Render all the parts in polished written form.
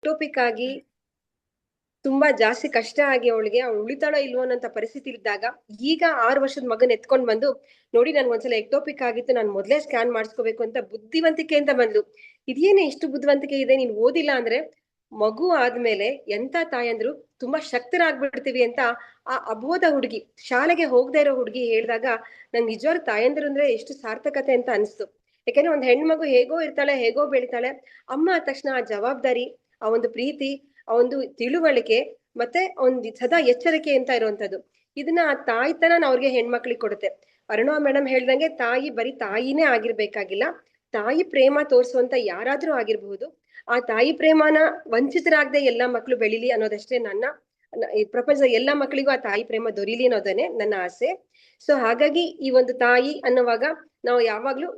ಟೋಪಿಕ್ ಆಗಿ ತುಂಬಾ ಜಾಸ್ತಿ ಕಷ್ಟ ಆಗಿ ಅವಳು ಉಳಿತಾಳೋ ಇಲ್ವೋ ಅನ್ನೋ ಪರಿಸ್ಥಿತಿ ಇದ್ದಾಗ ಈಗ 6 ವರ್ಷದ ಮಗನ್ ಎತ್ಕೊಂಡ್ ಬಂದು ನೋಡಿ ನನ್ಗೊಂದ್ಸಲ ಎಕ್ಟೋಪಿಕ್ ಆಗಿತ್ತು, ನಾನು ಮೊದ್ಲೇ ಸ್ಕ್ಯಾನ್ ಮಾಡಿಸ್ಕೋಬೇಕು ಅಂತ ಬುದ್ಧಿವಂತಿಕೆಯಿಂದ ಬಂದ್ಲು. ಇದೇನೇ ಇಷ್ಟು ಬುದ್ಧಿವಂತಿಕೆ ಇದೆ, ನೀನ್ ಓದಿಲ್ಲ ಅಂದ್ರೆ ಮಗು ಆದ್ಮೇಲೆ ಎಂತ ತಾಯಂದ್ರು ತುಂಬಾ ಶಕ್ತರಾಗ್ಬಿಡ್ತೀವಿ ಅಂತ ಆ ಅಬೋಧ ಹುಡುಗಿ, ಶಾಲೆಗೆ ಹೋಗದೆ ಇರೋ ಹುಡುಗಿ ಹೇಳಿದಾಗ ನಂಗೆ ನಿಜವಾಗ್ಲೂ ತಾಯಂದ್ರು ಅಂದ್ರೆ ಎಷ್ಟು ಸಾರ್ಥಕತೆ ಅಂತ ಅನ್ಸ್ತು. ಯಾಕಂದ್ರೆ ಒಂದ್ ಹೆಣ್ಮಗು ಹೇಗೋ ಇರ್ತಾಳೆ, ಹೇಗೋ ಬೆಳಿತಾಳೆ, ಅಮ್ಮ ಆದ ತಕ್ಷಣ ಆ ಜವಾಬ್ದಾರಿ, ಆ ಒಂದು ಪ್ರೀತಿ, ಆ ಒಂದು ತಿಳುವಳಿಕೆ, ಮತ್ತೆ ಒಂದ್ ಸದಾ ಎಚ್ಚರಿಕೆ ಅಂತ ಇರುವಂತದ್ದು, ಇದನ್ನ ಆ ತಾಯ್ತನ ಅವ್ರಿಗೆ ಹೆಣ್ಮಕ್ಳಿಗೆ ಕೊಡುತ್ತೆ. ಅರುಣಾ ಮೇಡಮ್ ಹೇಳ್ದಂಗೆ ತಾಯಿ ಬರೀ ತಾಯಿನೇ ಆಗಿರ್ಬೇಕಾಗಿಲ್ಲ, ತಾಯಿ ಪ್ರೇಮ ತೋರಿಸುವಂತ ಯಾರಾದ್ರೂ ಆಗಿರ್ಬಹುದು. ಆ ತಾಯಿ ಪ್ರೇಮನ ವಂಚಿತರಾಗದೆ ಎಲ್ಲಾ ಮಕ್ಳು ಬೆಳಿಲಿ ಅನ್ನೋದಷ್ಟೇ ನನ್ನ, ಈ ಪ್ರಪಂಚದ ಎಲ್ಲಾ ಮಕ್ಕಳಿಗೂ ಆ ತಾಯಿ ಪ್ರೇಮ ದೊರೀಲಿ ಅನ್ನೋದನ್ನೇ ನನ್ನ ಆಸೆ. ಸೊ ಹಾಗಾಗಿ ಈ ಒಂದು ತಾಯಿ ಅನ್ನುವಾಗ ನಾವು ಯಾವಾಗ್ಲೂ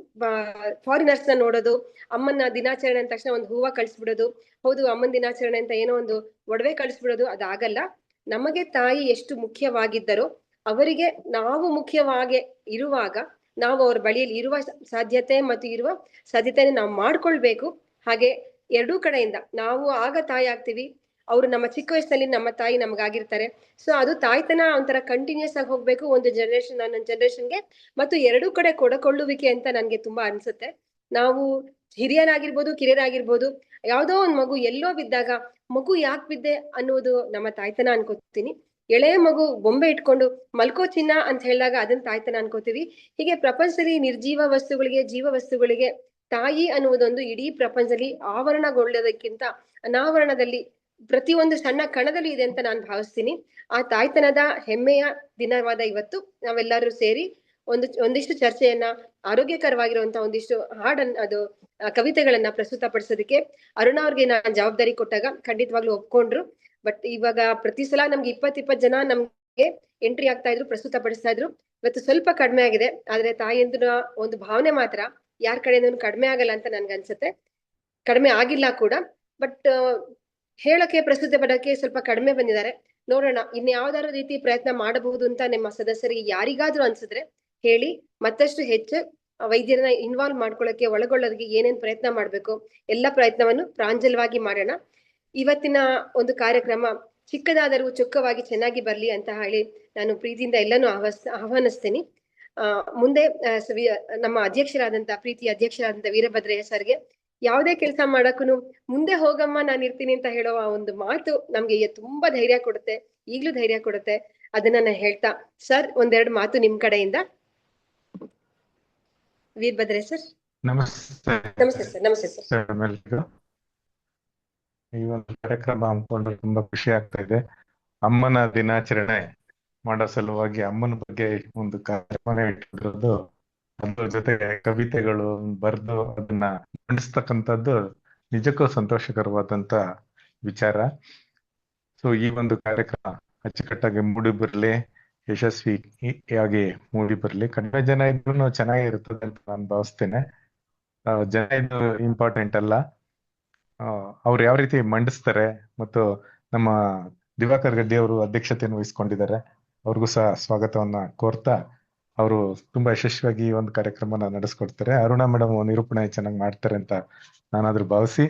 ಫಾರಿನರ್ಸ್ ನ ನೋಡೋದು, ಅಮ್ಮನ ದಿನಾಚರಣೆ ಅಂದ ತಕ್ಷಣ ಒಂದು ಹೂವ ಕಳಿಸ್ಬಿಡೋದು, ಹೌದು ಅಮ್ಮನ ದಿನಾಚರಣೆ ಅಂತ ಏನೋ ಒಂದು ಒಡವೆ ಕಳಿಸ್ಬಿಡೋದು, ಅದಾಗಲ್ಲ. ನಮಗೆ ತಾಯಿ ಎಷ್ಟು ಮುಖ್ಯವಾಗಿದ್ದರೋ ಅವರಿಗೆ ನಾವು ಮುಖ್ಯವಾಗಿ ಇರುವಾಗ ನಾವು ಅವ್ರ ಬಳಿಯಲ್ಲಿ ಇರುವ ಸಾಧ್ಯತೆ ಮತ್ತು ಇರುವ ಸಾಧ್ಯತೆಯನ್ನು ನಾವು ಮಾಡ್ಕೊಳ್ಬೇಕು. ಹಾಗೆ ಎರಡೂ ಕಡೆಯಿಂದ ನಾವು ಆಗ ತಾಯಿ ಆಗ್ತೀವಿ, ಅವ್ರು ನಮ್ಮ ಚಿಕ್ಕ ವಯಸ್ಸಿನಲ್ಲಿ ನಮ್ಮ ತಾಯಿ ನಮಗಾಗಿರ್ತಾರೆ. ಸೊ ಅದು ತಾಯ್ತನ ಒಂಥರ ಕಂಟಿನ್ಯೂಸ್ ಆಗಿ ಹೋಗ್ಬೇಕು, ಒಂದು ಜನರೇಷನ್ ಇನ್ನೊಂದು ಜನರೇಷನ್ಗೆ, ಮತ್ತು ಎರಡೂ ಕಡೆ ಕೊಡಕೊಳ್ಳುವಿಕೆ ಅಂತ ನನ್ಗೆ ತುಂಬಾ ಅನ್ಸುತ್ತೆ. ನಾವು ಹಿರಿಯರಾಗಿರ್ಬೋದು, ಕಿರಿಯರಾಗಿರ್ಬೋದು, ಯಾವ್ದೋ ಒಂದ್ ಮಗು ಎಲ್ಲೋ ಬಿದ್ದಾಗ ಮಗು ಯಾಕೆ ಬಿದ್ದೆ ಅನ್ನೋದು ನಮ್ಮ ತಾಯ್ತನ ಅನ್ಕೋತೀನಿ. ಎಳೆ ಮಗು ಬೊಂಬೆ ಇಟ್ಕೊಂಡು ಮಲ್ಕೋ ಚಿನ್ನ ಅಂತ ಹೇಳಿದಾಗ ಅದನ್ನ ತಾಯ್ತನ ಅನ್ಕೋತೀವಿ. ಹೀಗೆ ಪ್ರಪಂಚದಲ್ಲಿ ನಿರ್ಜೀವ ವಸ್ತುಗಳಿಗೆ, ಜೀವ ವಸ್ತುಗಳಿಗೆ ತಾಯಿ ಅನ್ನುವುದೊಂದು ಇಡೀ ಪ್ರಪಂಚದಲ್ಲಿ ಆವರಣಗೊಳ್ಳೋದಕ್ಕಿಂತ ಅನಾವರಣದಲ್ಲಿ ಪ್ರತಿಯೊಂದು ಸಣ್ಣ ಕಣದಲ್ಲಿ ಇದೆ ಅಂತ ನಾನು ಭಾವಿಸ್ತೀನಿ. ಆ ತಾಯ್ತನದ ಹೆಮ್ಮೆಯ ದಿನವಾದ ಇವತ್ತು ನಾವೆಲ್ಲರೂ ಸೇರಿ ಒಂದಿಷ್ಟು ಚರ್ಚೆಯನ್ನ, ಆರೋಗ್ಯಕರವಾಗಿರುವಂತಹ ಒಂದಿಷ್ಟು ಹಾಡನ್ನ, ಅದು ಕವಿತೆಗಳನ್ನ ಪ್ರಸ್ತುತ ಪಡಿಸೋದಕ್ಕೆ ಅರುಣಾ ಅವ್ರಿಗೆ ನಾನ್ ಜವಾಬ್ದಾರಿ ಕೊಟ್ಟಾಗ ಖಂಡಿತವಾಗ್ಲೂ ಒಪ್ಕೊಂಡ್ರು. ಬಟ್ ಇವಾಗ ಪ್ರತಿ ಸಲ ನಮ್ಗೆ 20 ಜನ ನಮ್ಗೆ ಎಂಟ್ರಿ ಆಗ್ತಾ ಇದ್ರು, ಪ್ರಸ್ತುತ ಪಡಿಸ್ತಾ ಇದ್ರು. ಇವತ್ತು ಸ್ವಲ್ಪ ಕಡಿಮೆ ಆಗಿದೆ, ಆದ್ರೆ ತಾಯಿಯಂದ್ರ ಒಂದು ಭಾವನೆ ಮಾತ್ರ ಯಾರ ಕಡೆಯಿಂದ ಕಡಿಮೆ ಆಗಲ್ಲ ಅಂತ ನನ್ಗೆ ಅನ್ಸುತ್ತೆ. ಕಡಿಮೆ ಆಗಿಲ್ಲ ಕೂಡ, ಬಟ್ ಹೇಳಕ್ಕೆ, ಪ್ರಸ್ತುತಿ ಪಡಕ್ಕೆ ಸ್ವಲ್ಪ ಕಡಿಮೆ ಬಂದಿದ್ದಾರೆ. ನೋಡೋಣ ಇನ್ ಯಾವ್ದಾದ್ರು ರೀತಿ ಪ್ರಯತ್ನ ಮಾಡಬಹುದು ಅಂತ ನಿಮ್ಮ ಸದಸ್ಯರಿಗೆ ಯಾರಿಗಾದ್ರೂ ಅನ್ಸಿದ್ರೆ ಹೇಳಿ, ಮತ್ತಷ್ಟು ಹೆಚ್ಚು ವೈದ್ಯರನ್ನ ಇನ್ವಾಲ್ವ್ ಮಾಡ್ಕೊಳ್ಳಕ್ಕೆ, ಒಳಗೊಳ್ಳೋದಕ್ಕೆ ಏನೇನ್ ಪ್ರಯತ್ನ ಮಾಡ್ಬೇಕು ಎಲ್ಲ ಪ್ರಯತ್ನವನ್ನು ಪ್ರಾಂಜಲವಾಗಿ ಮಾಡೋಣ. ಇವತ್ತಿನ ಒಂದು ಕಾರ್ಯಕ್ರಮ ಚಿಕ್ಕದಾದರೂ ಚೊಕ್ಕವಾಗಿ ಚೆನ್ನಾಗಿ ಬರ್ಲಿ ಅಂತ ಹೇಳಿ ನಾನು ಪ್ರೀತಿಯಿಂದ ಎಲ್ಲಾನು ಆಹ್ವಾನಿಸ್ತೇನೆ. ಮುಂದೆ ನಮ್ಮ ಅಧ್ಯಕ್ಷರಾದಂತ, ಪ್ರೀತಿಯ ಅಧ್ಯಕ್ಷರಾದಂತ ವೀರಭದ್ರಯ್ಯ ಸರ್ಗೆ ಯಾವುದೇ ಕೆಲಸ ಮಾಡಕ್ಕೂ ಮುಂದೆ ಹೋಗಮ್ಮ ನಾನು ಇರ್ತೀನಿ ಅಂತ ಹೇಳೋ ಆ ಒಂದು ಮಾತು ನಮ್ಗೆ ತುಂಬಾ ಧೈರ್ಯ ಕೊಡುತ್ತೆ, ಈಗ್ಲೂ ಧೈರ್ಯ ಕೊಡುತ್ತೆ. ಅದನ್ನ ನಾನು ಹೇಳ್ತಾ, ಸರ್ ಒಂದೆರಡು ಮಾತು ನಿಮ್ ಕಡೆಯಿಂದ. ವೀರಭದ್ರಯ್ಯ ಸರ್. ನಮಸ್ತೆ. ನಮಸ್ತೆ ಸರ್. ನಮಸ್ತೆ ಸರ್. ಈ ಒಂದು ಕಾರ್ಯಕ್ರಮ ಹಮ್ಮಿಕೊಂಡು ತುಂಬಾ ಖುಷಿ ಆಗ್ತಾ ಇದೆ. ಅಮ್ಮನ ದಿನಾಚರಣೆ ಮಾಡೋ ಸಲುವಾಗಿ ಅಮ್ಮನ ಬಗ್ಗೆ ಒಂದು ಕಾರ್ಯಕ್ರಮ ಇಟ್ಟಿರೋದು, ಅದ್ರ ಜೊತೆಗೆ ಕವಿತೆಗಳು ಬರೆದು ಅದನ್ನ ಮಂಡಿಸ್ತಕ್ಕಂಥದ್ದು ನಿಜಕ್ಕೂ ಸಂತೋಷಕರವಾದಂತ ವಿಚಾರ. ಸೊ ಈ ಒಂದು ಕಾರ್ಯಕ್ರಮ ಅಚ್ಚುಕಟ್ಟಾಗಿ ಮೂಡಿ ಬರ್ಲಿ, ಯಶಸ್ವಿಯಾಗಿ ಮೂಡಿ ಬರ್ಲಿ. ಕಡಿಮೆ ಜನ ಇದ್ರು ಚೆನ್ನಾಗಿರ್ತದೆ ಅಂತ ನಾನು ಭಾವಿಸ್ತೇನೆ. ಜನ ಇದು ಇಂಪಾರ್ಟೆಂಟ್ ಅಲ್ಲ, ಅವ್ರು ಯಾವ ರೀತಿ ಮಂಡಿಸ್ತಾರೆ. ಮತ್ತು ನಮ್ಮ ದಿವಾಕರ್ ಗಡ್ಡಿ ಅವರು ಅಧ್ಯಕ್ಷತೆಯನ್ನು ವಹಿಸ್ಕೊಂಡಿದ್ದಾರೆ, ಅವ್ರಿಗೂ ಸಹ ಸ್ವಾಗತವನ್ನ ಕೋರ್ತಾ, ಅವರು ತುಂಬಾ ಯಶಸ್ವಿಯಾಗಿ ಈ ಒಂದು ಕಾರ್ಯಕ್ರಮನ ನಡೆಸ್ಕೊಡ್ತಾರೆ. ಅರುಣಾ ಮೇಡಮ್ ನಿರೂಪಣೆ ಚೆನ್ನಾಗಿ ಮಾಡ್ತಾರೆ ಅಂತ ನಾನಾದ್ರೂ ಭಾವಿಸಿ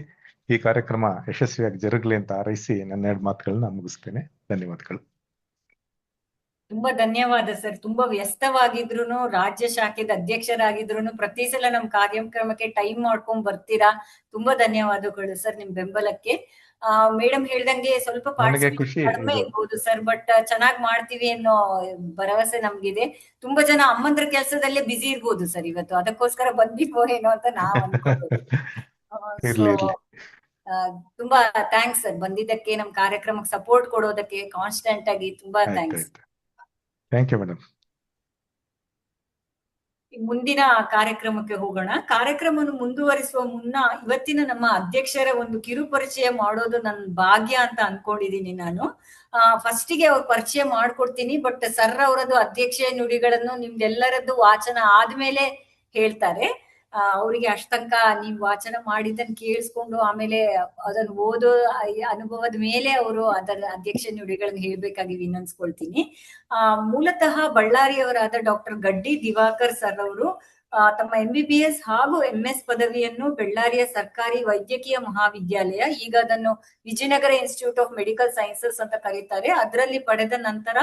ಈ ಕಾರ್ಯಕ್ರಮ ಯಶಸ್ವಿಯಾಗಿ ಜರುಗಲಿ ಅಂತ ಹಾರೈಸಿ ನನ್ನ 2 ಮಾತುಗಳನ್ನ ಮುಗಿಸ್ತೇನೆ. ಧನ್ಯವಾದಗಳು. ತುಂಬಾ ಧನ್ಯವಾದ ಸರ್. ತುಂಬಾ ವ್ಯಸ್ತವಾಗಿದ್ರು, ರಾಜ್ಯ ಶಾಖೆದ ಅಧ್ಯಕ್ಷರಾಗಿದ್ರು ಪ್ರತಿ ಸಲ ನಮ್ ಕಾರ್ಯಕ್ರಮಕ್ಕೆ ಟೈಮ್ ಮಾಡ್ಕೊಂಡ್ ಬರ್ತೀರಾ. ತುಂಬಾ ಧನ್ಯವಾದಗಳು ಸರ್ ನಿಮ್ ಬೆಂಬಲಕ್ಕೆ. ಮೇಡಮ್ ಹೇಳ್ದಂಗೆ ಸ್ವಲ್ಪ ಕಡಿಮೆ ಇರ್ಬೋದು ಸರ್, ಬಟ್ ಚೆನ್ನಾಗ್ ಮಾಡ್ತೀವಿ ಅನ್ನೋ ಭರವಸೆ ನಮ್ಗಿದೆ. ತುಂಬಾ ಜನ ಅಮ್ಮಂದ್ರ ಕೆಲ್ಸದಲ್ಲೇ ಬಿಸಿ ಇರ್ಬೋದು ಸರ್ ಇವತ್ತು, ಅದಕ್ಕೋಸ್ಕರ ಬಂದಿರ್ಬೋ ಏನೋ ಅಂತ ನಾವ್ ಅನ್ಕೋಬಹುದು. ತುಂಬಾ ಥ್ಯಾಂಕ್ಸ್ ಸರ್ ಬಂದಿದ್ದಕ್ಕೆ, ನಮ್ ಕಾರ್ಯಕ್ರಮಕ್ಕೆ ಸಪೋರ್ಟ್ ಕೊಡೋದಕ್ಕೆ ಕಾನ್ಸ್ಟೆಂಟ್ ಆಗಿ ತುಂಬಾ ಥ್ಯಾಂಕ್ಸ್. Thank you madam. ಮುಂದಿನ ಕಾರ್ಯಕ್ರಮಕ್ಕೆ ಹೋಗೋಣ. ಕಾರ್ಯಕ್ರಮವನ್ನು ಮುಂದುವರಿಸುವ ಮುನ್ನ ಇವತ್ತಿನ ನಮ್ಮ ಅಧ್ಯಕ್ಷರ ಒಂದು ಕಿರು ಪರಿಚಯ ಮಾಡೋದು ನನ್ನ ಭಾಗ್ಯ ಅಂತ ಅನ್ಕೊಂಡಿದೀನಿ ನಾನು. ಫಸ್ಟಿಗೆ ಅವ್ರ ಪರಿಚಯ ಮಾಡ್ಕೊಡ್ತೀನಿ, ಬಟ್ ಸರ್ ಅವರದ್ದು ಅಧ್ಯಕ್ಷೀಯ ನುಡಿಗಳನ್ನು ನಿಮ್ಗೆಲ್ಲರದ್ದು ವಾಚನ ಆದ್ಮೇಲೆ ಹೇಳ್ತಾರೆ. ಅವರಿಗೆ ಅಷ್ಟಂಕ ನೀವು ವಾಚನ ಮಾಡಿದ್ದನ್ನ ಕೇಳಿಸ್ಕೊಂಡು ಆಮೇಲೆ ಅದನ್ನ ಓದೋ ಅನುಭವದ ಮೇಲೆ ಅವರು ಅದರ ಅಧ್ಯಕ್ಷ ನುಡಿಗಳನ್ನ ಹೇಳ್ಬೇಕಾಗಿ ವಿನಂತಿಸ್ಕೊಳ್ತೀನಿ. ಮೂಲತಃ ಬಳ್ಳಾರಿಯವರಾದ ಡಾಕ್ಟರ್ ಗಡ್ಡಿ ದಿವಾಕರ್ ಸರ್ ಅವರು ತಮ್ಮ MBBS ಹಾಗೂ MS ಪದವಿಯನ್ನು ಬೆಳ್ಳಾರಿಯ ಸರ್ಕಾರಿ ವೈದ್ಯಕೀಯ ಮಹಾವಿದ್ಯಾಲಯ, ಈಗ ಅದನ್ನು Vijayanagara institute of medical sciences ಅಂತ ಕರೀತಾರೆ, ಅದರಲ್ಲಿ ಪಡೆದ ನಂತರ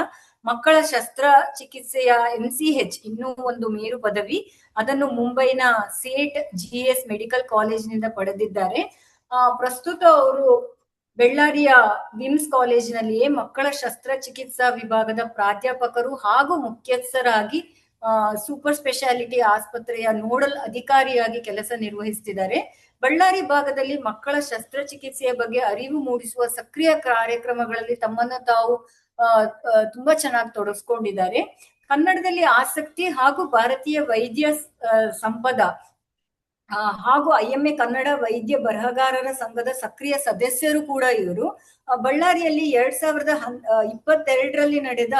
ಮಕ್ಕಳ ಶಸ್ತ್ರಚಿಕಿತ್ಸೆಯ MCH ಇನ್ನೂ ಒಂದು ಮೇರು ಪದವಿ, ಅದನ್ನು ಮುಂಬೈನ ಸೇಠ್ GS ಮೆಡಿಕಲ್ ಕಾಲೇಜಿನಿಂದ ಪಡೆದಿದ್ದಾರೆ. ಪ್ರಸ್ತುತ ಅವರು ಬೆಳ್ಳಾರಿಯ ವಿಮ್ಸ್ ಕಾಲೇಜಿನಲ್ಲಿಯೇ ಮಕ್ಕಳ ಶಸ್ತ್ರಚಿಕಿತ್ಸಾ ವಿಭಾಗದ ಪ್ರಾಧ್ಯಾಪಕರು ಹಾಗೂ ಮುಖ್ಯಸ್ಥರಾಗಿ ಸೂಪರ್ ಸ್ಪೆಷಾಲಿಟಿ ಆಸ್ಪತ್ರೆಯ ನೋಡಲ್ ಅಧಿಕಾರಿಯಾಗಿ ಕೆಲಸ ನಿರ್ವಹಿಸುತ್ತಿದ್ದಾರೆ. ಬಳ್ಳಾರಿ ಭಾಗದಲ್ಲಿ ಮಕ್ಕಳ ಶಸ್ತ್ರಚಿಕಿತ್ಸೆಯ ಬಗ್ಗೆ ಅರಿವು ಮೂಡಿಸುವ ಸಕ್ರಿಯ ಕಾರ್ಯಕ್ರಮಗಳಲ್ಲಿ ತಮ್ಮನ್ನು ತಾವು ತುಂಬಾ ಚೆನ್ನಾಗಿ ತೊಡಗಿಸ್ಕೊಂಡಿದ್ದಾರೆ. ಕನ್ನಡದಲ್ಲಿ ಆಸಕ್ತಿ ಹಾಗೂ ಭಾರತೀಯ ವೈದ್ಯ ಸಂಪದ ಹಾಗೂ IMA ಕನ್ನಡ ವೈದ್ಯ ಬರಹಗಾರರ ಸಂಘದ ಸಕ್ರಿಯ ಸದಸ್ಯರು ಕೂಡ ಇವರು. ಬಳ್ಳಾರಿಯಲ್ಲಿ 2022ರಲ್ಲಿ ನಡೆದ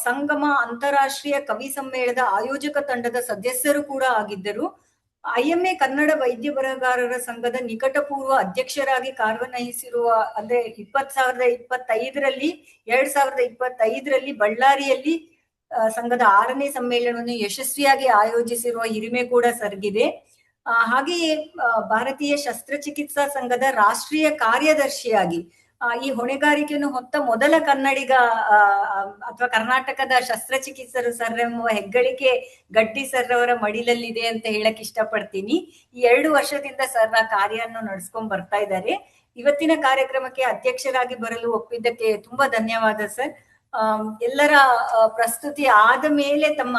ಸಂಗಮ ಅಂತಾರಾಷ್ಟ್ರೀಯ ಕವಿ ಸಮ್ಮೇಳನದ ಆಯೋಜಕ ತಂಡದ ಸದಸ್ಯರು ಕೂಡ ಆಗಿದ್ದರು. IMA ಕನ್ನಡ ವೈದ್ಯ ಬರಹಗಾರರ ಸಂಘದ ನಿಕಟಪೂರ್ವ ಅಧ್ಯಕ್ಷರಾಗಿ ಕಾರ್ಯನಿರ್ವಹಿಸಿರುವ, ಅಂದ್ರೆ 2025ರಲ್ಲಿ ಬಳ್ಳಾರಿಯಲ್ಲಿ ಸಂಘದ 6ನೇ ಸಮ್ಮೇಳನವನ್ನು ಯಶಸ್ವಿಯಾಗಿ ಆಯೋಜಿಸಿರುವ ಹಿರಿಮೆ ಕೂಡ ಸರ್ಗಿದೆ. ಹಾಗೆಯೇ ಭಾರತೀಯ ಶಸ್ತ್ರಚಿಕಿತ್ಸಾ ಸಂಘದ ರಾಷ್ಟ್ರೀಯ ಕಾರ್ಯದರ್ಶಿಯಾಗಿ ಈ ಹೊಣೆಗಾರಿಕೆಯನ್ನು ಹೊತ್ತ ಮೊದಲ ಕನ್ನಡಿಗ ಅಥವಾ ಕರ್ನಾಟಕದ ಶಸ್ತ್ರಚಿಕಿತ್ಸರು ಸರ್ ಎಂಬ ಹೆಗ್ಗಳಿಕೆ ಗಡ್ಡಿ ಸರ್ ಅವರ ಮಡಿಲಲ್ಲಿದೆ ಅಂತ ಹೇಳಕ್ ಇಷ್ಟಪಡ್ತೀನಿ. ಈ 2 ವರ್ಷದಿಂದ ಸರ್ ಕಾರ್ಯವನ್ನು ನಡೆಸ್ಕೊಂಡ್ ಬರ್ತಾ ಇದ್ದಾರೆ. ಇವತ್ತಿನ ಕಾರ್ಯಕ್ರಮಕ್ಕೆ ಅಧ್ಯಕ್ಷರಾಗಿ ಬರಲು ಒಪ್ಪಿದ್ದಕ್ಕೆ ತುಂಬಾ ಧನ್ಯವಾದ ಸರ್. ಎಲ್ಲರ ಪ್ರಸ್ತುತಿ ಆದ ಮೇಲೆ ತಮ್ಮ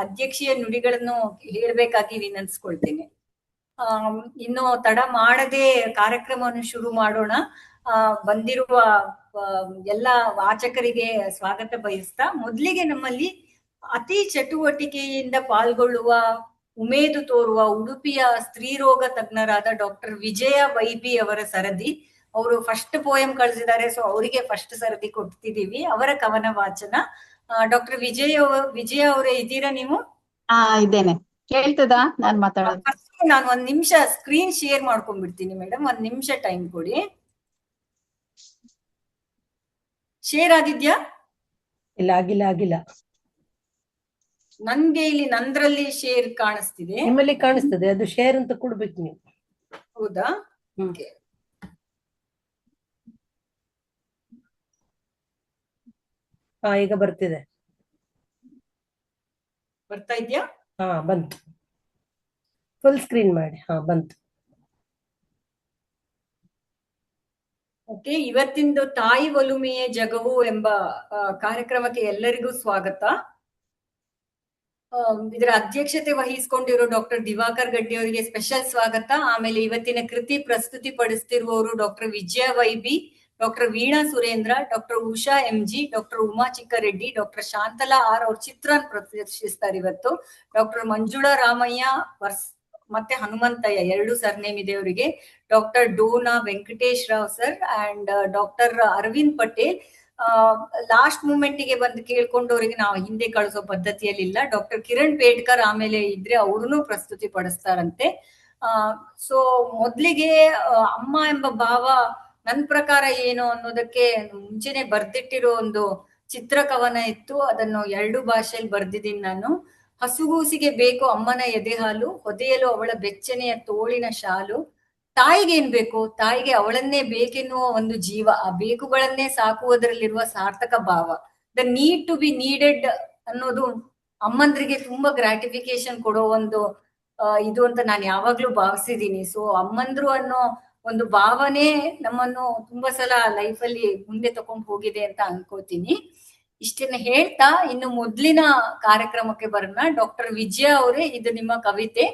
ಅಧ್ಯಕ್ಷೀಯ ನುಡಿಗಳನ್ನು ಹೇಳ್ಬೇಕಾಗಿ ವಿನಂತಿಸ್ಕೊಳ್ತೇನೆ. ಇನ್ನು ತಡ ಮಾಡದೆ ಕಾರ್ಯಕ್ರಮವನ್ನು ಶುರು ಮಾಡೋಣ. ಬಂದಿರುವ ಎಲ್ಲ ವಾಚಕರಿಗೆ ಸ್ವಾಗತ ಬಯಸ್ತಾ, ಮೊದಲಿಗೆ ನಮ್ಮಲ್ಲಿ ಅತಿ ಚಟುವಟಿಕೆಯಿಂದ ಪಾಲ್ಗೊಳ್ಳುವ, ಉಮೇದು ತೋರುವ ಉಡುಪಿಯ ಸ್ತ್ರೀರೋಗ ತಜ್ಞರಾದ ಡಾಕ್ಟರ್ ವಿಜಯ ವೈಬಿ ಅವರ ಸರದಿ. ಅವರು ಫಸ್ಟ್ ಪೋಯಂ ಕಳಿಸಿದ್ದಾರೆ, ಸೊ ಅವರಿಗೆ ಫಸ್ಟ್ ಸರದಿ ಕೊಡ್ತಿದೀವಿ. ಅವರ ಕವನ ವಾಚನ. ಡಾಕ್ಟರ್ ವಿಜಯ ಅವರೇ ಇದ್ದೀರಾ ನೀವು? ಇದ್ದೇನೆ. ಕೇಳ್ತದಾ ನಾನ್ ಮಾತಾಡೋದು? ನಾನು 1 ನಿಮಿಷ ಸ್ಕ್ರೀನ್ ಶೇರ್ ಮಾಡ್ಕೊಂಡ್ಬಿಡ್ತೀನಿ ಮೇಡಮ್, 1 ನಿಮಿಷ ಟೈಮ್ ಕೊಡಿ. ಶೇರ್ ಆಗಿದ್ಯಾ? ಇಲ್ಲ, ಆಗಿಲ್ಲ. ನನ್ಗೆ ಇಲ್ಲಿ ನಂದ್ರಲ್ಲಿ ಶೇರ್ ಕಾಣಿಸ್ತಿದೆ. ನಿಮ್ಮಲ್ಲಿ ಕಾಣಿಸ್ತದೆ, ಅದು ಶೇರ್ ಅಂತ ಕೊಡ್ಬೇಕು ನೀವು. ಹೌದಾ? ಈಗ ಬರ್ತಿದೆ. ಬರ್ತಾ ಇದ್ಯಾ? ಬಂತು. ಫುಲ್ ಸ್ಕ್ರೀನ್ ಮಾಡಿ. ಬಂತು. ಓಕೆ, ಇವತ್ತಿಂದು ತಾಯಿ ಒಲುಮೆಯೇ ಜಗವು ಎಂಬ ಕಾರ್ಯಕ್ರಮಕ್ಕೆ ಎಲ್ಲರಿಗೂ ಸ್ವಾಗತ. ಇದರ ಅಧ್ಯಕ್ಷತೆ ವಹಿಸಿಕೊಂಡಿರೋ ಡಾಕ್ಟರ್ ದಿವಾಕರ್ ಗಡ್ಡಿ ಅವರಿಗೆ ಸ್ಪೆಷಲ್ ಸ್ವಾಗತ. ಆಮೇಲೆ ಇವತ್ತಿನ ಕೃತಿ ಪ್ರಸ್ತುತಿ ಪಡಿಸ್ತಿರುವವರು doctor Vijaya YB, doctor Veena Surendra, doctor Usha MG, doctor Uma Chikkareddy, doctor Shantala R ಅವ್ರ ಚಿತ್ರನ ಪ್ರದರ್ಶಿಸ್ತಾರೆ ಇವತ್ತು. ಡಾಕ್ಟರ್ ಮಂಜುಳಾ ರಾಮಯ್ಯ ಮತ್ತೆ ಹನುಮಂತಯ್ಯ 2 ಸರ್ನೇಮ್ ಇದೆ ಅವರಿಗೆ. Doctor Dona Venkatesh Rao sir and doctor Aravind Patel. Last ಮೂಮೆಂಟ್ಗೆ ಬಂದು ಕೇಳ್ಕೊಂಡವರಿಗೆ ನಾವು ಹಿಂದೆ ಕಳಿಸೋ ಪದ್ಧತಿಯಲ್ಲಿಲ್ಲ. ಡಾಕ್ಟರ್ ಕಿರಣ್ ಪೇಡ್ಕರ್ ಆಮೇಲೆ ಇದ್ರೆ ಅವ್ರೂ ಪ್ರಸ್ತುತಿ ಪಡಿಸ್ತಾರಂತೆ. ಸೊ ಮೊದ್ಲಿಗೆ ಅಮ್ಮ ಎಂಬ ಭಾವ ನನ್ ಪ್ರಕಾರ ಏನು ಅನ್ನೋದಕ್ಕೆ ಮುಂಚೆನೆ ಬರ್ದಿಟ್ಟಿರೋ ಒಂದು ಚಿತ್ರಕವನ ಇತ್ತು. ಅದನ್ನು 2 ಭಾಷೆಯಲ್ಲಿ ಬರ್ದಿದ್ದೀನಿ ನಾನು. ಹಸುಗೂಸಿಗೆ ಬೇಕು ಅಮ್ಮನ ಎದೆ ಹಾಲು, ಹೊದೆಯಲು ಅವಳ ಬೆಚ್ಚನೆಯ ತೋಳಿನ ಶಾಲು. ತಾಯಿಗೇನ್ ಬೇಕು? ತಾಯಿಗೆ ಅವಳನ್ನೇ ಬೇಕೆನ್ನುವ ಒಂದು ಜೀವ, ಆ ಬೇಕುಗಳನ್ನೇ ಸಾಕುವುದರಲ್ಲಿರುವ ಸಾರ್ಥಕ ಭಾವ. The need to be needed ಅನ್ನೋದು ಅಮ್ಮಂದ್ರಿಗೆ ತುಂಬಾ ಗ್ರಾಟಿಫಿಕೇಶನ್ ಕೊಡೋ ಒಂದು ಇದು ಅಂತ ನಾನು ಯಾವಾಗ್ಲೂ ಭಾವಿಸಿದೀನಿ. ಸೊ ಅಮ್ಮಂದ್ರು ಅನ್ನೋ ಒಂದು ಭಾವನೆ ನಮ್ಮನ್ನು ತುಂಬಾ ಸಲ ಲೈಫಲ್ಲಿ ಮುಂದೆ ತಗೊಂಡು ಹೋಗಿದೆ ಅಂತ ಅನ್ಕೋತೀನಿ. ಇಷ್ಟನ್ನ ಹೇಳ್ತಾ ಇನ್ನು ಮೊದ್ಲಿನ ಕಾರ್ಯಕ್ರಮಕ್ಕೆ ಬರೋಣ. ಡಾಕ್ಟರ್ ವಿಜಯ ಅವರೇ, ಇದು ನಿಮ್ಮ ಕವಿತೆ.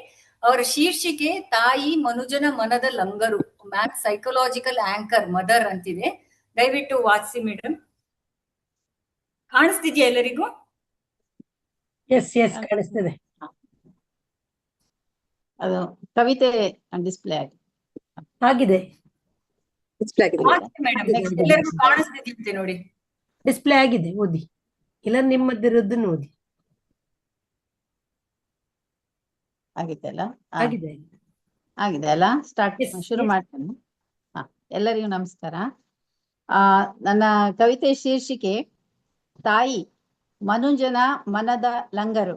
ಅವರ ಶೀರ್ಷಿಕೆ ತಾಯಿ ಮನುಜನ ಮನದ ಲಂಗರು, ಮ್ಯಾನ್ ಸೈಕಲಾಜಿಕಲ್ ಆಂಕರ್ ಮದರ್ ಅಂತಿದೆ. ದಯವಿಟ್ಟು ವಾಚಿಸಿ ಮೇಡಮ್. ಕಾಣಿಸ್ತಿದ್ಯಾ ಎಲ್ಲರಿಗೂ? ಎಸ್ ಕಾಣಿಸ್ತಿದೆ. ಅದು ಕವಿತೆ ಡಿಸ್ಪ್ಲೇ ಆಗಿದೆ. ಎಲ್ಲರಿಗೂ ಕಾಣಿಸ್ತಿದ್ಯಂತೆ ನೋಡಿ. ಡಿಸ್ಪ್ಲೇ ಆಗಿದೆ, ಓದಿ. ಇಲ್ಲ ನಿಮ್ಮದಿರೋದನ್ನು ಓದಿ. ಆಗಿದೆಲ್ಲ? ಆಗಿದೆ ಅಲ್ಲ? ಸ್ಟಾರ್ಟ್ ಶುರು ಮಾಡ್ತೇನೆ. ಎಲ್ಲರಿಗೂ ನಮಸ್ಕಾರ. ನನ್ನ ಕವಿತೆ ಶೀರ್ಷಿಕೆ ತಾಯಿ ಮನುಜನ ಮನದ ಲಂಗರು.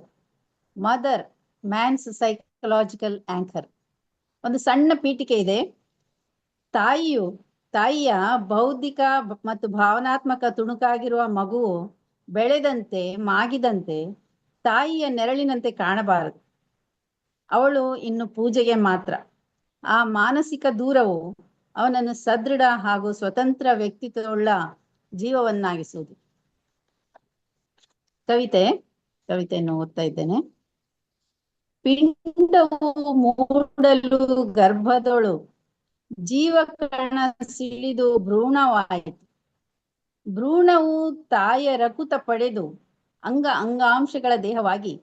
Mother man's psychological anchor. ಒಂದು ಸಣ್ಣ ಪೀಠಿಕೆ ಇದೆ. ತಾಯಿಯ ಬೌದ್ಧಿಕ ಮತ್ತು ಭಾವನಾತ್ಮಕ ತುಣುಕಾಗಿರುವ ಮಗುವು ಬೆಳೆದಂತೆ ಮಾಗಿದಂತೆ ತಾಯಿಯ ನೆರಳಿನಂತೆ ಕಾಣಬಾರದು. ಅವಳು ಇನ್ನು ಪೂಜೆಗೆ ಮಾತ್ರ. ಆ ಮಾನಸಿಕ ದೂರವು ಅವನನ್ನು ಸದೃಢ ಹಾಗೂ ಸ್ವತಂತ್ರ ವ್ಯಕ್ತಿತ್ವವುಳ್ಳ ಜೀವವನ್ನಾಗಿಸುವುದು. ಕವಿತೆಯನ್ನು ಓದ್ತಾ ಇದ್ದೇನೆ. ಪಿಂಡವು ಮೂಡಲು ಗರ್ಭದೊಳು ಜೀವಕಣ ಸಿಳಿದು ಭ್ರೂಣವಾಯಿತು. ಭ್ರೂಣವು ತಾಯಿಯ ರಕುತ ಪಡೆದು ಅಂಗಾಂಶಗಳ ದೇಹವಾಗಿ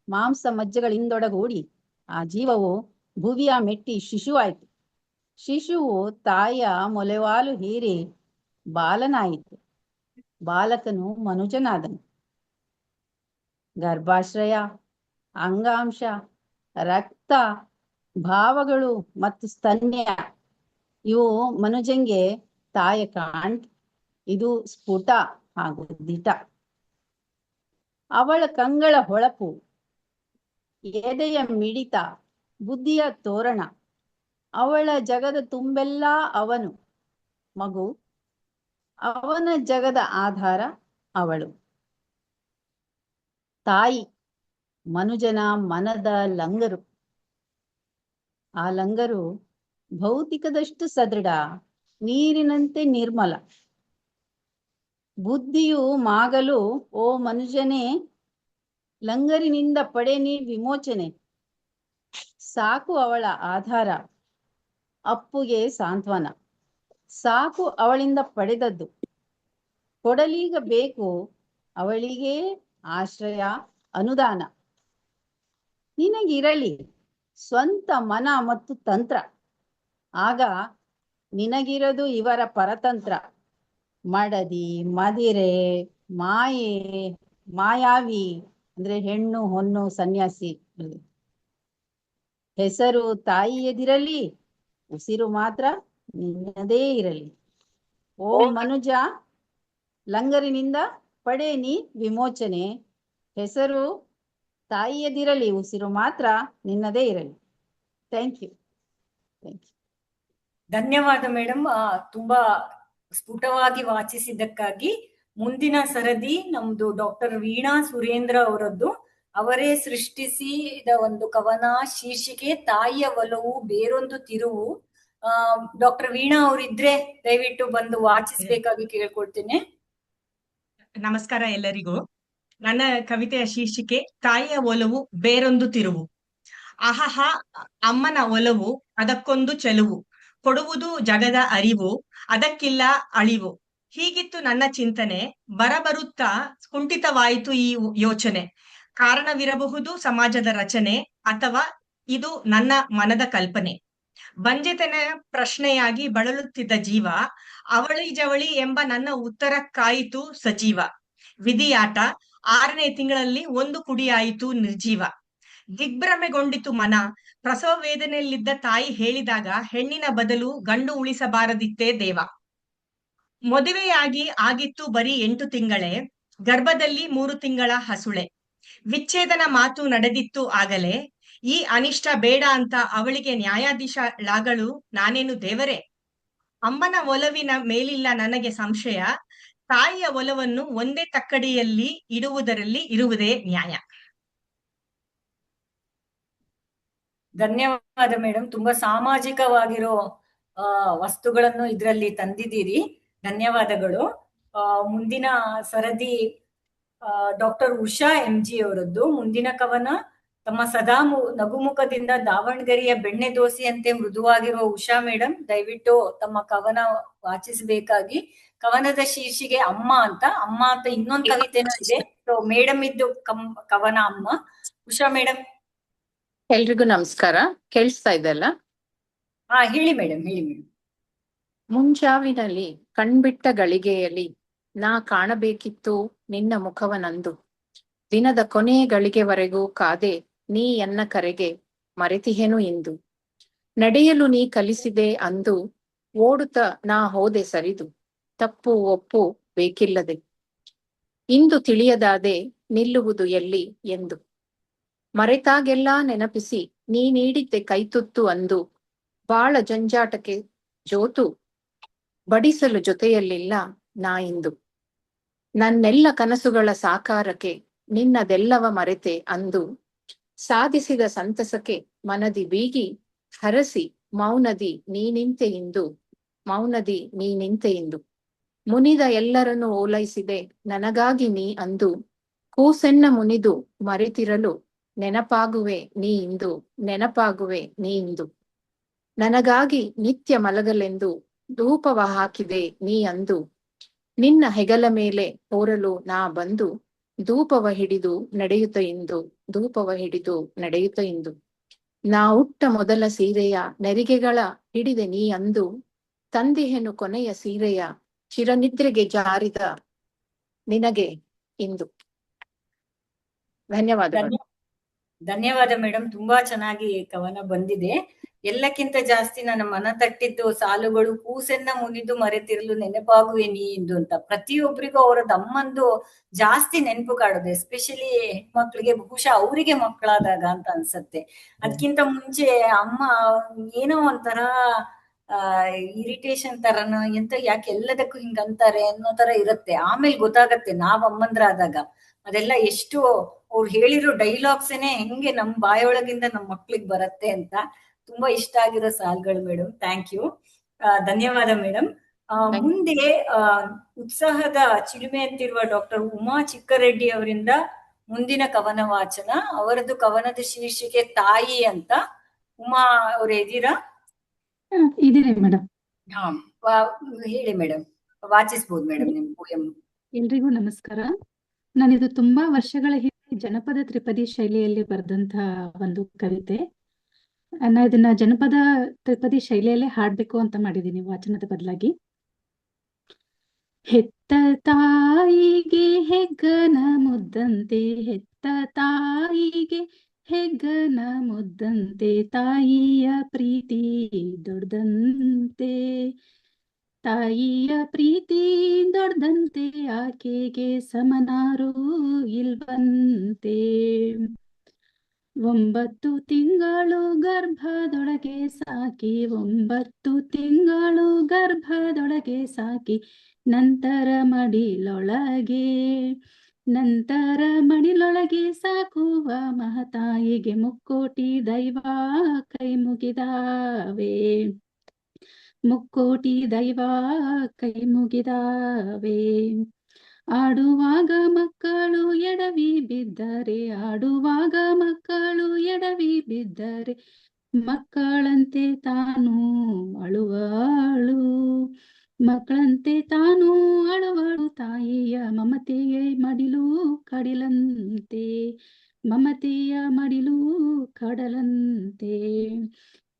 ಮಾಂಸ ಮಜ್ಜೆಗಳಿಂದೊಡಗೂಡಿ ಆ ಜೀವವು ಭುವಿಯ ಮೆಟ್ಟಿ ಶಿಶುವಾಯಿತು. ಶಿಶುವು ತಾಯಿಯ ಮೊಲೆವಾಲು ಹೀರಿ ಬಾಲನಾಯಿತು. ಬಾಲಕನು ಮನುಜನಾದನು. ಗರ್ಭಾಶ್ರಯ, ಅಂಗಾಂಶ, ರಕ್ತ, ಭಾವಗಳು ಮತ್ತು ಸ್ತನ್ಯ ಇವು ಮನುಜಂಗೆ ತಾಯ ಕಾಂಟ್. ಇದು ಸ್ಫುಟ ಹಾಗೂ ದಿಟ. ಅವಳ ಕಂಗಳ ಹೊಳಪು, ಎದೆಯ ಮಿಡಿತ, ಬುದ್ಧಿಯ ತೋರಣ. ಅವಳ ಜಗದ ತುಂಬೆಲ್ಲ ಅವನು ಮಗು. ಅವನ ಜಗದ ಆಧಾರ ಅವಳು. ತಾಯಿ ಮನುಜನ ಮನದ ಲಂಗರು. ಆ ಲಂಗರು ಭೌತಿಕದಷ್ಟು ಸದೃಢ, ನೀರಿನಂತೆ ನಿರ್ಮಲ. ಬುದ್ಧಿಯು ಮಾಗಲು ಓ ಮನುಜನೇ, ಲಂಗರಿನಿಂದ ಪಡೆ ನೀ ವಿಮೋಚನೆ. ಸಾಕು ಅವಳ ಆಧಾರ, ಅಪ್ಪುಗೆ ಸಾಂತ್ವನ. ಸಾಕು ಅವಳಿಂದ ಪಡೆದದ್ದು, ಕೊಡಲೀಗ ಬೇಕು ಅವಳಿಗೆ ಆಶ್ರಯ ಅನುದಾನ. ನಿನಗಿರಲಿ ಸ್ವಂತ ಮನ ಮತ್ತು ತಂತ್ರ, ಆಗ ನಿನಗಿರದು ಇವರ ಪರತಂತ್ರ. ಮಡದಿ, ಮದಿರೆ, ಮಾಯೆ, ಮಾಯಾವಿ ಅಂದ್ರೆ ಹೆಣ್ಣು, ಹೊನ್ನು, ಸನ್ಯಾಸಿ. ಹೆಸರು ತಾಯಿ ಎದಿರಲಿ, ಉಸಿರು ಮಾತ್ರ ನಿನ್ನದೇ ಇರಲಿ. ಓ ಮನುಜ, ಲಂಗರಿನಿಂದ ಪಡೆ ನೀ ವಿಮೋಚನೆ. ಹೆಸರು ತಾಯಿಯದಿರಲಿ, ಉಸಿರು ಮಾತ್ರ ನಿನ್ನದೇ ಇರಲಿ. Thank you. ಧನ್ಯವಾದ ಮೇಡಮ್. ತುಂಬಾ ಸ್ಫುಟವಾಗಿ ವಾಚಿಸಿದ್ದಕ್ಕಾಗಿ. ಮುಂದಿನ ಸರದಿ ನಮ್ದು ಡಾಕ್ಟರ್ ವೀಣಾ ಸುರೇಂದ್ರ ಅವರದ್ದು. ಅವರೇ ಸೃಷ್ಟಿಸಿದ ಒಂದು ಕವನ, ಶೀರ್ಷಿಕೆ ತಾಯಿಯ ಒಲವು ಬೇರೊಂದು ತಿರುವು. ಡಾಕ್ಟರ್ ವೀಣಾ ಅವರಿದ್ರೆ ದಯವಿಟ್ಟು ಬಂದು ವಾಚಿಸ್ಬೇಕಾಗಿ ಕೇಳ್ಕೊಳ್ತೇನೆ. ನಮಸ್ಕಾರ ಎಲ್ಲರಿಗೂ. ನನ್ನ ಕವಿತೆಯ ಶೀರ್ಷಿಕೆ ತಾಯಿಯ ಒಲವು ಬೇರೊಂದು ತಿರುವು. ಅಹಹ ಅಮ್ಮನ ಒಲವು ಅದಕ್ಕೊಂದು ಚೆಲುವು, ಕೊಡುವುದು ಜಗದ ಅರಿವು, ಅದಕ್ಕಿಲ್ಲ ಅಳಿವು. ಹೀಗಿತ್ತು ನನ್ನ ಚಿಂತನೆ, ಬರಬರುತ್ತಾ ಕುಂಠಿತವಾಯಿತು ಈ ಯೋಚನೆ. ಕಾರಣವಿರಬಹುದು ಸಮಾಜದ ರಚನೆ, ಅಥವಾ ಇದು ನನ್ನ ಮನದ ಕಲ್ಪನೆ. ಬಂಜೆತನ ಪ್ರಶ್ನೆಯಾಗಿ ಬಳಲುತ್ತಿದ್ದ ಜೀವ, ಅವಳಿ ಜವಳಿ ಎಂಬ ನನ್ನ ಉತ್ತರಕ್ಕಾಯಿತು ಸಜೀವ. ವಿಧಿಯಾಟ 6ನೇ ತಿಂಗಳಲ್ಲಿ ಒಂದು ಕುಡಿಯಾಯಿತು ನಿರ್ಜೀವ. ದಿಗ್ಭ್ರಮೆಗೊಂಡಿತು ಮನ, ಪ್ರಸವ ವೇದನೆಯಲ್ಲಿದ್ದ ತಾಯಿ ಹೇಳಿದಾಗ ಹೆಣ್ಣಿನ ಬದಲು ಗಂಡು ಉಳಿಸಬಾರದಿತ್ತೇ ದೇವ. ಮದುವೆಯಾಗಿ ಆಗಿತ್ತು ಬರೀ 8 ತಿಂಗಳೇ, ಗರ್ಭದಲ್ಲಿ 3 ತಿಂಗಳ ಹಸುಳೆ. ವಿಚ್ಛೇದನ ಮಾತು ನಡೆದಿತ್ತು ಆಗಲೇ, ಈ ಅನಿಷ್ಟ ಬೇಡ ಅಂತ ಅವಳಿಗೆ ನ್ಯಾಯಾಧೀಶಳಾಗಳು ನಾನೇನು ದೇವರೇ. ಅಮ್ಮನ ಒಲವಿನ ಮೇಲಿಲ್ಲ ನನಗೆ ಸಂಶಯ, ತಾಯಿಯ ಒಲವನ್ನು ಒಂದೇ ತಕ್ಕಡಿಯಲ್ಲಿ ಇಡುವುದರಲ್ಲಿ ಇರುವುದೇ ನ್ಯಾಯ. ಧನ್ಯವಾದ ಮೇಡಮ್. ತುಂಬಾ ಸಾಮಾಜಿಕವಾಗಿರೋ ವಸ್ತುಗಳನ್ನು ಇದರಲ್ಲಿ ತಂದಿದ್ದೀರಿ. ಧನ್ಯವಾದಗಳು. ಮುಂದಿನ ಸರದಿ ಡಾಕ್ಟರ್ ಉಷಾ MG ಅವರದ್ದು. ಮುಂದಿನ ಕವನ, ತಮ್ಮ ಸದಾ ನಗುಮುಖದಿಂದ ದಾವಣಗೆರೆಯ ಬೆಣ್ಣೆ ದೋಸೆಯಂತೆ ಮೃದುವಾಗಿರುವ ಉಷಾ ಮೇಡಮ್ ದಯವಿಟ್ಟು ತಮ್ಮ ಕವನ ವಾಚಿಸಬೇಕಾಗಿ. ಕವನದ ಶೀರ್ಷಿಕೆ ಅಮ್ಮ ಅಂತ ಇನ್ನೊಂದು ಕವಿತೆನೂ ಇದೆ. ಸೊ ಮೇಡಮ್ ಇದ್ದು ಕವನ ಅಮ್ಮ. ಉಷಾ ಮೇಡಮ್. ಎಲ್ರಿಗೂ ನಮಸ್ಕಾರ. ಕೇಳಿಸ್ತಾ ಇದೆಲ್ಲ? ಹೇಳಿ ಮೇಡಮ್, ಹೇಳಿ ಮೇಡಮ್. ಮುಂಜಾವಿನಲ್ಲಿ ಕಣ್ಬಿಟ್ಟ ಗಳಿಗೆಯಲ್ಲಿ ನಾ ಕಾಣಬೇಕಿತ್ತು ನಿನ್ನ ಮುಖವನಂದು. ದಿನದ ಕೊನೆಯ ಗಳಿಗೆವರೆಗೂ ಕಾದೆ ನೀ ಎನ್ನ ಕರೆಗೆ, ಮರೆತಿಹೆನು ಇಂದು. ನಡೆಯಲು ನೀ ಕಲಿಸಿದೆ ಅಂದು, ಓಡುತ್ತ ನಾ ಹೋದೆ ಸರಿದು. ತಪ್ಪು ಒಪ್ಪು ಬೇಕಿಲ್ಲದೆ, ಇಂದು ತಿಳಿಯದಾದೆ ನಿಲ್ಲುವುದು ಎಲ್ಲಿ ಎಂದು. ಮರೆತಾಗೆಲ್ಲ ನೆನಪಿಸಿ ನೀ ನೀಡಿದ್ದೆ ಕೈತುತ್ತು ಅಂದು ಬಾಳ ಜಂಜಾಟಕ್ಕೆ ಜೋತು ಬಡಿಸಲು ಜೊತೆಯಲ್ಲಿಲ್ಲ ನಾ ಇಂದು ನನ್ನೆಲ್ಲ ಕನಸುಗಳ ಸಾಕಾರಕ್ಕೆ ನಿನ್ನದೆಲ್ಲವ ಮರೆತೆ ಅಂದು ಸಾಧಿಸಿದ ಸಂತಸಕ್ಕೆ ಮನದಿ ಬೀಗಿ ಹರಸಿ ಮೌನದಿ ನೀನಿಂತೆ ಇಂದು ಮೌನದಿ ನೀನಿಂತೆ ಇಂದು ಮುನಿದ ಎಲ್ಲರನ್ನು ಓಲೈಸಿದೆ ನನಗಾಗಿ ನೀ ಅಂದು ಕೂಸೆನ್ನ ಮುನಿದು ಮರೆತಿರಲು ನೆನಪಾಗುವೆ ನೀ ಇಂದು ನೆನಪಾಗುವೆ ನೀ ಇಂದು ನನಗಾಗಿ ನಿತ್ಯ ಮಲಗಲೆಂದು ಧೂಪವ ಹಾಕಿದೆ ನೀ ಅಂದು ನಿನ್ನ ಹೆಗಲ ಮೇಲೆ ಹೋರಲು ನಾ ಬಂದು ಧೂಪವ ಹಿಡಿದು ನಡೆಯುತ್ತ ಇಂದು ಧೂಪವ ಹಿಡಿದು ನಡೆಯುತ್ತ ಇಂದು ನಾ ಉಟ್ಟ ಮೊದಲ ಸೀರೆಯ ನೆರಿಗೆಗಳ ಹಿಡಿದೆ ನೀ ಅಂದು ತಂದಿಹೆನು ಕೊನೆಯ ಸೀರೆಯ ಚಿರನಿದ್ರೆಗೆ ಜಾರಿದ ನಿನಗೆ ಇಂದು. ಧನ್ಯವಾದಗಳು. ಧನ್ಯವಾದ ಮೇಡಮ್. ತುಂಬಾ ಚೆನ್ನಾಗಿ ಕವನ ಬಂದಿದೆ. ಎಲ್ಲಕ್ಕಿಂತ ಜಾಸ್ತಿ ನನ್ನ ಮನ ತಟ್ಟಿದ್ದು ಸಾಲುಗಳು ಕೂಸೆನ್ನ ಮುನಿದು ಮರೆತಿರಲು ನೆನಪಾಗುವೆ ನೀ ಇಂದು ಅಂತ. ಪ್ರತಿಯೊಬ್ಬರಿಗೂ ಅವರದ್ದು ಅಮ್ಮಂದು ಜಾಸ್ತಿ ನೆನಪು ಕಾಡುದು, ಎಸ್ಪೆಷಲಿ ಹೆಣ್ಮಕ್ಳಿಗೆ, ಬಹುಶಃ ಅವರಿಗೆ ಮಕ್ಕಳಾದಾಗ ಅಂತ ಅನ್ಸತ್ತೆ. ಅದಕ್ಕಿಂತ ಮುಂಚೆ ಅಮ್ಮ ಏನೋ ಒಂಥರ ಇರಿಟೇಷನ್ ತರನ ಎಂತ ಯಾಕೆ ಎಲ್ಲದಕ್ಕೂ ಹಿಂಗಂತಾರೆ ಅನ್ನೋ ತರ ಇರುತ್ತೆ. ಆಮೇಲೆ ಗೊತ್ತಾಗತ್ತೆ ನಾವ್ ಅಮ್ಮಂದ್ರಾದಾಗ ಅದೆಲ್ಲ ಎಷ್ಟು ಅವ್ರು ಹೇಳಿರೋ ಡೈಲಾಗ್ಸೇನೆ ಹೆಂಗೆ ನಮ್ ಬಾಯೊಳಗಿಂದ ನಮ್ ಮಕ್ಳಿಗೆ ಬರತ್ತೆ ಅಂತ. ತುಂಬಾ ಇಷ್ಟ ಆಗಿರೋ ಸಾಲ್ಗಳು ಮೇಡಮ್. Thank you. ಧನ್ಯವಾದ ಮೇಡಮ್. ಮುಂದೆ ಉತ್ಸಾಹದ ಚಿಲುಮೆ ಅಂತಿರುವ ಡಾಕ್ಟರ್ ಉಮಾ ಚಿಕ್ಕರೆಡ್ಡಿ ಅವರಿಂದ ಮುಂದಿನ ಕವನ ವಾಚನ. ಅವರದ್ದು ಕವನದ ಶೀರ್ಷಿಕೆ ತಾಯಿ ಅಂತ. ಉಮಾ ಅವ್ರು ಇದ್ದೀರಾ? ಇದೀನಿ ಮೇಡಮ್. ಹೇಳಿ ಮೇಡಮ್, ವಾಚಿಸ್ಬೋದು ಮೇಡಮ್ ನಿಮ್ ಪೋಯಂ. ಎಲ್ರಿಗೂ ನಮಸ್ಕಾರ. ನಾನಿದು ತುಂಬಾ ವರ್ಷಗಳ ಹಿಂದೆ ಜನಪದ ತ್ರಿಪದಿ ಶೈಲಿಯಲ್ಲಿ ಬರೆದಂತಹ ಒಂದು ಕವಿತೆ. ನಾ ಇದನ್ನ ಜನಪದ ತ್ರಿಪದಿ ಶೈಲಿಯಲ್ಲೇ ಹಾಡ್ಬೇಕು ಅಂತ ಮಾಡಿದೀನಿ ವಾಚನದ ಬದಲಾಗಿ. ಹೆತ್ತ ತಾಯಿಗೆ ಹೆಗ್ಗನ ಮುದ್ದಂತೆ, ಹೆತ್ತ ತಾಯಿಗೆ ಹೆಗ್ಗನ ಮುದ್ದಂತೆ, ತಾಯಿಯ ಪ್ರೀತಿ ದೊಡ್ಡದಂತೆ, ತಾಯಿಯ ಪ್ರೀತಿ ದೊಡ್ಡದಂತೆ, ಆಕೆಗೆ ಸಮನಾರು ಇಲ್ವಂತೆ. 9 ತಿಂಗಳು ಗರ್ಭದೊಳಗೆ ಸಾಕಿ, 9 ತಿಂಗಳು ಗರ್ಭದೊಳಗೆ ಸಾಕಿ, ನಂತರ ಮಡಿಲೊಳಗೆ ಸಾಕುವ ಮಹತಾಯಿಗೆ ಮುಕ್ಕೋಟಿ ದೈವ ಕೈ ಮುಗಿದಾವೆ, ಮುಕ್ಕೋಟಿ ದೈವ ಕೈ ಮುಗಿದಾವೆ. ಆಡುವಾಗ ಮಕ್ಕಳು ಎಡವಿ ಬಿದ್ದರೆ, ಆಡುವಾಗ ಮಕ್ಕಳು ಎಡವಿ ಬಿದ್ದರೆ, ಮಕ್ಕಳಂತೆ ತಾನು ಅಳುವಳು, ಮಕ್ಕಳಂತೆ ತಾನು ಅಳುವಳು, ತಾಯಿಯ ಮಮತೆಯ ಮಡಿಲು ಕಡಿಲಂತೆ, ಮಮತೆಯ ಮಡಿಲು ಕಡಲಂತೆ.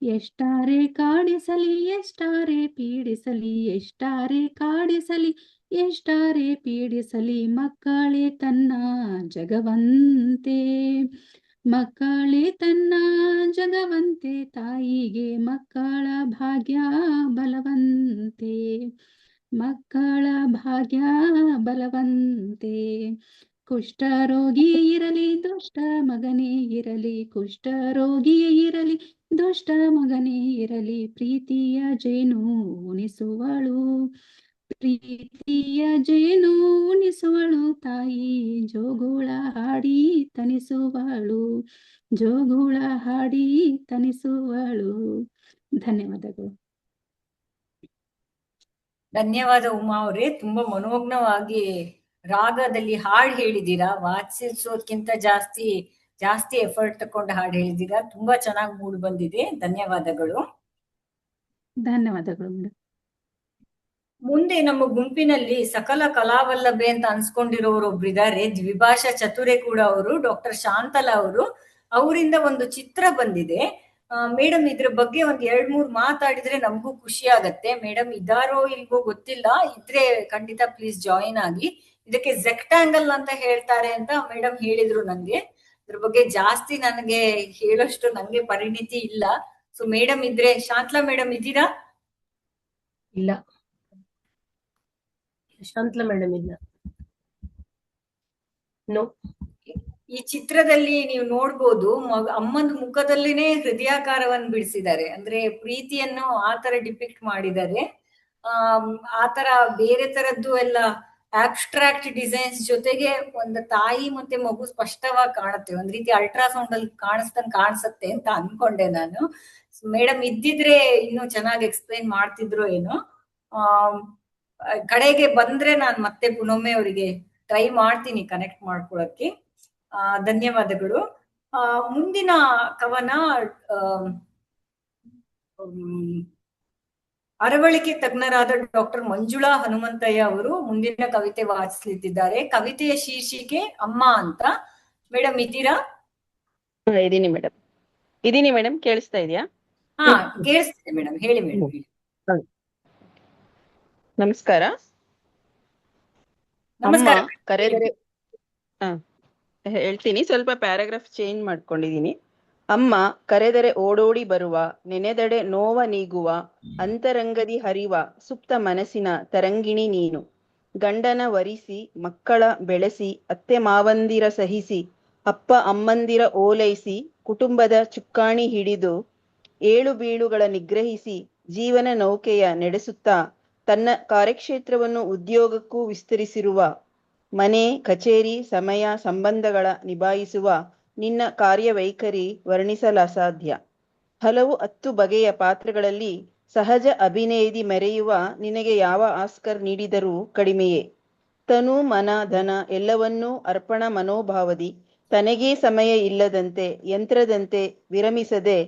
ಎಷ್ಟಾರೆ ಕಾಡಿಸಲಿ, ಎಷ್ಟಾರೆ ಪೀಡಿಸಲಿ, ಎಷ್ಟಾರೆ ಕಾಡಿಸಲಿ, ಎಷ್ಟಾರೆ ಪೀಡಿಸಲಿ, ಮಕ್ಕಳೇ ತನ್ನ ಜಗವಂತೆ, ಮಕ್ಕಳೇ ತನ್ನ ಜಗವಂತೆ, ತಾಯಿಗೆ ಮಕ್ಕಳ ಭಾಗ್ಯ ಬಲವಂತೆ, ಮಕ್ಕಳ ಭಾಗ್ಯ ಬಲವಂತೆ. ಕುಷ್ಠರೋಗಿಯೇ ಇರಲಿ ದುಷ್ಟ ಮಗನೇ ಇರಲಿ, ಕುಷ್ಠರೋಗಿಯೇ ಇರಲಿ ದುಷ್ಟ ಮಗನೇ ಇರಲಿ, ಪ್ರೀತಿಯ ಜೇನು ಉಣಿಸುವಳು, ಪ್ರೀತಿಯ ಜೇನು ಉಣಿಸುವಳು, ತಾಯಿ ಜೋಗುಳ ಹಾಡಿ ತನಿಸುವಳು, ಜೋಗುಳ ಹಾಡಿ ತನಿಸುವಳು. ಧನ್ಯವಾದಗಳು. ಧನ್ಯವಾದ ಉಮಾ ಅವರೇ. ತುಂಬಾ ಮನೋಜ್ಞವಾಗಿ ರಾಗದಲ್ಲಿ ಹಾಡು ಹೇಳಿದ್ದೀರಾ. ವಾಚಿಸೋದ್ಕಿಂತ ಜಾಸ್ತಿ ಎಫರ್ಟ್ ತಕೊಂಡು ಹಾಡು ಹೇಳಿದ್ದೀರಾ. ತುಂಬಾ ಚೆನ್ನಾಗಿ ಮೂಡ್ ಬಂದಿದೆ. ಧನ್ಯವಾದಗಳು. ಧನ್ಯವಾದಗಳು ಮೇಡಮ್. ಮುಂದೆ ನಮ್ಮ ಗುಂಪಿನಲ್ಲಿ ಸಕಲ ಕಲಾವಲ್ಲಭೆ ಅಂತ ಅನ್ಸ್ಕೊಂಡಿರೋರು ಒಬ್ರಿದ್ದಾರೆ, ದ್ವಿಭಾಷಾ ಚತುರೆ ಕೂಡ ಅವರು, ಡಾಕ್ಟರ್ ಶಾಂತಲಾ ಅವರು. ಅವರಿಂದ ಒಂದು ಚಿತ್ರ ಬಂದಿದೆ. ಮೇಡಮ್ ಇದ್ರ ಬಗ್ಗೆ ಒಂದ್ 2-3 ಮಾತಾಡಿದ್ರೆ ನಮಗೂ ಖುಷಿ ಆಗತ್ತೆ. ಮೇಡಮ್ ಇದಾರೋ ಇಲ್ವೋ ಗೊತ್ತಿಲ್ಲ, ಇದ್ರೆ ಖಂಡಿತ ಪ್ಲೀಸ್ ಜಾಯಿನ್ ಆಗಿ. ಇದಕ್ಕೆ ರೆಕ್ಟಾಂಗಲ್ ಅಂತ ಹೇಳ್ತಾರೆ ಅಂತ ಮೇಡಮ್ ಹೇಳಿದ್ರು ನಂಗೆ. ಇದ್ರ ಬಗ್ಗೆ ಜಾಸ್ತಿ ನನಗೆ ಹೇಳೋಷ್ಟು ನಂಗೆ ಪರಿಣಿತಿ ಇಲ್ಲ. ಸೊ ಮೇಡಮ್ ಇದ್ರೆ, ಶಾಂತಲಾ ಮೇಡಮ್ ಇದ್ದೀರಾ? ಇಲ್ಲ, ಶಾಂತಲಾ ಮೇಡಮ್ ಇಲ್ಲ. ನೋ. ಈ ಚಿತ್ರದಲ್ಲಿ ನೀವು ನೋಡ್ಬೋದು ಅಮ್ಮನ ಮುಖದಲ್ಲಿನೇ ಹೃದಯಾಕಾರವನ್ನು ಬಿಡಿಸಿದ್ದಾರೆ. ಅಂದ್ರೆ ಪ್ರೀತಿಯನ್ನು ಆ ತರ ಡಿಪಿಕ್ಟ್ ಮಾಡಿದ್ದಾರೆ. ಆ ತರ ಬೇರೆ ತರದ್ದು ಎಲ್ಲ ಆಬ್ಸ್ಟ್ರಾಕ್ಟ್ ಡಿಸೈನ್ಸ್ ಜೊತೆಗೆ ಒಂದು ತಾಯಿ ಮತ್ತೆ ಮಗು ಸ್ಪಷ್ಟವಾಗಿ ಕಾಣುತ್ತೆ. ಒಂದ್ ರೀತಿ ಅಲ್ಟ್ರಾಸೌಂಡ್ ಅಲ್ಲಿ ಕಾಣಿಸುತ್ತೆ ಅಂತ ಅನ್ಕೊಂಡೆ ನಾನು. ಮೇಡಮ್ ಇದ್ದಿದ್ರೆ ಇನ್ನೂ ಚೆನ್ನಾಗಿ ಎಕ್ಸ್ಪ್ಲೈನ್ ಮಾಡ್ತಿದ್ರು ಏನೋ. ಕಡೆಗೆ ಬಂದ್ರೆ ನಾನು ಮತ್ತೆ ಪುನೊಮ್ಮೆ ಅವರಿಗೆ ಟ್ರೈ ಮಾಡ್ತೀನಿ ಕನೆಕ್ಟ್ ಮಾಡ್ಕೊಳಕ್ಕೆ. ಧನ್ಯವಾದಗಳು. ಮುಂದಿನ ಕವನ ಅರವಳಿಕೆ ತಜ್ಞರಾದ ಡಾಕ್ಟರ್ ಮಂಜುಳಾ ಹನುಮಂತಯ್ಯ ಅವರು ಮುಂದಿನ ಕವಿತೆ ವಾಚಿಸಲಿದ್ದಾರೆ. ಕವಿತೆಯ ಶೀರ್ಷಿಕೆ ಅಮ್ಮ ಅಂತ. ಮೇಡಮ್ ಇದ್ದೀರಾ? ಇದೀನಿ ಮೇಡಮ್. ಕೇಳಿಸ್ತಾ ಇದೆಯಾ? ಹಾ, ಕೇಳಿಸ್ತಿದೆ ಮೇಡಮ್. ಹೇಳಿ ಮೇಡಮ್. ನಮಸ್ಕಾರ. ನಮಸ್ಕಾರ. ಕರೆದರೆ ಹೇಳ್ತೀನಿ, ಸ್ವಲ್ಪ ಪ್ಯಾರಾಗ್ರಾಫ್ ಚೇಂಜ್ ಮಾಡ್ಕೊಂಡಿದೀನಿ. ಅಮ್ಮ ಕರೆದರೆ ಓಡೋಡಿ ಬರುವ, ನೆನೆದಡೆ ನೋವ ನೀಗುವ, ಅಂತರಂಗದಿ ಹರಿವ ಸುಪ್ತ ಮನಸ್ಸಿನ ತರಂಗಿಣಿ ನೀನು. ಗಂಡನ ವರಿಸಿ ಮಕ್ಕಳ ಬೆಳೆಸಿ, ಅತ್ತೆ ಮಾವಂದಿರ ಸಹಿಸಿ, ಅಪ್ಪ ಅಮ್ಮಂದಿರ ಓಲೈಸಿ, ಕುಟುಂಬದ ಚುಕ್ಕಾಣಿ ಹಿಡಿದು ಏಳು ಬೀಳುಗಳ ನಿಗ್ರಹಿಸಿ, ಜೀವನ ನೌಕೆಯ ನಡೆಸುತ್ತಾ ತನ್ನ ಕಾರ್ಯಕ್ಷೇತ್ರವನ್ನು ಉದ್ಯೋಗಕ್ಕೂ ವಿಸ್ತರಿಸಿರುವ, ಮನೆ ಕಚೇರಿ ಸಮಯ ಸಂಬಂಧಗಳ ನಿಭಾಯಿಸುವ ನಿನ್ನ ಕಾರ್ಯವೈಖರಿ ವರ್ಣಿಸಲಸಾಧ್ಯ. ಹಲವು 10 ಬಗೆಯ ಪಾತ್ರಗಳಲ್ಲಿ ಸಹಜ ಅಭಿನಯದಿ ಮೆರೆಯುವ ನಿನಗೆ ಯಾವ ಆಸ್ಕರ್ ನೀಡಿದರೂ ಕಡಿಮೆಯೇ. ತನು ಮನ ಧನ ಎಲ್ಲವನ್ನೂ ಅರ್ಪಣ ಮನೋಭಾವದಿ, ತನಗೇ ಸಮಯ ಇಲ್ಲದಂತೆ ಯಂತ್ರದಂತೆ ವಿರಮಿಸದೆ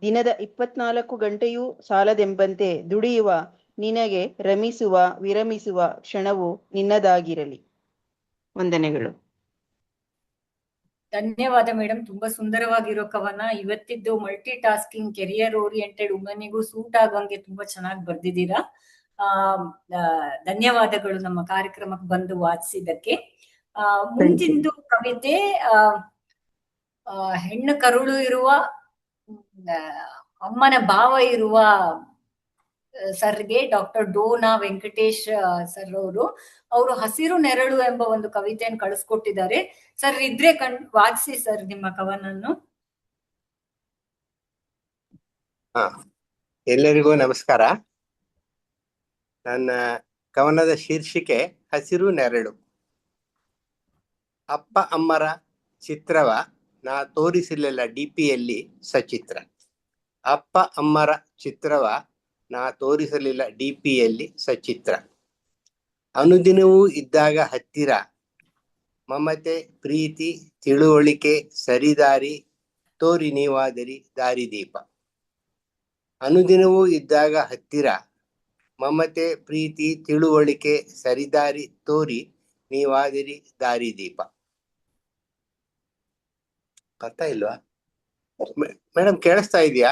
ದಿನದ 24 ಗಂಟೆಯೂ ಸಾಲದೆಂಬಂತೆ ದುಡಿಯುವ ನಿನಗೆ ರಮಿಸುವ ವಿರಮಿಸುವ ಕ್ಷಣವು ನಿನ್ನದಾಗಿರಲಿ. ವಂದನೆಗಳು. ಧನ್ಯವಾದ ಮೇಡಮ್. ತುಂಬಾ ಸುಂದರವಾಗಿರೋ ಕವನ. ಇವತ್ತಿದ್ದು ಮಲ್ಟಿ ಟಾಸ್ಕಿಂಗ್ ಕೆರಿಯರ್ ಓರಿಯೆಂಟೆಡ್ ವುಮನ್ನಿಗೂ ಸೂಟ್ ಆಗುವಂಗೆ ತುಂಬಾ ಚೆನ್ನಾಗಿ ಬರ್ದಿದ್ದೀರಾ. ಧನ್ಯವಾದಗಳು ನಮ್ಮ ಕಾರ್ಯಕ್ರಮಕ್ಕೆ ಬಂದು ವಾಚಿಸಿದ್ದಕ್ಕೆ. ಮುಂದಿಂದು ಕವಿತೆ ಹೆಣ್ಣು ಕರುಳು ಇರುವ ಅಮ್ಮನ ಭಾವ ಇರುವ ಸರ್ಗೆ ಡಾಕ್ಟರ್ ಡೋನಾ ವೆಂಕಟೇಶ್ ಸರ್ ಅವರು ಹಸಿರು ನೆರಳು ಎಂಬ ಒಂದು ಕವಿತೆಯನ್ನು ಕಳಿಸ್ಕೊಟ್ಟಿದ್ದಾರೆ. ಸರ್ ಇದ್ರೆ ವಾಚಿಸಿ ಸರ್ ನಿಮ್ಮ ಕವನನ್ನು. ಎಲ್ಲರಿಗೂ ನಮಸ್ಕಾರ. ನನ್ನ ಕವನದ ಶೀರ್ಷಿಕೆ ಹಸಿರು ನೆರಳು. ಅಪ್ಪ ಅಮ್ಮರ ಚಿತ್ರವ ನಾ ತೋರಿಸಲಿಲ್ಲ ಡಿಪಿಯಲ್ಲಿ ಸಚಿತ್ರ. ಅಪ್ಪ ಅಮ್ಮರ ಚಿತ್ರವ ನಾ ತೋರಿಸಲಿಲ್ಲ ಡಿಪಿಯಲ್ಲಿ ಸಚಿತ್ರ. ಅನುದಿನವೂ ಇದ್ದಾಗ ಹತ್ತಿರ, ಮಮತೆ ಪ್ರೀತಿ ತಿಳುವಳಿಕೆ ಸರಿದಾರಿ ತೋರಿ ನೀವಾದರಿ ದಾರಿದೀಪ. ಅನುದಿನವೂ ಇದ್ದಾಗ ಹತ್ತಿರ, ಮಮತೆ ಪ್ರೀತಿ ತಿಳುವಳಿಕೆ ಸರಿದಾರಿ ತೋರಿ ನೀವಾದಿರಿ ದಾರಿದೀಪ. ಬರ್ತಾ ಇಲ್ವಾ ಮೇಡಮ್? ಕೇಳಿಸ್ತಾ ಇದೆಯಾ?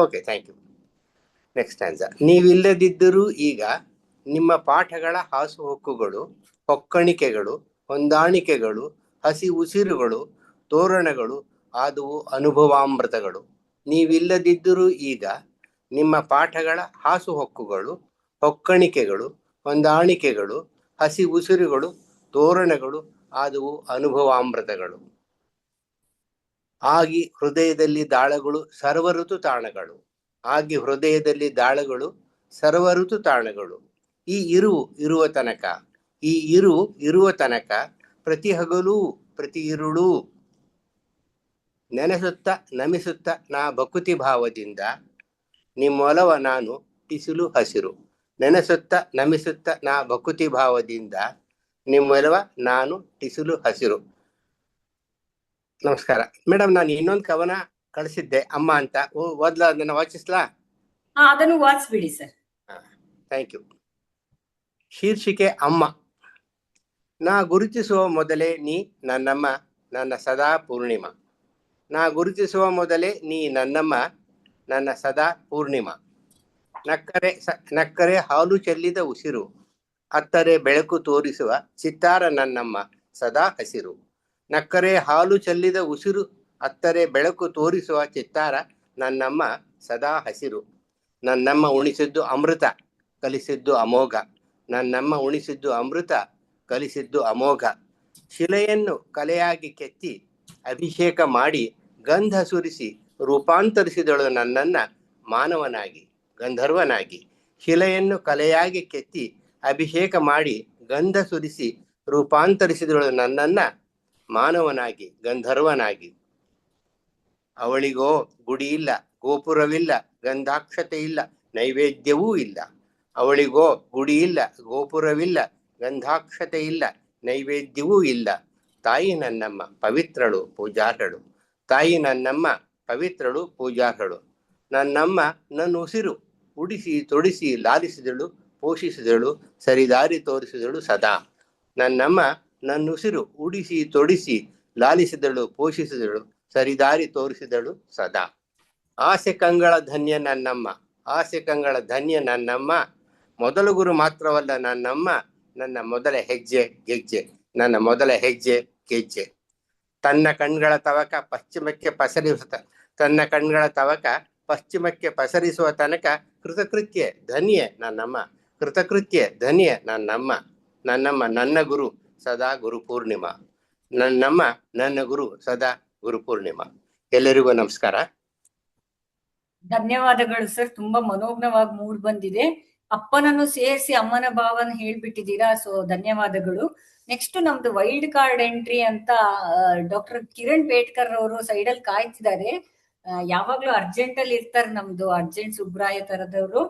Okay, thank you. ನೆಕ್ಸ್ಟ್ ಆನ್ಸ. ನೀವಿಲ್ಲದಿದ್ದರೂ ಈಗ ನಿಮ್ಮ ಪಾಠಗಳ ಹಾಸುಹೊಕ್ಕುಗಳು, ಹೊಕ್ಕಣಿಕೆಗಳು, ಹೊಂದಾಣಿಕೆಗಳು, ಹಸಿ ಉಸಿರುಗಳು, ತೋರಣಗಳು ಆದುವು ಅನುಭವಾಮೃತಗಳು. ನೀವಿಲ್ಲದಿದ್ದರೂ ಈಗ ನಿಮ್ಮ ಪಾಠಗಳ ಹಾಸುಹೊಕ್ಕುಗಳು, ಹೊಕ್ಕಣಿಕೆಗಳು, ಹೊಂದಾಣಿಕೆಗಳು, ಹಸಿ ಉಸಿರುಗಳು, ತೋರಣಗಳು ಆದುವು ಅನುಭವಾಮೃತಗಳು. ಆಗಿ ಹೃದಯದಲ್ಲಿ ದಾಳಗಳು ಸರ್ವಋತು ತಾಣಗಳು. ಆಗಿ ಹೃದಯದಲ್ಲಿ ದಾಳಗಳು ಸರ್ವಋತು ತಾಣಗಳು. ಈ ಇರುವ ತನಕ, ಈ ಇರುವ ತನಕ ಪ್ರತಿ ಹಗಲೂ ಪ್ರತಿ ಇರುಳು ನೆನೆಸುತ್ತ ನಮಿಸುತ್ತ ನಾ ಭಕುತಿ ಭಾವದಿಂದ ನಿಮ್ಮೊಲವ ನಾನು ಟಿಸಿಲು ಹಸಿರು. ನೆನೆಸುತ್ತ ನಮಿಸುತ್ತ ನಾ ಭಕುತಿ ಭಾವದಿಂದ ನಿಮ್ಮೊಲವ ನಾನು ಟಿಸಿಲು ಹಸಿರು. ನಮಸ್ಕಾರ ಮೇಡಮ್. ನಾನು ಇನ್ನೊಂದು ಕವನ ಕಳಿಸಿದ್ದೆ ಅಮ್ಮ ಅಂತ, ಓದ್ಲಾ? ಅದನ್ನ ವಾಚಿಸ್ಲಾ? ಅದನ್ನು ವಾಚಿಸ್ಬಿಡಿ ಸರ್. Thank you. ಶೀರ್ಷಿಕೆ ಅಮ್ಮ. ನಾ ಗುರುತಿಸುವ ಮೊದಲೇ ನೀ ನನ್ನಮ್ಮ, ನನ್ನ ಸದಾ ಪೂರ್ಣಿಮಾ. ನಾ ಗುರುತಿಸುವ ಮೊದಲೇ ನೀ ನನ್ನಮ್ಮ, ನನ್ನ ಸದಾ ಪೂರ್ಣಿಮಾ. ನಕ್ಕರೆ ಹಾಲು ಚೆಲ್ಲಿದ ಉಸಿರು, ಅತ್ತರೆ ಬೆಳಕು ತೋರಿಸುವ ಚಿತ್ತಾರ ನನ್ನಮ್ಮ ಸದಾ ಹಸಿರು. ನಕ್ಕರೆ ಹಾಲು ಚೆಲ್ಲಿದ ಉಸಿರು, ಅತ್ತರೆ ಬೆಳಕು ತೋರಿಸುವ ಚಿತ್ತಾರ ನನ್ನಮ್ಮ ಸದಾ ಹಸಿರು. ನನ್ನಮ್ಮ ಉಣಿಸಿದ್ದು ಅಮೃತ ಕಲಿಸಿದ್ದು ಅಮೋಘ. ನನ್ನಮ್ಮ ಉಣಿಸಿದ್ದು ಅಮೃತ ಕಲಿಸಿದ್ದು ಅಮೋಘ. ಶಿಲೆಯನ್ನು ಕಲೆಯಾಗಿ ಕೆತ್ತಿ ಅಭಿಷೇಕ ಮಾಡಿ ಗಂಧ ಸುರಿಸಿ ರೂಪಾಂತರಿಸಿದಳು ನನ್ನನ್ನ ಮಾನವನಾಗಿ ಗಂಧರ್ವನಾಗಿ. ಶಿಲೆಯನ್ನು ಕಲೆಯಾಗಿ ಕೆತ್ತಿ ಅಭಿಷೇಕ ಮಾಡಿ ಗಂಧ ಸುರಿಸಿ ರೂಪಾಂತರಿಸಿದಳು ನನ್ನನ್ನ ಮಾನವನಾಗಿ ಗಂಧರ್ವನಾಗಿ. ಅವಳಿಗೋ ಗುಡಿ ಇಲ್ಲ, ಗೋಪುರವಿಲ್ಲ, ಗಂಧಾಕ್ಷತೆ ಇಲ್ಲ, ನೈವೇದ್ಯವೂ ಇಲ್ಲ. ಅವಳಿಗೋ ಗುಡಿ ಇಲ್ಲ, ಗೋಪುರವಿಲ್ಲ, ಗಂಧಾಕ್ಷತೆ ಇಲ್ಲ, ನೈವೇದ್ಯವೂ ಇಲ್ಲ. ತಾಯಿ ನನ್ನಮ್ಮ ಪವಿತ್ರಳು ಪೂಜಾರ್ಹಳು. ತಾಯಿ ನನ್ನಮ್ಮ ಪವಿತ್ರಳು ಪೂಜಾರ್ಹಳು. ನನ್ನಮ್ಮ ನನ್ನ ಉಸಿರು ಉಡಿಸಿ ತೊಡಿಸಿ ಲಾಲಿಸಿದಳು, ಪೋಷಿಸಿದಳು, ಸರಿದಾರಿ ತೋರಿಸಿದಳು ಸದಾ. ನನ್ನಮ್ಮ ನನ್ನ ಉಸಿರು ಉಡಿಸಿ ತೊಡಿಸಿ ಲಾಲಿಸಿದಳು, ಪೋಷಿಸಿದಳು, ಸರಿದಾರಿ ತೋರಿಸಿದಳು ಸದಾ. ಆಸೆ ಕಂಗಳ ಧನ್ಯ ನನ್ನಮ್ಮ, ಆಸೆ ಕಂಗಳ ಧನ್ಯ ನನ್ನಮ್ಮ. ಮೊದಲ ಗುರು ಮಾತ್ರವಲ್ಲ ನನ್ನಮ್ಮ, ನನ್ನ ಮೊದಲ ಹೆಜ್ಜೆ ಗೆಜ್ಜೆ, ನನ್ನ ಮೊದಲ ಹೆಜ್ಜೆ ಗೆಜ್ಜೆ. ತನ್ನ ಕಣ್ಗಳ ತವಕ ಪಶ್ಚಿಮಕ್ಕೆ ಪಸರಿಸುತ್ತ, ತನ್ನ ಕಣ್ಗಳ ತವಕ ಪಶ್ಚಿಮಕ್ಕೆ ಪಸರಿಸುವ ತನಕ ಕೃತಕೃತ್ಯ ಧನ್ಯೆ ನನ್ನಮ್ಮ, ಕೃತಕೃತ್ಯ ಧನ್ಯೆ ನನ್ನಮ್ಮ. ನನ್ನಮ್ಮ ನನ್ನ ಗುರು ಸದಾ ಗುರು ಪೂರ್ಣಿಮಾ. ನನ್ನಮ್ಮ ನನ್ನ ಗುರು ಸದಾ ಗುರು ಪೂರ್ಣಿಮಾ. ಎಲ್ಲರಿಗೂ ನಮಸ್ಕಾರ. ಧನ್ಯವಾದಗಳು ಸರ್. ತುಂಬಾ ಮನೋಜ್ಞವಾಗಿ ಮೂಡ್ ಬಂದಿದೆ. ಅಪ್ಪನನ್ನು ಸೇರಿಸಿ ಅಮ್ಮನ ಭಾವನ ಹೇಳ್ಬಿಟ್ಟಿದ್ದೀರಾ. ಸೊ ಧನ್ಯವಾದಗಳು. ನೆಕ್ಸ್ಟ್ ನಮ್ದು ವೈಲ್ಡ್ ಕಾರ್ಡ್ ಎಂಟ್ರಿ ಅಂತ ಡಾಕ್ಟರ್ ಕಿರಣ್ ಪೇಟ್ಕರ್ ಅವರು ಸೈಡಲ್ಲಿ ಕಾಯ್ತಿದ್ದಾರೆ. ಯಾವಾಗ್ಲೂ ಅರ್ಜೆಂಟ್ ಅಲ್ಲಿ ಇರ್ತಾರೆ ನಮ್ದು ಅರ್ಜೆಂಟ್ ಸುಬ್ರಾಯ ತರದವರು.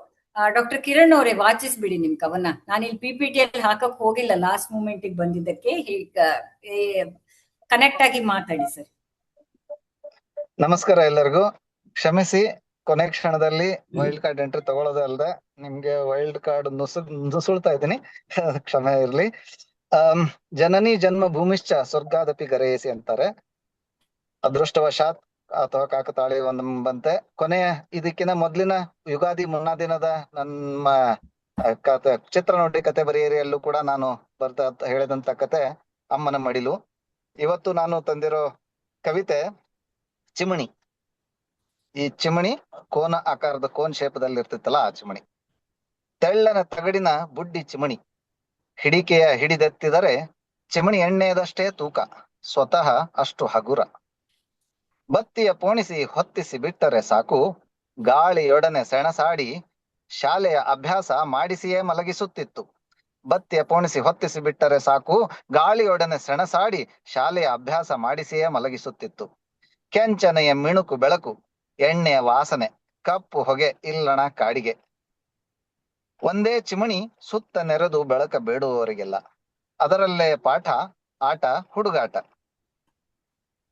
ಡಾಕ್ಟರ್ ಕಿರಣ್ ಅವರೇ ವಾಚಿಸ್ಬಿಡಿ ನಿಮ್ ಕವನ. ನಾನು ಇಲ್ಲಿ PPT ಅಲ್ಲಿ ಹಾಕಕ್ ಹೋಗಿಲ್ಲ ಲಾಸ್ಟ್ ಮೂಮೆಂಟ್ ಬಂದಿದ್ದಕ್ಕೆ. ಕನೆಕ್ಟ್ ಆಗಿ ಮಾತಾಡಿ ಸರ್. ನಮಸ್ಕಾರ ಎಲ್ಲರಿಗೂ. ಕ್ಷಮಿಸಿ, ಕೊನೆ ಕ್ಷಣದಲ್ಲಿ ವೈಲ್ಡ್ ಕಾರ್ಡ್ ಎಂಟ್ರಿ ತಗೊಳ್ಳೋದೇ ಅಲ್ಲದೆ ನಿಮ್ಗೆ ವೈಲ್ಡ್ ಕಾರ್ಡ್ ನುಸುಳ್ತಾ ಇದ್ದೀನಿ, ಕ್ಷಮೆ ಇರ್ಲಿ. ಜನನಿ ಜನ್ಮ ಭೂಮಿಶ್ಚ ಸ್ವರ್ಗಾದಪಿ ಗರೇಸಿ ಅಂತಾರೆ. ಅದೃಷ್ಟವಶಾತ್ ಅಥವಾ ಕಾಕತಾಳಿ ಒಂದಂತೆ ಕೊನೆಯ ಇದಕ್ಕಿಂತ ಮೊದ್ಲಿನ ಯುಗಾದಿ ಮುನ್ನಾ ದಿನದ ನಮ್ಮ ಚಿತ್ರ ನೋಡಿ ಕತೆ ಬರೆಯರಿಯಲ್ಲೂ ಕೂಡ ನಾನು ಹೇಳಿದಂತ ಕತೆ ಅಮ್ಮನ ಮಡಿಲು. ಇವತ್ತು ನಾನು ತಂದಿರೋ ಕವಿತೆ ಚಿಮಣಿ. ಈ ಚಿಮಣಿ ಕೋನ ಆಕಾರದ ಕೋನ್ ಶೇಪದಲ್ಲಿ ಇರ್ತಿತ್ತಲ್ಲ ಆ ಚಿಮಣಿ. ತೆಳ್ಳನ ತಗಡಿನ ಬುಡ್ಡಿ ಚಿಮಣಿ, ಹಿಡಿಕೆಯ ಹಿಡಿದೆತ್ತಿದರೆ ಚಿಮಣಿ ಎಣ್ಣೆಯದಷ್ಟೇ ತೂಕ, ಸ್ವತಃ ಅಷ್ಟು ಹಗುರ. ಬತ್ತಿಯ ಪೋಣಿಸಿ ಹೊತ್ತಿಸಿ ಬಿಟ್ಟರೆ ಸಾಕು, ಗಾಳಿಯೊಡನೆ ಸೆಣಸಾಡಿ ಶಾಲೆಯ ಅಭ್ಯಾಸ ಮಾಡಿಸಿಯೇ ಮಲಗಿಸುತ್ತಿತ್ತು. ಬತ್ತಿಯ ಪೋಣಿಸಿ ಹೊತ್ತಿಸಿ ಬಿಟ್ಟರೆ ಸಾಕು, ಗಾಳಿಯೊಡನೆ ಸೆಣಸಾಡಿ ಶಾಲೆಯ ಅಭ್ಯಾಸ ಮಾಡಿಸಿಯೇ ಮಲಗಿಸುತ್ತಿತ್ತು. ಕೆಂಚನೆಯ ಮಿಣುಕು ಬೆಳಕು, ಎಣ್ಣೆಯ ವಾಸನೆ, ಕಪ್ಪು ಹೊಗೆ ಇಲ್ಲಣ ಕಾಡಿಗೆ. ಒಂದೇ ಚಿಮಣಿ ಸುತ್ತ ನೆರೆದು ಬೆಳಕ ಬೇಡುವವರಿಗೆಲ್ಲ, ಅದರಲ್ಲೇ ಪಾಠ ಆಟ ಹುಡುಗಾಟ.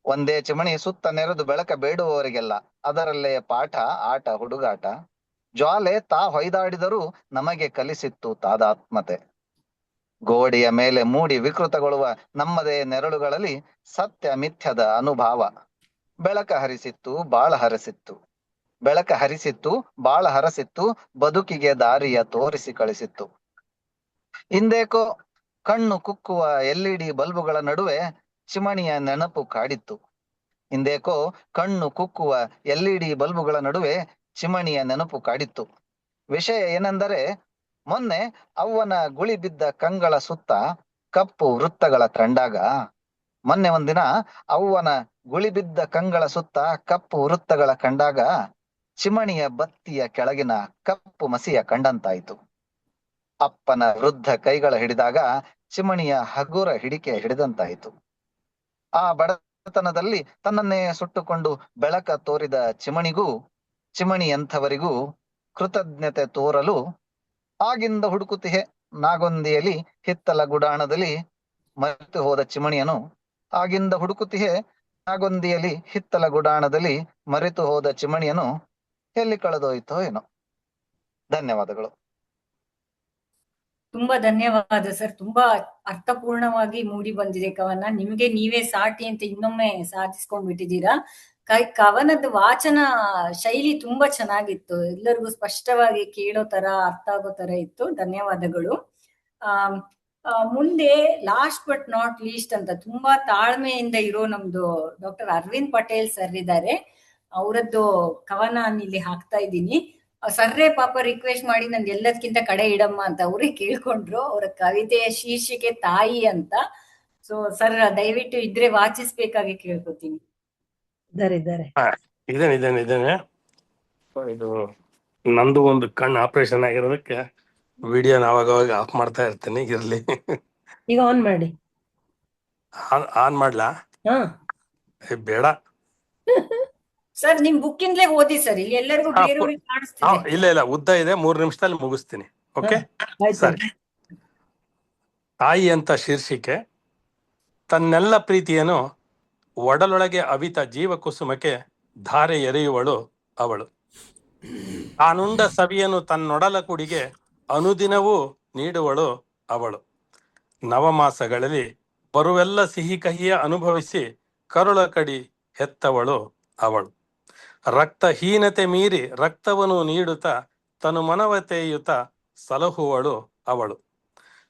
ಒಂದೇ ಚಿಮಣಿ ಸುತ್ತ ನೆರೆದು ಬೆಳಕ ಬೇಡುವವರಿಗೆಲ್ಲ, ಅದರಲ್ಲೇ ಪಾಠ ಆಟ ಹುಡುಗಾಟ. ಜ್ವಾಲೆ ತಾ ಹೊಯ್ದಾಡಿದರೂ ನಮಗೆ ಕಲಿಸಿತ್ತು ತಾದಾತ್ಮತೆ. ಗೋಡೆಯ ಮೇಲೆ ಮೂಡಿ ವಿಕೃತಗೊಳ್ಳುವ ನಮ್ಮದೇ ನೆರಳುಗಳಲ್ಲಿ ಸತ್ಯ ಮಿಥ್ಯದ ಅನುಭಾವ. ಬೆಳಕ ಹರಿಸಿತ್ತು ಬಾಳ ಹರಸಿತ್ತು, ಬೆಳಕ ಹರಿಸಿತ್ತು ಬಾಳ ಹರಸಿತ್ತು, ಬದುಕಿಗೆ ದಾರಿಯ ತೋರಿಸಿ ಕಳಿಸಿತ್ತು. ಹಿಂದೇಕೋ ಕಣ್ಣು ಕುಕ್ಕುವ LED ಬಲ್ಬುಗಳ ನಡುವೆ ಚಿಮಣಿಯ ನೆನಪು ಕಾಡಿತ್ತು. ಹಿಂದೇಕೋ ಕಣ್ಣು ಕುಕ್ಕುವ LED ಬಲ್ಬುಗಳ ನಡುವೆ ಚಿಮಣಿಯ ನೆನಪು ಕಾಡಿತ್ತು. ವಿಷಯ ಏನೆಂದರೆ, ಮೊನ್ನೆ ಅವ್ವನ ಗುಳಿ ಬಿದ್ದ ಕಂಗಳ ಸುತ್ತ ಕಪ್ಪು ವೃತ್ತಗಳ ಕಂಡಾಗ, ಮೊನ್ನೆ ಒಂದಿನ ಅವ್ವನ ಗುಳಿ ಬಿದ್ದ ಕಂಗಳ ಸುತ್ತ ಕಪ್ಪು ವೃತ್ತಗಳ ಕಂಡಾಗ ಚಿಮಣಿಯ ಬತ್ತಿಯ ಕೆಳಗಿನ ಕಪ್ಪು ಮಸಿಯ ಕಂಡಂತಾಯಿತು. ಅಪ್ಪನ ವೃದ್ಧ ಕೈಗಳ ಹಿಡಿದಾಗ ಚಿಮಣಿಯ ಹಗುರ ಹಿಡಿಕೆ ಹಿಡಿದಂತಾಯಿತು. ಆ ಬಡತನದಲ್ಲಿ ತನ್ನನ್ನೇ ಸುಟ್ಟುಕೊಂಡು ಬೆಳಕ ತೋರಿದ ಚಿಮಣಿಗೂ ಚಿಮಣಿಯಂಥವರಿಗೂ ಕೃತಜ್ಞತೆ ತೋರಲು ಆಗಿಂದ ಹುಡುಕುತ್ತಿಹೆ ನಾಗೊಂದಿಯಲ್ಲಿ ಹಿತ್ತಲ ಗುಡಾಣದಲ್ಲಿ ಮರೆತು ಹೋದ ಚಿಮಣಿಯನು. ಆಗಿಂದ ಹುಡುಕುತ್ತಿಹೆ ನಾಗೊಂದಿಯಲ್ಲಿ ಹಿತ್ತಲ ಗುಡಾಣದಲ್ಲಿ ಮರೆತು ಹೋದ ಚಿಮಣಿಯನು ಎಲ್ಲಿ ಕಳೆದೋಯ್ತೋ ಏನೋ. ಧನ್ಯವಾದಗಳು. ತುಂಬಾ ಧನ್ಯವಾದ ಸರ್. ತುಂಬಾ ಅರ್ಥಪೂರ್ಣವಾಗಿ ಮೂಡಿ ಬಂದಿದೆ ಕವನ. ನಿಮ್ಗೆ ನೀವೇ ಸಾಟಿ ಅಂತ ಇನ್ನೊಮ್ಮೆ ಸಾಧಿಸ್ಕೊಂಡ್ ಬಿಟ್ಟಿದ್ದೀರಾ. ಕವನದ ವಾಚನ ಶೈಲಿ ತುಂಬಾ ಚೆನ್ನಾಗಿತ್ತು. ಎಲ್ಲರಿಗೂ ಸ್ಪಷ್ಟವಾಗಿ ಕೇಳೋ ತರ, ಅರ್ಥ ಆಗೋ ತರ ಇತ್ತು. ಧನ್ಯವಾದಗಳು. ಮುಂದೆ ಲಾಸ್ಟ್ ಬಟ್ ನಾಟ್ ಲೀಸ್ಟ್ ಅಂತ ತುಂಬಾ ತಾಳ್ಮೆಯಿಂದ ಇರೋ ನಮ್ದು ಡಾಕ್ಟರ್ ಅರವಿಂದ್ ಪಟೇಲ್ ಸರ್ ಇದ್ದಾರೆ. ಅವರದ್ದು ಕವನ ಇಲ್ಲಿ ಹಾಕ್ತಾ ಇದ್ದೀನಿ. ಸರ್ರೇ ಪಾಪ ರಿಕ್ವೆಸ್ಟ್ ಮಾಡಿ ನನ್ಗೆ ಎಲ್ಲದಕ್ಕಿಂತ ಕಡೆ ಇಡಮ್ಮ ಅಂತ ಅವ್ರಿಗೆ ಕೇಳ್ಕೊಂಡ್ರು. ಅವರ ಕವಿತೆಯ ಶೀರ್ಷಿಕೆ ತಾಯಿ ಅಂತ. ಸೊ ಸರ್ ದಯವಿಟ್ಟು ಇದ್ರೆ ವಾಚಿಸ್ಬೇಕಾಗಿ ಕೇಳ್ಕೊತೀನಿ. ಇದ್ದಾರೆ. ಇದೇನೆ ಇದು ನಂದು ಒಂದು ಕಣ್ಣು ಆಪರೇಷನ್ ಆಗಿರೋದಕ್ಕೆ ವಿಡಿಯೋನ ಅವಾಗ ಆಫ್ ಮಾಡ್ತಾ ಇರ್ತೀನಿ. ಇರ್ಲಿ, ಈಗ ಆನ್ ಮಾಡಿ. ಆನ್ ಮಾಡ್ಲಾ? ಹಾ ಬೇಡ. ಸರ್ ನಿಮ್ ಬುಕ್ ಇಂದಲೇ ಓದಿ ಸರ್, ಇಲ್ಲಿ ಎಲ್ಲರಿಗೂ ಬೇರೆಯವ್ರಿಗೆ ಕಾಣಿಸ್ತಿದೆ. ಇಲ್ಲ ಉದ್ದ ಇದೆ, 3 ನಿಮಿಷದಲ್ಲಿ ಮುಗಿಸ್ತೀನಿ. ಓಕೆ ಸರಿ. ತಾಯಿ ಅಂತ ಶೀರ್ಷಿಕೆ. ತನ್ನೆಲ್ಲ ಪ್ರೀತಿಯನ್ನು ಒಡಲೊಳಗೆ ಅವಿತ ಜೀವ ಕುಸುಮಕ್ಕೆ ಧಾರೆ ಎರೆಯುವಳು ಅವಳು. ತಾನುಂಡ ಸವಿಯನ್ನು ತನ್ನೊಡಲ ಕುಡಿಗೆ ಅನುದಿನವೂ ನೀಡುವಳು ಅವಳು. ನವಮಾಸಗಳಲ್ಲಿ ಬರುವೆಲ್ಲ ಸಿಹಿ ಕಹಿಯ ಅನುಭವಿಸಿ ಕರುಳ ಕಡಿ ಹೆತ್ತವಳು ಅವಳು. ರಕ್ತಹೀನತೆ ಮೀರಿ ರಕ್ತವನ್ನು ನೀಡುತ್ತಾ ತನು ಮನವತೆಯುತ ಸಲಹುವಳು ಅವಳು.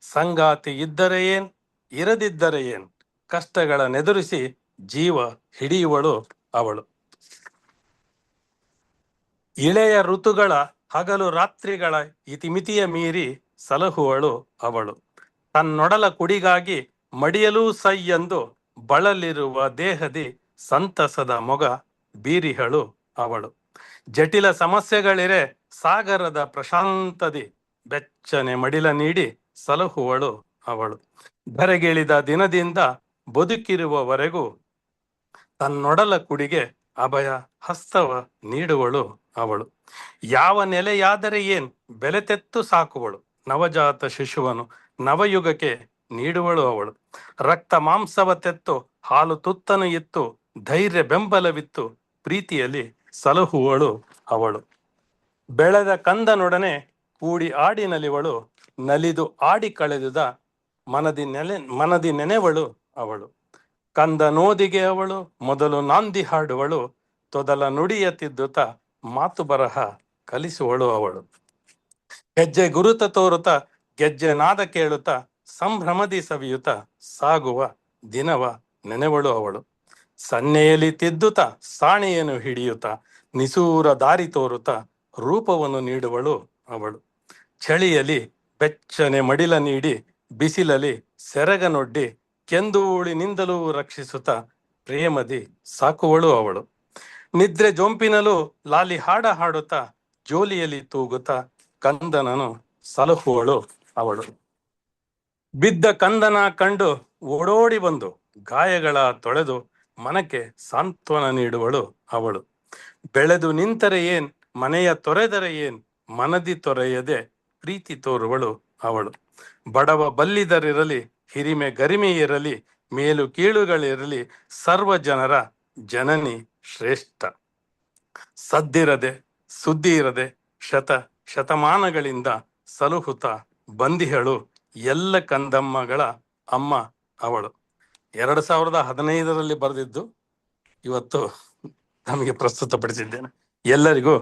ಸಂಗಾತಿ ಇದ್ದರೆ ಏನ್, ಇರದಿದ್ದರೆ ಏನ್, ಕಷ್ಟಗಳ ನೆದುರಿಸಿ ಜೀವ ಹಿಡಿಯುವಳು ಅವಳು. ಇಳೆಯ ಋತುಗಳ ಹಗಲು ರಾತ್ರಿಗಳ ಇತಿಮಿತಿಯ ಮೀರಿ ಸಲಹುವಳು ಅವಳು. ತನ್ನೊಡಲ ಕುಡಿಗಾಗಿ ಮಡಿಯಲೂ ಸೈ ಎಂದು ಬಳಲಿರುವ ದೇಹದಿ ಸಂತಸದ ಮೊಗ ಬೀರಿಹಳು ಅವಳು. ಜಟಿಲ ಸಮಸ್ಯೆಗಳಿರೆ ಸಾಗರದ ಪ್ರಶಾಂತದಿ ಬೆಚ್ಚನೆ ಮಡಿಲ ನೀಡಿ ಸಲಹುವಳು ಅವಳು. ಧರೆಗಿಳಿದ ದಿನದಿಂದ ಬದುಕಿರುವವರೆಗೂ ತನ್ನೊಡಲ ಕುಡಿಗೆ ಅಭಯ ಹಸ್ತವ ನೀಡುವಳು ಅವಳು. ಯಾವ ನೆಲೆಯಾದರೆ ಏನ್ ಬೆಲೆ ತೆತ್ತು ಸಾಕುವಳು. ನವಜಾತ ಶಿಶುವನು ನವಯುಗಕ್ಕೆ ನೀಡುವಳು ಅವಳು. ರಕ್ತ ಮಾಂಸವ ತೆತ್ತು ಹಾಲು ತುತ್ತನು ಇತ್ತು ಧೈರ್ಯ ಬೆಂಬಲವಿತ್ತು ಪ್ರೀತಿಯಲ್ಲಿ ಸಲಹುವಳು ಅವಳು. ಬೆಳೆದ ಕಂದನೊಡನೆ ಕೂಡಿ ಆಡಿ ನಲಿವಳು. ನಲಿದು ಆಡಿ ಕಳೆದುದ ಮನದಿ ನೆನೆವಳು ಅವಳು. ಕಂದ ನೋದಿಗೆ ಅವಳು ಮೊದಲು ನಾಂದಿ ಹಾಡುವಳು. ತೊದಲ ನುಡಿಯ ತಿದ್ದುತ್ತ ಮಾತು ಬರಹ ಕಲಿಸುವಳು ಅವಳು. ಹೆಜ್ಜೆ ಗುರುತ ತೋರುತ್ತ ಗೆಜ್ಜೆ ನಾದ ಕೇಳುತ್ತ ಸಂಭ್ರಮದಿ ಸವಿಯುತ್ತ ಸಾಗುವ ದಿನವ ನೆನೆವಳು ಅವಳು. ಸನ್ನೆಯಲ್ಲಿ ತಿದ್ದುತ್ತ ಸಾಣೆಯನ್ನು ಹಿಡಿಯುತ್ತ ನಿಸೂರ ದಾರಿ ತೋರುತ್ತ ರೂಪವನ್ನು ನೀಡುವಳು ಅವಳು. ಚಳಿಯಲ್ಲಿ ಬೆಚ್ಚನೆ ಮಡಿಲ ನೀಡಿ ಬಿಸಿಲಲ್ಲಿ ಸೆರಗನೊಡ್ಡಿ ಕೆಂದೂಳಿನಿಂದಲೂ ರಕ್ಷಿಸುತ್ತ ಪ್ರೇಮದಿ ಸಾಕುವಳು ಅವಳು. ನಿದ್ರೆ ಜೊಂಪಿನಲ್ಲೂ ಲಾಲಿ ಹಾಡ ಹಾಡುತ್ತಾ ಜೋಲಿಯಲ್ಲಿ ತೂಗುತ್ತಾ ಕಂದನನು ಸಲಹುವಳು ಅವಳು. ಬಿದ್ದ ಕಂದನ ಕಂಡು ಓಡೋಡಿ ಬಂದು ಗಾಯಗಳ ತೊಳೆದು ಮನಕ್ಕೆ ಸಾಂತ್ವನ ನೀಡುವಳು ಅವಳು. ಬೆಳೆದು ನಿಂತರೆ ಏನ್, ಮನೆಯ ತೊರೆದರೆ ಏನ್, ಮನದಿ ತೊರೆಯದೆ ಪ್ರೀತಿ ತೋರುವಳು ಅವಳು. ಬಡವ ಬಲ್ಲಿದರಿರಲಿ, ಹಿರಿಮೆ ಗರಿಮೆ ಇರಲಿ, ಮೇಲು ಕೀಳುಗಳಿರಲಿ, ಸರ್ವ ಜನರ ಜನನಿ ಶ್ರೇಷ್ಠ. ಸದ್ದಿರದೆ ಸುದ್ದಿ ಇರದೆ ಶತಮಾನಗಳಿಂದ ಸಲಹುತ ಬಂದಿಹಳು ಎಲ್ಲ ಕಂದಮ್ಮಗಳ ಅಮ್ಮ ಅವಳು. 2015ರಲ್ಲಿ ಬರೆದಿದ್ದು ಇವತ್ತು ನಮಗೆ ಪ್ರಸ್ತುತಪಡಿಸಿದ್ದೇನೆ. ಎಲ್ಲರಿಗೂ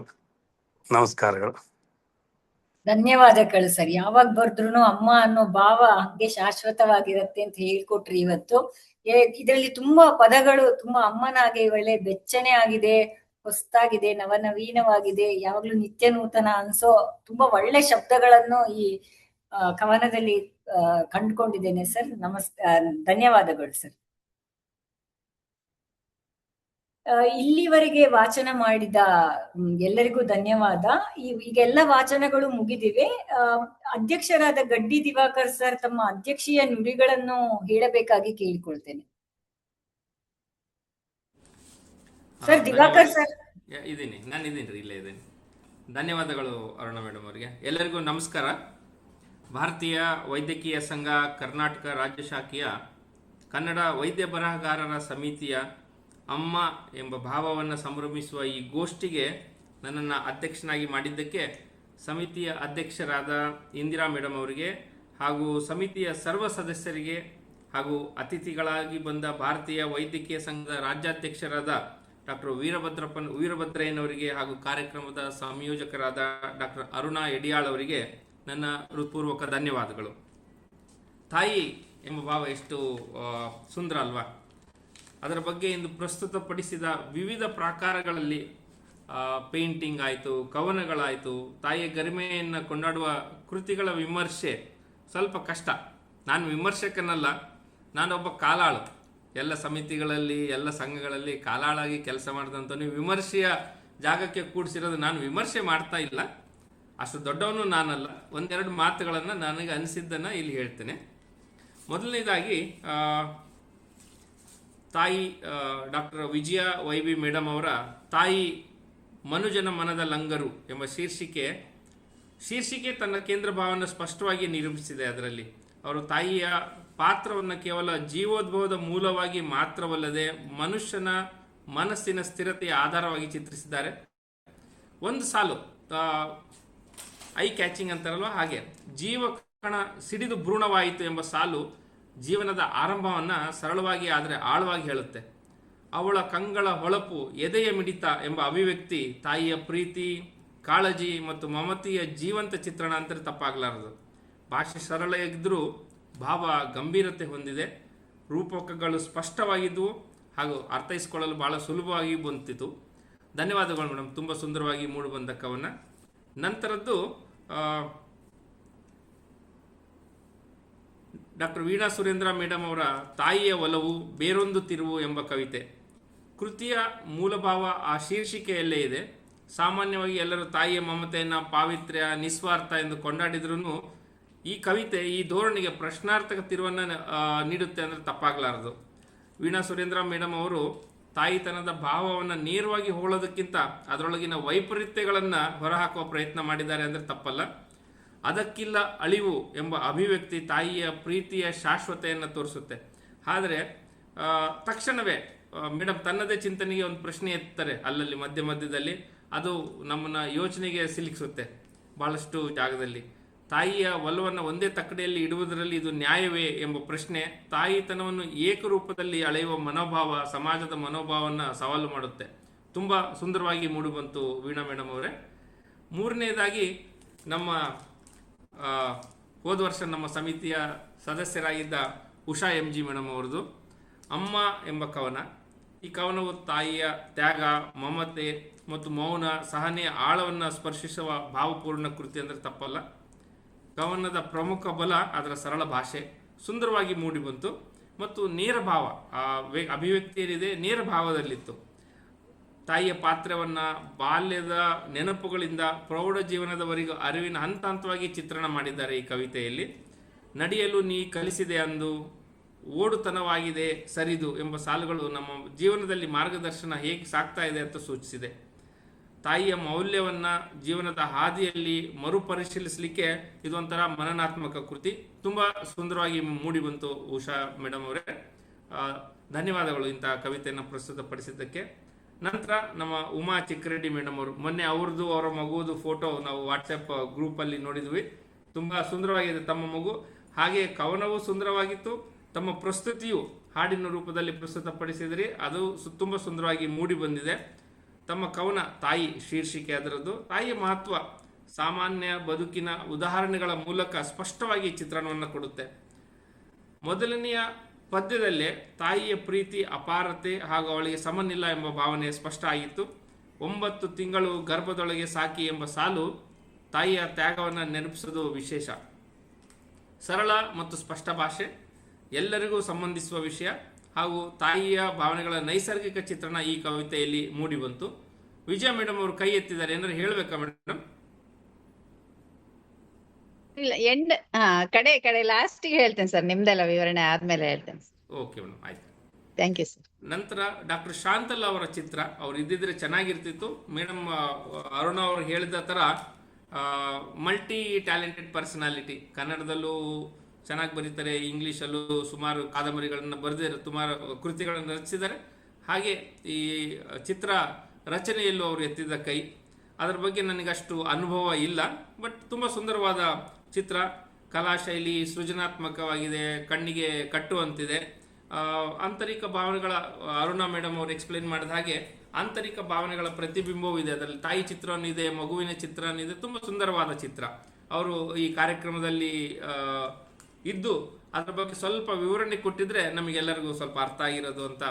ನಮಸ್ಕಾರಗಳು. ಧನ್ಯವಾದಗಳು ಸರ್. ಯಾವಾಗ ಬರ್ದ್ರು ಅಮ್ಮ ಅನ್ನೋ ಭಾವ ಹಂಗೆ ಶಾಶ್ವತವಾಗಿರತ್ತೆ ಅಂತ ಹೇಳ್ಕೊಟ್ರಿ ಇವತ್ತು. ಇದರಲ್ಲಿ ತುಂಬಾ ಪದಗಳು ತುಂಬಾ ಅಮ್ಮನಾಗೆ ಒಳ್ಳೆ ಬೆಚ್ಚನೆ ಆಗಿದೆ, ಹೊಸದಾಗಿದೆ, ನವನವೀನವಾಗಿದೆ, ಯಾವಾಗ್ಲೂ ನಿತ್ಯ ನೂತನ ಅನ್ಸೋ ತುಂಬಾ ಒಳ್ಳೆ ಶಬ್ದಗಳನ್ನು ಈ ಕವನದಲ್ಲಿ ಕಂಡುಕೊಂಡಿದ್ದೇನೆ ಸರ್. ಧನ್ಯವಾದಗಳು ಸರ್. ಇಲ್ಲಿವರೆಗೆ ವಾಚನ ಮಾಡಿದ ಎಲ್ಲರಿಗೂ ಧನ್ಯವಾದ. ಈಗೆಲ್ಲ ವಾಚನಗಳು ಮುಗಿದಿವೆ. ಅಧ್ಯಕ್ಷರಾದ ಗಡ್ಡಿ ದಿವಾಕರ್ ಸರ್ ತಮ್ಮ ಅಧ್ಯಕ್ಷೀಯ ನುಡಿಗಳನ್ನು ಹೇಳಬೇಕಾಗಿ ಕೇಳಿಕೊಳ್ತೇನೆ. ಸರ್ ದಿವಾಕರ್ ಸರ್ ನಾನು ಇದ್ದೀನಿ, ಇಲ್ಲೇ ಇದ್ದೀನಿ. ಧನ್ಯವಾದಗಳು ಅರುಣ ಮೇಡಮ್ ಅವರಿಗೆ. ಎಲ್ಲರಿಗೂ ನಮಸ್ಕಾರ. ಭಾರತೀಯ ವೈದ್ಯಕೀಯ ಸಂಘ ಕರ್ನಾಟಕ ರಾಜ್ಯ ಶಾಖೆಯ ಕನ್ನಡ ವೈದ್ಯ ಬರಹಗಾರರ ಸಮಿತಿಯ ಅಮ್ಮ ಎಂಬ ಭಾವವನ್ನು ಸಂಭ್ರಮಿಸುವ ಈ ಗೋಷ್ಠಿಗೆ ನನ್ನನ್ನು ಅಧ್ಯಕ್ಷನಾಗಿ ಮಾಡಿದ್ದಕ್ಕೆ ಸಮಿತಿಯ ಅಧ್ಯಕ್ಷರಾದ ಇಂದಿರಾ ಮೇಡಮ್ ಅವರಿಗೆ ಹಾಗೂ ಸಮಿತಿಯ ಸರ್ವ ಸದಸ್ಯರಿಗೆ ಹಾಗೂ ಅತಿಥಿಗಳಾಗಿ ಬಂದ ಭಾರತೀಯ ವೈದ್ಯಕೀಯ ಸಂಘದ ರಾಜ್ಯಾಧ್ಯಕ್ಷರಾದ ಡಾಕ್ಟರ್ ವೀರಭದ್ರಯ್ಯನವರಿಗೆ ಹಾಗೂ ಕಾರ್ಯಕ್ರಮದ ಸಂಯೋಜಕರಾದ ಡಾಕ್ಟರ್ ಅರುಣಾ ಯಡಿಯಾಳ್ ಅವರಿಗೆ ನನ್ನ ಹೃತ್ಪೂರ್ವಕ ಧನ್ಯವಾದಗಳು. ತಾಯಿ ಎಂಬ ಭಾವ ಎಷ್ಟು ಸುಂದರ ಅಲ್ವಾ? ಅದರ ಬಗ್ಗೆ ಇಂದು ಪ್ರಸ್ತುತಪಡಿಸಿದ ವಿವಿಧ ಪ್ರಕಾರಗಳಲ್ಲಿ ಪೇಂಟಿಂಗ್ ಆಯಿತು, ಕವನಗಳಾಯಿತು, ತಾಯಿಯ ಗರಿಮೆಯನ್ನು ಕೊಂಡಾಡುವ ಕೃತಿಗಳ ವಿಮರ್ಶೆ ಸ್ವಲ್ಪ ಕಷ್ಟ. ನಾನು ವಿಮರ್ಶಕನಲ್ಲ, ನಾನೊಬ್ಬ ಕಾಲಾಳು, ಎಲ್ಲ ಸಮಿತಿಗಳಲ್ಲಿ ಎಲ್ಲ ಸಂಘಗಳಲ್ಲಿ ಕಾಲಾಳಾಗಿ ಕೆಲಸ ಮಾಡಿದಂಥವ್ನು. ವಿಮರ್ಶೆಯ ಜಾಗಕ್ಕೆ ಕೂಡಿಸಿರೋದು, ನಾನು ವಿಮರ್ಶೆ ಮಾಡ್ತಾ ಇಲ್ಲ, ಅಷ್ಟು ದೊಡ್ಡವನು ನಾನಲ್ಲ. ಒಂದೆರಡು ಮಾತುಗಳನ್ನು ನನಗೆ ಅನಿಸಿದ್ದನ್ನು ಇಲ್ಲಿ ಹೇಳ್ತೇನೆ. ಮೊದಲನೇದಾಗಿ ತಾಯಿ ಡಾಕ್ಟರ್ ವಿಜಯ ವೈಬಿ ಮೇಡಮ್ ಅವರ ತಾಯಿ ಮನುಜನ ಮನದ ಲಂಗರು ಎಂಬ ಶೀರ್ಷಿಕೆ ತನ್ನ ಕೇಂದ್ರ ಭಾವವನ್ನು ಸ್ಪಷ್ಟವಾಗಿ ನಿರೂಪಿಸಿದೆ. ಅದರಲ್ಲಿ ಅವರು ತಾಯಿಯ ಪಾತ್ರವನ್ನು ಕೇವಲ ಜೀವೋದ್ಭವದ ಮೂಲವಾಗಿ ಮಾತ್ರವಲ್ಲದೆ ಮನುಷ್ಯನ ಮನಸ್ಸಿನ ಸ್ಥಿರತೆಯ ಆಧಾರವಾಗಿ ಚಿತ್ರಿಸಿದ್ದಾರೆ. ಒಂದು ಸಾಲು ಐ ಕ್ಯಾಚಿಂಗ್ ಅಂತಾರಲ್ವ, ಹಾಗೆ ಜೀವಕಣ ಸಿಡಿದು ಭ್ರೂಣವಾಯಿತು ಎಂಬ ಸಾಲು ಜೀವನದ ಆರಂಭವನ್ನು ಸರಳವಾಗಿ ಆದರೆ ಆಳವಾಗಿ ಹೇಳುತ್ತೆ. ಅವಳ ಕಂಗಳ ಹೊಳಪು, ಎದೆಯ ಮಿಡಿತ ಎಂಬ ಅಭಿವ್ಯಕ್ತಿ ತಾಯಿಯ ಪ್ರೀತಿ, ಕಾಳಜಿ ಮತ್ತು ಮಮತೆಯ ಜೀವಂತ ಚಿತ್ರಣ ಅಂತ ತಪ್ಪಾಗಲಾರದು. ಭಾಷೆ ಸರಳ ಇದ್ದರೂ ಭಾವ ಗಂಭೀರತೆ ಹೊಂದಿದೆ. ರೂಪಕಗಳು ಸ್ಪಷ್ಟವಾಗಿದ್ದವು ಹಾಗೂ ಅರ್ಥೈಸಿಕೊಳ್ಳಲು ಬಹಳ ಸುಲಭವಾಗಿ ಬಂತಿತ್ತು. ಧನ್ಯವಾದಗಳು ಮೇಡಮ್, ತುಂಬ ಸುಂದರವಾಗಿ ಮೂಡಿಬಂದ ಕವನ. ನಂತರದ್ದು ಡಾಕ್ಟರ್ ವೀಣಾ ಸುರೇಂದ್ರ ಮೇಡಮ್ ಅವರ ತಾಯಿಯ ಒಲವು ಬೇರೊಂದು ತಿರುವು ಎಂಬ ಕವಿತೆ. ಕೃತಿಯ ಮೂಲಭಾವ ಆ ಶೀರ್ಷಿಕೆಯಲ್ಲೇ ಇದೆ. ಸಾಮಾನ್ಯವಾಗಿ ಎಲ್ಲರೂ ತಾಯಿಯ ಮಮತೆಯನ್ನು ಪಾವಿತ್ರ್ಯ, ನಿಸ್ವಾರ್ಥ ಎಂದು ಕೊಂಡಾಡಿದ್ರೂ ಈ ಕವಿತೆ ಈ ಧೋರಣೆಗೆ ಪ್ರಶ್ನಾರ್ಥಕ ತಿರುವನ್ನು ನೀಡುತ್ತೆ ಅಂದರೆ ತಪ್ಪಾಗಲಾರದು. ವೀಣಾ ಸುರೇಂದ್ರ ಮೇಡಮ್ ಅವರು ತಾಯಿತನದ ಭಾವವನ್ನು ನೇರವಾಗಿ ಹೋಳೋದಕ್ಕಿಂತ ಅದರೊಳಗಿನ ವೈಪರೀತ್ಯಗಳನ್ನು ಹೊರಹಾಕುವ ಪ್ರಯತ್ನ ಮಾಡಿದ್ದಾರೆ ಅಂದರೆ ತಪ್ಪಲ್ಲ. ಅದಕ್ಕಿಲ್ಲ ಅಳಿವು ಎಂಬ ಅಭಿವ್ಯಕ್ತಿ ತಾಯಿಯ ಪ್ರೀತಿಯ ಶಾಶ್ವತೆಯನ್ನು ತೋರಿಸುತ್ತೆ. ಆದರೆ ತಕ್ಷಣವೇ ಮೇಡಮ್ ತನ್ನದೇ ಚಿಂತನೆಗೆ ಒಂದು ಪ್ರಶ್ನೆ ಎತ್ತಾರೆ ಅಲ್ಲಲ್ಲಿ ಮಧ್ಯದಲ್ಲಿ. ಅದು ನಮ್ಮನ್ನು ಯೋಚನೆಗೆ ಸಿಲುಕಿಸುತ್ತೆ ಬಹಳಷ್ಟು ಜಾಗದಲ್ಲಿ. ತಾಯಿಯ ಒಲವನ್ನು ಒಂದೇ ತಕ್ಕಡಿಯಲ್ಲಿ ಇಡುವುದರಲ್ಲಿ ಇದು ನ್ಯಾಯವೇ ಎಂಬ ಪ್ರಶ್ನೆ ತಾಯಿತನವನ್ನು ಏಕರೂಪದಲ್ಲಿ ಅಳೆಯುವ ಮನೋಭಾವ, ಸಮಾಜದ ಮನೋಭಾವವನ್ನು ಸವಾಲು ಮಾಡುತ್ತೆ. ತುಂಬ ಸುಂದರವಾಗಿ ಮೂಡಿಬಂತು ವೀಣಾ ಮೇಡಮ್ ಅವರೇ. ಮೂರನೇದಾಗಿ ನಮ್ಮ ಹೋದ ವರ್ಷ ನಮ್ಮ ಸಮಿತಿಯ ಸದಸ್ಯರಾಗಿದ್ದ ಉಷಾ MG ಮೇಡಮ್ ಅವರದು ಅಮ್ಮ ಎಂಬ ಕವನ. ಈ ಕವನವು ತಾಯಿಯ ತ್ಯಾಗ, ಮಮತೆ ಮತ್ತು ಮೌನ, ಸಹನೆಯ ಆಳವನ್ನು ಸ್ಪರ್ಶಿಸುವ ಭಾವಪೂರ್ಣ ಕೃತಿ ಅಂದರೆ ತಪ್ಪಲ್ಲ. ಕವನದ ಪ್ರಮುಖ ಬಲ ಅದರ ಸರಳ ಭಾಷೆ, ಸುಂದರವಾಗಿ ಮೂಡಿಬಂತು ಮತ್ತು ನೇರ ಭಾವ, ಅಭಿವ್ಯಕ್ತಿ ಏನಿದೆ ನೇರ ಭಾವದಲ್ಲಿತ್ತು. ತಾಯಿಯ ಪಾತ್ರವನ್ನು ಬಾಲ್ಯದ ನೆನಪುಗಳಿಂದ ಪ್ರೌಢ ಜೀವನದವರೆಗೂ ಅರಿವಿನ ಹಂತ ಹಂತವಾಗಿ ಚಿತ್ರಣ ಮಾಡಿದ್ದಾರೆ ಈ ಕವಿತೆಯಲ್ಲಿ. ನಡೆಯಲು ನೀ ಕಲಿಸಿದೆ ಅಂದು, ಓಡುತನವಾಗಿದೆ ಸರಿದು ಎಂಬ ಸಾಲುಗಳು ನಮ್ಮ ಜೀವನದಲ್ಲಿ ಮಾರ್ಗದರ್ಶನ ಹೇಗೆ ಸಾಗ್ತಾ ಇದೆ ಅಂತ ಸೂಚಿಸಿದೆ. ತಾಯಿಯ ಮೌಲ್ಯವನ್ನು ಜೀವನದ ಹಾದಿಯಲ್ಲಿ ಮರುಪರಿಶೀಲಿಸಲಿಕ್ಕೆ ಇದೊಂಥರ ಮನನಾತ್ಮಕ ಕೃತಿ. ತುಂಬ ಸುಂದರವಾಗಿ ಮೂಡಿಬಂತು ಉಷಾ ಮೇಡಮ್ ಅವರೇ. ಧನ್ಯವಾದಗಳು ಇಂಥ ಕವಿತೆಯನ್ನು ಪ್ರಸ್ತುತಪಡಿಸಿದ್ದಕ್ಕೆ. ನಂತರ ನಮ್ಮ ಉಮಾ ಚಿಕ್ಕರೆಡ್ಡಿ ಮೇಡಮ್ ಅವರು, ಮೊನ್ನೆ ಅವ್ರದ್ದು ಅವರ ಮಗುವುದು ಫೋಟೋ ನಾವು ವಾಟ್ಸಪ್ ಗ್ರೂಪಲ್ಲಿ ನೋಡಿದ್ವಿ. ತುಂಬ ಸುಂದರವಾಗಿದೆ ತಮ್ಮ ಮಗು. ಹಾಗೆ ಕವನವೂ ಸುಂದರವಾಗಿತ್ತು, ತಮ್ಮ ಪ್ರಸ್ತುತಿಯು ಹಾಡಿನ ರೂಪದಲ್ಲಿ ಪ್ರಸ್ತುತಪಡಿಸಿದ್ರಿ, ಅದು ತುಂಬ ಸುಂದರವಾಗಿ ಮೂಡಿ ಬಂದಿದೆ. ತಮ್ಮ ಕವನ ತಾಯಿ ಶೀರ್ಷಿಕೆ ಅದರದ್ದು. ತಾಯಿಯ ಮಹತ್ವ ಸಾಮಾನ್ಯ ಬದುಕಿನ ಉದಾಹರಣೆಗಳ ಮೂಲಕ ಸ್ಪಷ್ಟವಾಗಿ ಚಿತ್ರಣವನ್ನು ಕೊಡುತ್ತೆ. ಮೊದಲನೆಯ ಪದ್ಯದಲ್ಲೇ ತಾಯಿಯ ಪ್ರೀತಿ, ಅಪಾರತೆ ಹಾಗೂ ಅವಳಿಗೆ ಸಮನಿಲ್ಲ ಎಂಬ ಭಾವನೆ ಸ್ಪಷ್ಟ ಆಗಿತ್ತು. 9 ತಿಂಗಳು ಗರ್ಭದೊಳಗೆ ಸಾಕಿ ಎಂಬ ಸಾಲು ತಾಯಿಯ ತ್ಯಾಗವನ್ನು ನೆನಪಿಸೋದು ವಿಶೇಷ. ಸರಳ ಮತ್ತು ಸ್ಪಷ್ಟ ಭಾಷೆ, ಎಲ್ಲರಿಗೂ ಸಂಬಂಧಿಸುವ ವಿಷಯ ಹಾಗೂ ತಾಯಿಯ ಭಾವನೆಗಳ ನೈಸರ್ಗಿಕ ಚಿತ್ರಣ ಈ ಕವಿತೆಯಲ್ಲಿ ಮೂಡಿಬಂತು. ವಿಜಯ ಮೇಡಮ್ ಅವರು ಕೈ ಎತ್ತಿದ್ದಾರೆ, ಏನಾದ್ರು ಹೇಳ್ಬೇಕಾ ಮೇಡಮ್? ಇಲ್ಲ, ಕಡೆ ಲಾಸ್ಟಿಗೆ ಹೇಳ್ತೇನೆ ಸರ್, ನಿಮ್ದೆಲ್ಲ ವಿವರಣೆ ಆದ್ಮೇಲೆ ಹೇಳ್ತೇನೆ. ಓಕೆ ಮೇಡಮ್, ಆಯ್ತು, ಥ್ಯಾಂಕ್ ಯು ಸರ್. ನಂತರ ಡಾಕ್ಟರ್ ಶಾಂತಲ್ ಅವರ ಚಿತ್ರ, ಅವ್ರು ಇದ್ದಿದ್ರೆ ಚೆನ್ನಾಗಿರ್ತಿತ್ತು. ಮೇಡಮ್ ಅರುಣ ಅವರು ಹೇಳಿದ ಥರ ಮಲ್ಟಿ ಟ್ಯಾಲೆಂಟೆಡ್ ಪರ್ಸನಾಲಿಟಿ, ಕನ್ನಡದಲ್ಲೂ ಚೆನ್ನಾಗಿ ಬರೀತಾರೆ, ಇಂಗ್ಲೀಷಲ್ಲೂ ಸುಮಾರು ಕಾದಂಬರಿಗಳನ್ನು ಬರೆದಿದ್ದಾರೆ, ಸುಮಾರು ಕೃತಿಗಳನ್ನು ರಚಿಸಿದ್ದಾರೆ. ಹಾಗೆ ಈ ಚಿತ್ರ ರಚನೆಯಲ್ಲೂ ಅವರು ಎತ್ತಿದ ಕೈ, ಅದರ ಬಗ್ಗೆ ನನಗಷ್ಟು ಅನುಭವ ಇಲ್ಲ, ಬಟ್ ತುಂಬ ಸುಂದರವಾದ ಚಿತ್ರ. ಕಲಾಶೈಲಿ ಸೃಜನಾತ್ಮಕವಾಗಿದೆ, ಕಣ್ಣಿಗೆ ಕಟ್ಟುವಂತಿದೆ. ಆಂತರಿಕ ಭಾವನೆಗಳ, ಅರುಣಾ ಮೇಡಮ್ ಅವರು ಎಕ್ಸ್ಪ್ಲೇನ್ ಮಾಡಿದ ಹಾಗೆ ಆಂತರಿಕ ಭಾವನೆಗಳ ಪ್ರತಿಬಿಂಬವೂ ಇದೆ ಅದರಲ್ಲಿ. ತಾಯಿ ಚಿತ್ರನೂ ಇದೆ, ಮಗುವಿನ ಚಿತ್ರನೂ ಇದೆ, ತುಂಬ ಸುಂದರವಾದ ಚಿತ್ರ. ಅವರು ಈ ಕಾರ್ಯಕ್ರಮದಲ್ಲಿ ಇದ್ದು ಅದರ ಬಗ್ಗೆ ಸ್ವಲ್ಪ ವಿವರಣೆ ಕೊಟ್ಟಿದ್ರೆ ನಮಗೆಲ್ಲರಿಗೂ ಸ್ವಲ್ಪ ಅರ್ಥ ಆಗಿರೋದು ಅಂತ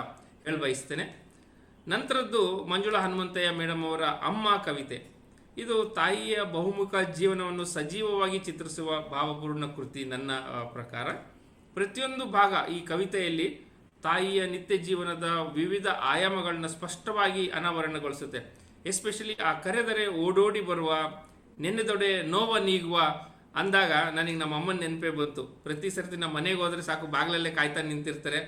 ಹೇಳಿ ಬಯಸ್ತೇನೆ. ನಂತರದ್ದು ಮಂಜುಳಾ ಹನುಮಂತಯ್ಯ ಮೇಡಮ್ ಅವರ ಅಮ್ಮ ಕವಿತೆ. ಇದು ತಾಯಿಯ ಬಹುಮುಖ ಜೀವನವನ್ನು ಸಜೀವವಾಗಿ ಚಿತ್ರಿಸುವ ಭಾವಪೂರ್ಣ ಕೃತಿ ನನ್ನ ಪ್ರಕಾರ. ಪ್ರತಿಯೊಂದು ಭಾಗ ಈ ಕವಿತೆಯಲ್ಲಿ ತಾಯಿಯ ನಿತ್ಯ ಜೀವನದ ವಿವಿಧ ಆಯಾಮಗಳನ್ನ ಸ್ಪಷ್ಟವಾಗಿ ಅನಾವರಣಗೊಳಿಸುತ್ತೆ. ಎಸ್ಪೆಷಲಿ ಆ ಕರೆದರೆ ಓಡೋಡಿ ಬರುವ, ನೆನೆದೊಡೆ ನೋವ ನೀಗುವ ಅಂದಾಗ ನನಗೆ ನಮ್ಮ ಅಮ್ಮನ ನೆನಪೇ ಬಂತು. ಪ್ರತಿ ಸರ್ತಿ ನಮ್ಮ ಮನೆಗೆ ಹೋದ್ರೆ ಸಾಕು, ಬಾಗಿಲಲ್ಲೇ ಕಾಯ್ತಾ ನಿಂತಿರ್ತಾರೆ.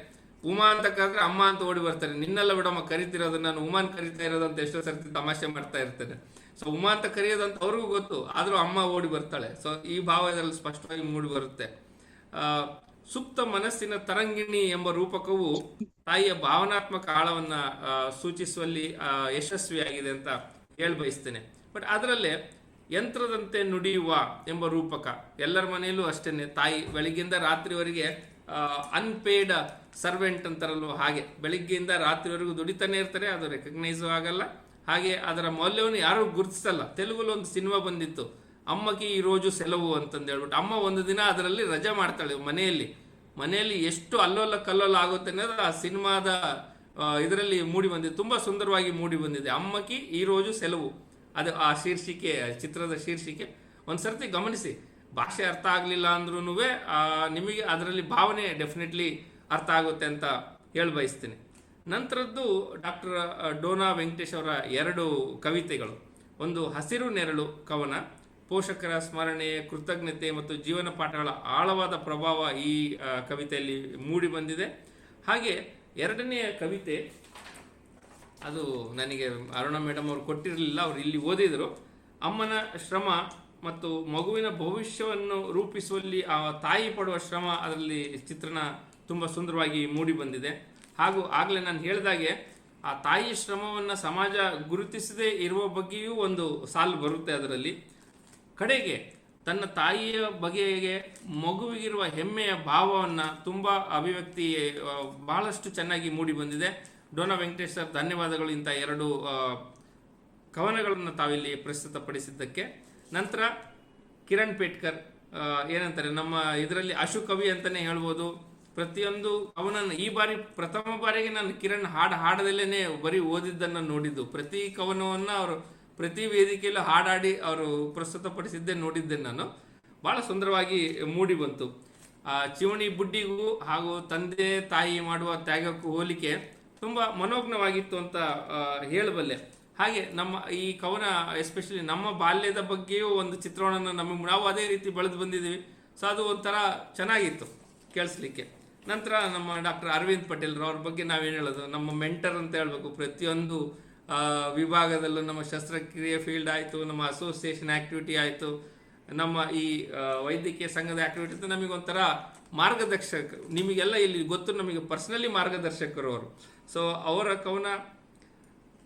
ಉಮಾ ಅಂತ ಕರೆದ್ರೆ ಅಮ್ಮ ಅಂತ ಓಡಿ ಬರ್ತಾರೆ. ನಿನ್ನೆಲ್ಲ ಬಿಡಮ್ಮ ಕರಿತಿರೋದು, ನಾನು ಉಮಾನ್ ಕರಿತಾ ಇರೋದು ಅಂತ ಎಷ್ಟೋ ಸರ್ತಿ ತಮಾಷೆ ಮಾಡ್ತಾ ಇರ್ತೇನೆ. ಸೊ ಉಮಾ ಅಂತ ಕರೆಯೋದು ಅಂತ ಅವ್ರಿಗೂ ಗೊತ್ತು, ಆದ್ರೂ ಅಮ್ಮ ಓಡಿ ಬರ್ತಾಳೆ. ಸೊ ಈ ಭಾವ ಇದರಲ್ಲಿ ಸ್ಪಷ್ಟವಾಗಿ ಮೂಡಿ ಬರುತ್ತೆ. ಸುಪ್ತ ಮನಸ್ಸಿನ ತರಂಗಿಣಿ ಎಂಬ ರೂಪಕವು ತಾಯಿಯ ಭಾವನಾತ್ಮಕ ಆಳವನ್ನ ಸೂಚಿಸುವಲ್ಲಿ ಯಶಸ್ವಿಯಾಗಿದೆ ಅಂತ ಹೇಳಿ ಬಯಸ್ತೇನೆ. ಬಟ್ ಅದರಲ್ಲೇ ಯಂತ್ರದಂತೆ ನುಡಿಯುವ ಎಂಬ ರೂಪಕ ಎಲ್ಲರ ಮನೆಯಲ್ಲೂ ಅಷ್ಟೇನೆ. ತಾಯಿ ಬೆಳಿಗ್ಗೆಯಿಂದ ರಾತ್ರಿವರೆಗೆ ಅನ್ಪೇಯ್ಡ್ ಸರ್ವೆಂಟ್ ಅಂತಾರಲ್ವ, ಹಾಗೆ ಬೆಳಿಗ್ಗೆಯಿಂದ ರಾತ್ರಿವರೆಗೂ ದುಡಿತಾನೆ ಇರ್ತಾರೆ. ಅದು ರೆಕಗ್ನೈಸು ಆಗಲ್ಲ, ಹಾಗೆ ಅದರ ಮೌಲ್ಯವನ್ನು ಯಾರೂ ಗುರುತಿಸಲ್ಲ. ತೆಲುಗಲ್ಲಿ ಒಂದು ಸಿನಿಮಾ ಬಂದಿತ್ತು, ಅಮ್ಮకి ಈ ರೋಜು ಸೆಲವು ಅಂತಂದು ಹೇಳ್ಬಿಟ್ಟು. ಅಮ್ಮ ಒಂದು ದಿನ ಅದರಲ್ಲಿ ರಜೆ ಮಾಡ್ತಾಳೆ ಮನೆಯಲ್ಲಿ ಎಷ್ಟು ಅಲ್ಲೋಲ ಕಲ್ಲೋಲ ಆಗುತ್ತೆ ಅನ್ನೋದು ಆ ಸಿನಿಮಾದ ಇದರಲ್ಲಿ ಮೂಡಿ ಬಂದಿದೆ. ತುಂಬಾ ಸುಂದರವಾಗಿ ಮೂಡಿ ಬಂದಿದೆ, ಅಮ್ಮకి ಈ ರೋಜು ಸೆಲವು. ಅದು ಆ ಶೀರ್ಷಿಕೆ, ಚಿತ್ರದ ಶೀರ್ಷಿಕೆ. ಒಂದ್ಸರ್ತಿ ಗಮನಿಸಿ, ಭಾಷೆ ಅರ್ಥ ಆಗ್ಲಿಲ್ಲ ಅಂದ್ರೂ ನಿಮಗೆ ಅದರಲ್ಲಿ ಭಾವನೆ ಡೆಫಿನೆಟ್ಲಿ ಅರ್ಥ ಆಗುತ್ತೆ ಅಂತ ಹೇಳಿ ಬಯಸ್ತೀನಿ. ನಂತರದ್ದು ಡಾಕ್ಟರ್ ಡೋನಾ ವೆಂಕಟೇಶ್ ಅವರ 2 ಕವಿತೆಗಳು. ಒಂದು ಹಸಿರು ನೆರಳು ಕವನ, ಪೋಷಕರ ಸ್ಮರಣೆ, ಕೃತಜ್ಞತೆ ಮತ್ತು ಜೀವನ ಪಾಠಗಳ ಆಳವಾದ ಪ್ರಭಾವ ಈ ಕವಿತೆಯಲ್ಲಿ ಮೂಡಿ ಬಂದಿದೆ. ಹಾಗೆ 2ನೆಯ ಕವಿತೆ, ಅದು ನನಗೆ ಅರುಣಾ ಮೇಡಮ್ ಅವರು ಕೊಟ್ಟಿರಲಿಲ್ಲ, ಅವರು ಇಲ್ಲಿ ಓದಿದರು. ಅಮ್ಮನ ಶ್ರಮ ಮತ್ತು ಮಗುವಿನ ಭವಿಷ್ಯವನ್ನು ರೂಪಿಸುವಲ್ಲಿ ಆ ತಾಯಿ ಪಡುವ ಶ್ರಮ, ಅದರಲ್ಲಿ ಚಿತ್ರಣ ತುಂಬ ಸುಂದರವಾಗಿ ಮೂಡಿ ಬಂದಿದೆ. ಹಾಗೂ ಆಗಲೇ ನಾನು ಹೇಳಿದಾಗೆ ಆ ತಾಯಿ ಶ್ರಮವನ್ನು ಸಮಾಜ ಗುರುತಿಸದೇ ಇರುವ ಬಗ್ಗೆಯೂ ಒಂದು ಸಾಲು ಬರುತ್ತೆ ಅದರಲ್ಲಿ. ಕಡೆಗೆ ತನ್ನ ತಾಯಿಯ ಬಗೆಗೆ ಮಗುವಿಗಿರುವ ಹೆಮ್ಮೆಯ ಭಾವವನ್ನು ತುಂಬ ಅಭಿವ್ಯಕ್ತಿ ಬಹಳಷ್ಟು ಚೆನ್ನಾಗಿ ಮೂಡಿ ಬಂದಿದೆ. ಡೋನಾ ವೆಂಕಟೇಶ್ ಸರ್, ಧನ್ಯವಾದಗಳು ಇಂಥ 2 ಕವನಗಳನ್ನು ತಾವಿಲ್ಲಿ ಪ್ರಸ್ತುತಪಡಿಸಿದ್ದಕ್ಕೆ. ನಂತರ ಕಿರಣ್ ಪೇಟ್ಕರ್, ಏನಂತಾರೆ, ನಮ್ಮ ಇದರಲ್ಲಿ ಅಶು ಕವಿ ಅಂತಲೇ ಹೇಳ್ಬೋದು. ಪ್ರತಿಯೊಂದು ಕವನ ಈ ಬಾರಿ ಪ್ರಥಮ ಬಾರಿಗೆ ನಾನು ಕಿರಣ್ ಹಾಡದಲ್ಲೇ ಬರೀ ಓದಿದ್ದನ್ನು ನೋಡಿದ್ದು. ಪ್ರತಿ ಕವನವನ್ನು ಅವರು ಪ್ರತಿ ವೇದಿಕೆಯಲ್ಲೂ ಹಾಡಾಡಿ ಅವರು ಪ್ರಸ್ತುತಪಡಿಸಿದ್ದೇ ನೋಡಿದ್ದೆ ನಾನು. ಭಾಳ ಸುಂದರವಾಗಿ ಮೂಡಿ ಬಂತು. ಚಿವಣಿ ಬುಡ್ಡಿಗೂ ಹಾಗೂ ತಂದೆ ತಾಯಿ ಮಾಡುವ ತ್ಯಾಗಕ್ಕೂ ಹೋಲಿಕೆ ತುಂಬ ಮನೋಜ್ಞವಾಗಿತ್ತು ಅಂತ ಹೇಳಬಲ್ಲೆ. ಹಾಗೆ ನಮ್ಮ ಈ ಕವನ ಎಸ್ಪೆಷಲಿ ನಮ್ಮ ಬಾಲ್ಯದ ಬಗ್ಗೆಯೂ ಒಂದು ಚಿತ್ರಣವನ್ನು ನಾವು ಅದೇ ರೀತಿ ಬೆಳೆದು ಬಂದಿದ್ದೀವಿ. ಸೊ ಅದು ಒಂಥರ ಚೆನ್ನಾಗಿತ್ತು ಕೇಳಿಸ್ಲಿಕ್ಕೆ. ನಂತರ ನಮ್ಮ ಡಾಕ್ಟರ್ ಅರವಿಂದ್ ಪಟೇಲ್ ಅವ್ರ ಬಗ್ಗೆ ನಾವೇನು ಹೇಳೋದು, ನಮ್ಮ ಮೆಂಟರ್ ಅಂತ ಹೇಳಬೇಕು. ಪ್ರತಿಯೊಂದು ವಿಭಾಗದಲ್ಲೂ ನಮ್ಮ ಶಸ್ತ್ರಕ್ರಿಯೆ ಫೀಲ್ಡ್ ಆಯಿತು, ನಮ್ಮ ಅಸೋಸಿಯೇಷನ್ ಆ್ಯಕ್ಟಿವಿಟಿ ಆಯಿತು, ನಮ್ಮ ಈ ವೈದ್ಯಕೀಯ ಸಂಘದ ಆ್ಯಕ್ಟಿವಿಟಿ ನಮಗೊಂಥರ ಮಾರ್ಗದರ್ಶಕ. ನಿಮಗೆಲ್ಲ ಇಲ್ಲಿ ಗೊತ್ತು, ನಮಗೆ ಪರ್ಸನಲಿ ಮಾರ್ಗದರ್ಶಕರು ಅವರು. ಸೊ ಅವರ ಕವನ